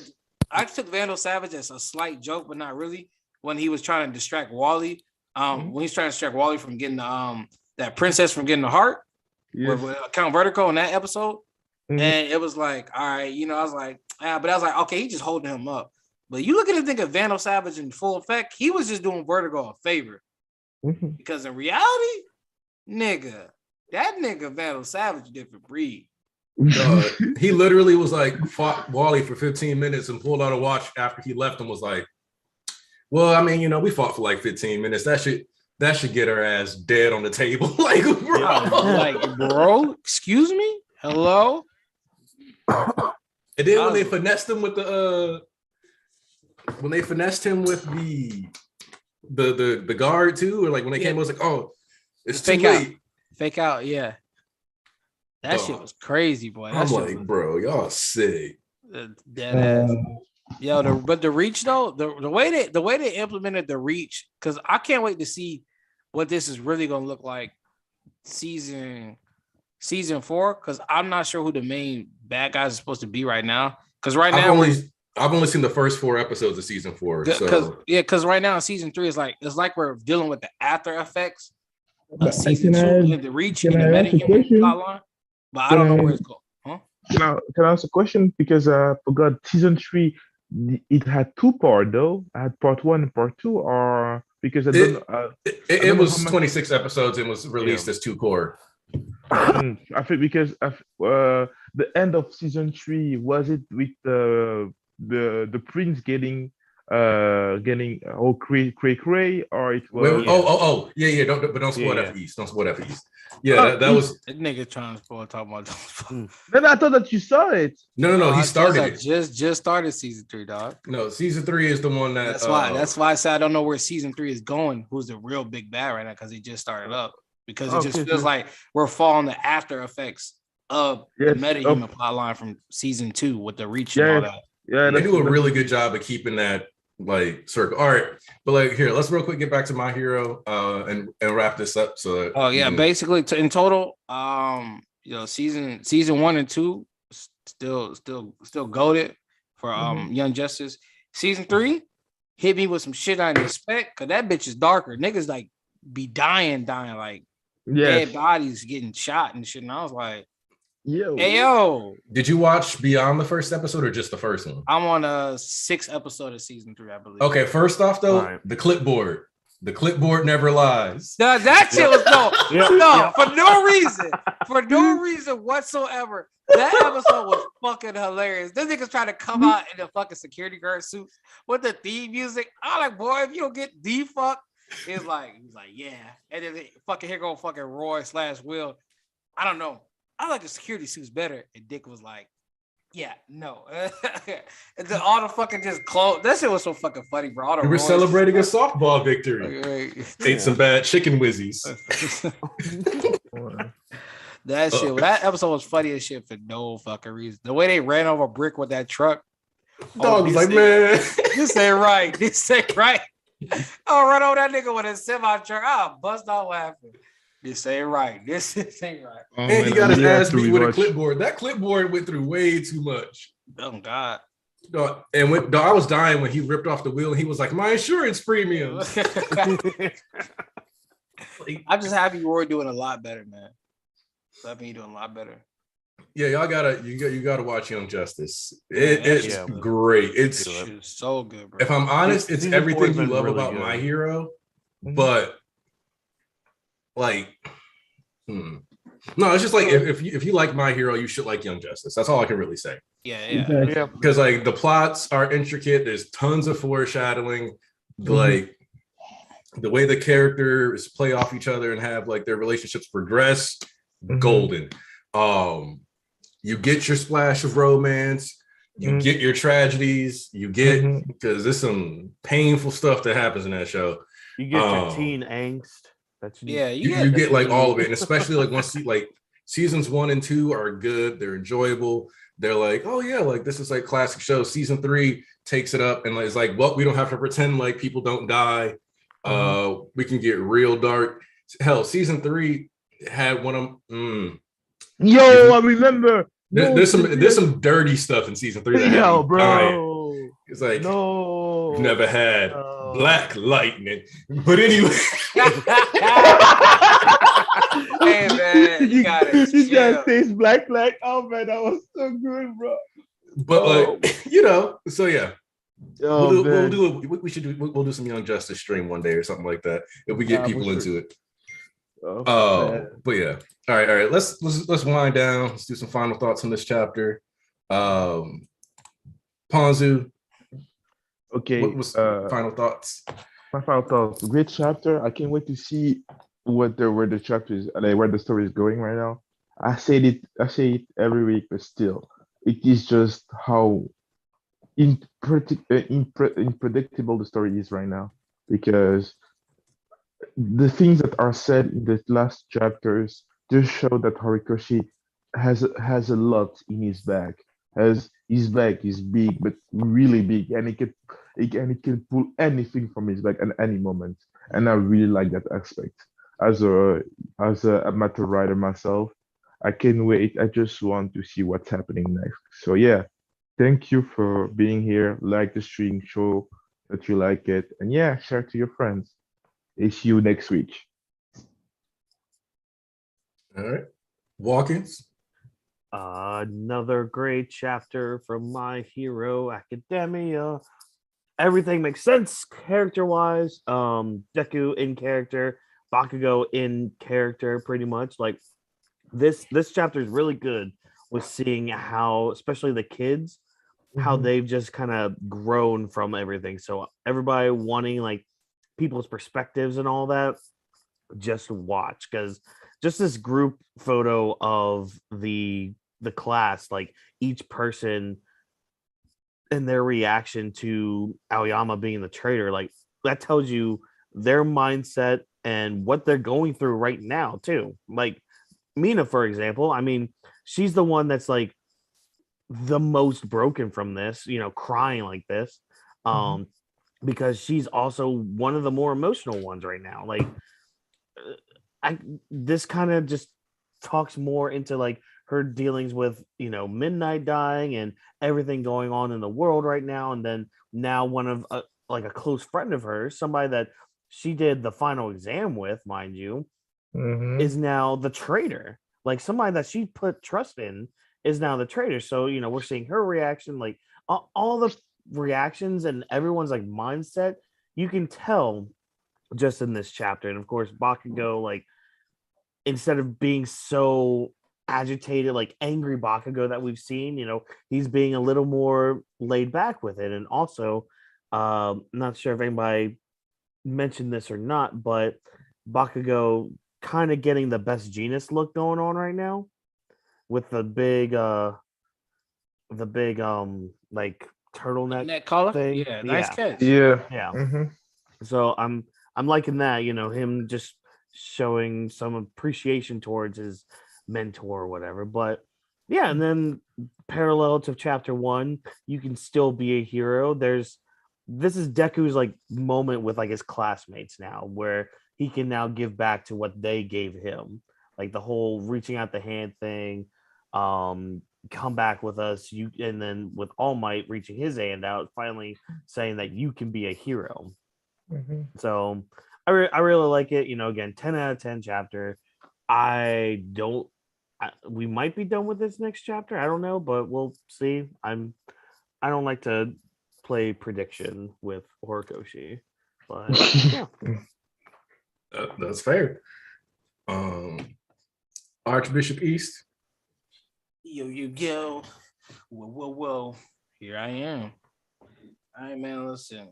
I took Vandal Savage as a slight joke, but not really. When he was trying to distract Wally, when he's trying to distract Wally from getting that princess from getting the heart. With Count Vertigo in that episode, and it was like, all right, I was like, but I was like, okay, he just holding him up. But you look at the thing of Vandal Savage in full effect, he was just doing Vertigo a favor because in reality, nigga, that nigga Vandal Savage different breed. He literally was like fought Wally for 15 minutes and pulled out a watch after he left and was like, well, I mean, we fought for like 15 minutes. That shit. that should get her ass dead on the table. Like, bro. Like, bro, excuse me? Hello? And then when they finessed him with the the guard too, or like when they came, I was like, oh, it's too late. Fake out, yeah. That shit was crazy, boy. I'm like, bro, y'all sick. Dead ass. Yo, but the reach though, the way they implemented the reach, because I can't wait to see what this is really gonna look like season 4, because I'm not sure who the main bad guys are supposed to be right now. Because I've only seen the first 4 episodes of season 4. Because right now in season 3 it's like we're dealing with the after effects of season 2 and the reach and the metahuman plotline. But I don't know where it's going. Huh? Can I ask a question? Because I forgot season 3. It had 2 parts though. I had part 1 and part 2, or because it was 26 episodes and was released as 2 core. I think because the end of season 3, was it with the prince getting all cray, or it was yeah. Don't spoil F East. Don't spoil F East. Yeah, that was that nigga trying to spoil talking about. Then I thought that you saw it. No. He started it. Just started season 3, dog. No, season 3 is the one that. That's why I said I don't know where season 3 is going. Who's the real big bad right now? Because he just started up. Because it just feels like we're following the after effects of the metahuman plotline from season 2 with the reach and all that. Yeah, they do a really good job of keeping that like circle. All right, but like here, let's real quick get back to My Hero and wrap this up. So basically in total, season 1 and 2 still goated for Young Justice. Season 3 hit me with some shit I didn't expect, because that bitch is darker. Niggas like be dying like dead bodies getting shot and shit. And I was like, yo. Did you watch beyond the first episode or just the first one? I'm on a 6th episode of season 3, I believe. Okay, first off though, the clipboard. The clipboard never lies. No, that shit was for no reason whatsoever. That episode was fucking hilarious. This nigga's trying to come out in the fucking security guard suits with the theme music. I'm like, boy, if you don't get defucked. He's like, yeah. And then fucking here go fucking Roy / Will. I don't know. I like the security suits better. And Dick was like, yeah, no. And then all the fucking just clothes. That shit was so fucking funny, bro. We were celebrating a softball victory. Ate some bad chicken whizzies. That episode was funny as shit for no fucking reason. The way they ran over a brick with that truck. Dog was like, man. This ain't right. This ain't right. I'll run over that nigga with a semi truck. I'll bust out laughing. This ain't right. This ain't right. And he got his ass beat with a clipboard. That clipboard went through way too much. Oh God. And I was dying when he ripped off the wheel and he was like, my insurance premium. I'm just happy Roy doing a lot better, man. I think you're doing a lot better. Yeah, y'all gotta watch Young Justice. It's great. It's so good, bro. If I'm honest, it's everything you love really about good. My Hero, but like, no, it's just like if you like My Hero, you should like Young Justice. That's all I can really say. Yeah. Because like the plots are intricate. There's tons of foreshadowing. Like the way the characters play off each other and have like their relationships progress, golden. You get your splash of romance, you get your tragedies, you get, because there's some painful stuff that happens in that show. You get your teen angst. You get like all of it, and especially like once like seasons 1 and 2 are good, they're enjoyable. They're like, oh yeah, like this is like classic show. Season 3 takes it up and it's like, well, we don't have to pretend like people don't die. We can get real dark. Hell, season 3 had one of I remember. There's some dirty stuff in season 3. Bro. It's like you've never had black lightning. But anyway. Hey man, you got it. You just taste black light. Oh man, that was so good, bro. But like, so yeah. We'll do some Young Justice stream one day or something like that if we get people into it. But yeah. All right. Let's wind down. Let's do some final thoughts on this chapter. Ponzu. Okay. What was final thoughts? My final thoughts. Great chapter. I can't wait to see where the chapter is, like where the story is going right now. I say it every week, but still, it is just how unpredictable the story is right now. Because the things that are said in the last chapters just show that Horikoshi has a lot in his bag. Has his bag is big, but really big, and he can pull anything from his bag at any moment. And I really like that aspect. As a amateur writer myself, I can't wait. I just want to see what's happening next. So yeah, thank you for being here. Like the stream, show that you like it, and yeah, share to your friends. See you next week. All right. Walkins. Another great chapter from My Hero Academia. Everything makes sense character wise. Deku in character, Bakugo in character, pretty much. Like this chapter is really good with seeing how, especially the kids, how they've just kind of grown from everything. So everybody wanting like people's perspectives and all that, just watch, because just this group photo of the class, like each person and their reaction to Aoyama being the traitor, like that tells you their mindset and what they're going through right now too. Like Mina, for example, I mean, she's the one that's like the most broken from this, crying like this. Because she's also one of the more emotional ones right now. Like this kind of just talks more into like her dealings with Midnight dying and everything going on in the world right now, and then now one of like a close friend of hers, somebody that she did the final exam with, mind you, is now the traitor. Like somebody that she put trust in is now the traitor. So we're seeing her reaction, like all the reactions and everyone's like mindset, you can tell just in this chapter. And of course Bakugo, like instead of being so agitated, like angry Bakugo that we've seen, he's being a little more laid back with it. And also not sure if anybody mentioned this or not, but Bakugo kind of getting the best genius look going on right now with the big like turtleneck Neck collar. thing. Yeah, nice catch. Yeah. Yeah. So I'm liking that, him just showing some appreciation towards his mentor or whatever. But yeah, and then parallel to chapter 1, you can still be a hero. This is Deku's like moment with like his classmates now, where he can now give back to what they gave him, like the whole reaching out the hand thing. Come back with us, and then with All Might reaching his hand out, finally saying that you can be a hero. So I really like it. Again, 10 out of 10 chapter. We might be done with this next chapter. I don't know, but we'll see. I don't like to play prediction with Horikoshi, but yeah. That's fair. Archbishop East. Yo. Whoa. Here I am. All right, man, listen.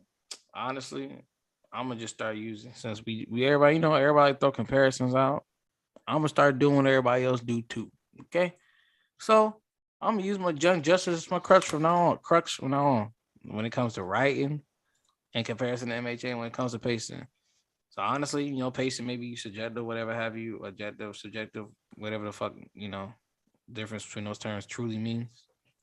Honestly, I'm gonna just start using, since we everybody, everybody throw comparisons out. I'm gonna start doing what everybody else do too. Okay. So I'm gonna use my Young Justice as my crutch from now on. When it comes to writing in comparison to MHA, when it comes to pacing. So honestly, pacing maybe subjective, whatever have you, objective, subjective, whatever the fuck, difference between those terms truly means.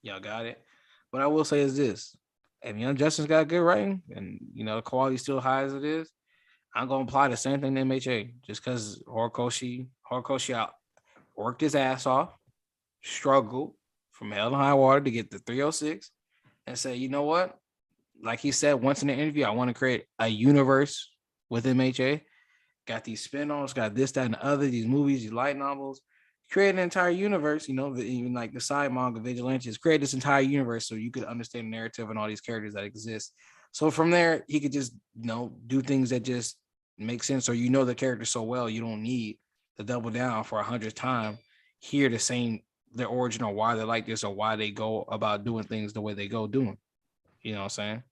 Y'all got it. What I will say is this: if Young Justice got good writing and the quality still high as it is, I'm gonna apply the same thing to MHA. Just because Horikoshi out worked his ass off, struggled from hell and high water to get the 306, and say, you know what? Like he said once in the interview, I want to create a universe with MHA. Got these spin-offs, got this, that, and the other, these movies, these light novels. Create an entire universe, even like the side manga Vigilantes, create this entire universe so you could understand the narrative and all these characters that exist. So from there, he could just, do things that just make sense, or the character so well, you don't need to double down for 100th time, hear their origin or why they like this or why they go about doing things the way they go doing. You know what I'm saying?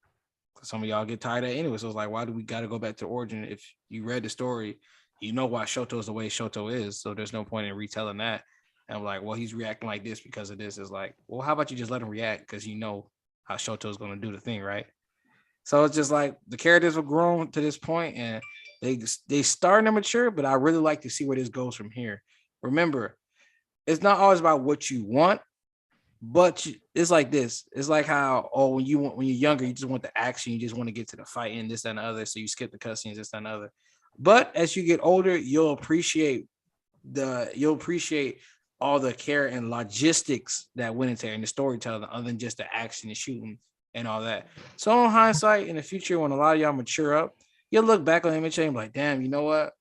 Some of y'all get tired of it anyway. So it's like, why do we got to go back to origin? If you read the story, you know why Shoto's the way Shoto is. So there's no point in retelling that. And I'm like, well, he's reacting like this because of this. It's like, well, how about you just let him react? Because you know how Shoto's going to do the thing, right? So it's just like the characters have grown to this point and they starting to mature, but I really like to see where this goes from here. Remember, it's not always about what you want, but it's like this. It's like how when you're younger, you just want the action, you just want to get to the fight and this and the other, so you skip the cutscenes, this and the other. But as you get older, you'll appreciate all the care and logistics that went into it and the storytelling, other than just the action and shooting and all that. So in hindsight, in the future, when a lot of y'all mature up, you'll look back on MHA and be like, damn, you know what?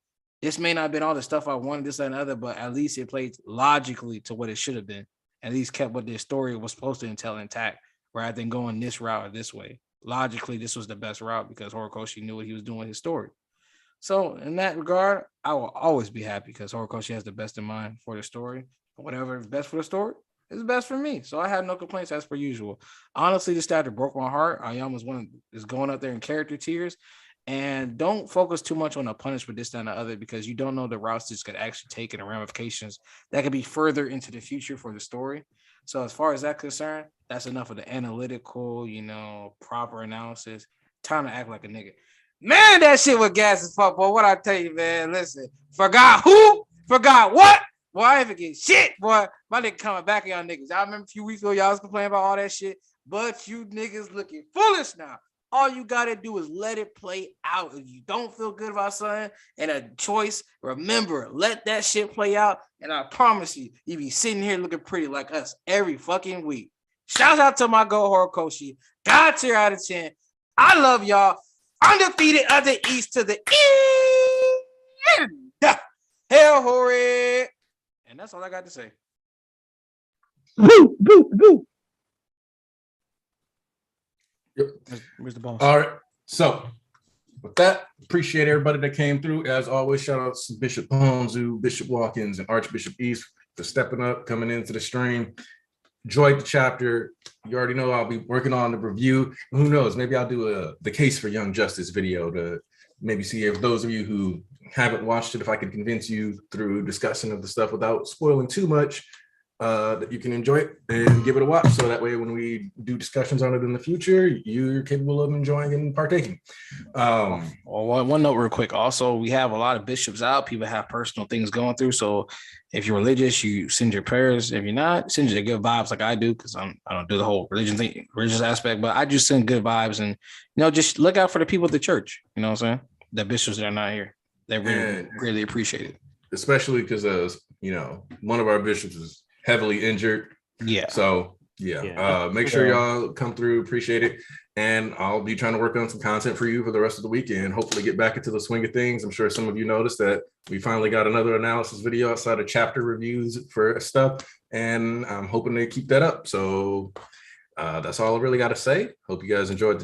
This may not have been all the stuff I wanted, this and the other, but at least it played logically to what it should have been. At least kept what their story was supposed to entail intact, rather than going this route or this way. Logically, this was the best route because Horikoshi knew what he was doing with his story. So in that regard, I will always be happy because Horikoshi has the best in mind for the story. Whatever is best for the story is best for me. So I have no complaints as per usual. Honestly, this chapter broke my heart. Ayama's is going up there in character tiers. And don't focus too much on the punishment, this, that, and the other, because you don't know the routes this could actually take and the ramifications that could be further into the future for the story. So as far as that's concerned, that's enough of the analytical, proper analysis. Time to act like a nigga. Man, that shit was gas as fuck, boy. What I tell you, man, listen. Forgot who? Forgot what? Boy, I ain't forget shit, boy. My nigga coming back on y'all niggas. I remember a few weeks ago, y'all was complaining about all that shit, but you niggas looking foolish now. All you gotta do is let it play out. If you don't feel good about something and a choice, remember, let that shit play out. And I promise you, you be sitting here looking pretty like us every fucking week. Shout out to my go Horikoshi. God tier out of 10. I love y'all. Undefeated of the East to the end. Hell, horrid. And that's all I got to say. Boo, boo, boo. Yep. Where's the boss? All right. So with that, appreciate everybody that came through. As always, shout out to Bishop Ponzu, Bishop Watkins, and Archbishop East for stepping up, coming into the stream. Enjoyed the chapter. You already know I'll be working on the review. Who knows? Maybe I'll do the Case for Young Justice video to maybe see if those of you who haven't watched it, if I can convince you through discussion of the stuff without spoiling too much, that you can enjoy it and give it a watch. So that way, when we do discussions on it in the future, you're capable of enjoying and partaking. Well, one note real quick. Also, we have a lot of bishops out. People have personal things going through. So if you're religious, you send your prayers. If you're not, send your good vibes like I do, because I don't do the whole religious aspect, but I just send good vibes and, just look out for the people at the church. You know what I'm saying? The bishops that are not here. They really, really appreciate it. Especially because, one of our bishops is heavily injured. Yeah. So make sure y'all come through. Appreciate it. And I'll be trying to work on some content for you for the rest of the weekend. Hopefully get back into the swing of things. I'm sure some of you noticed that we finally got another analysis video outside of chapter reviews for stuff. And I'm hoping to keep that up. So that's all I really got to say. Hope you guys enjoyed the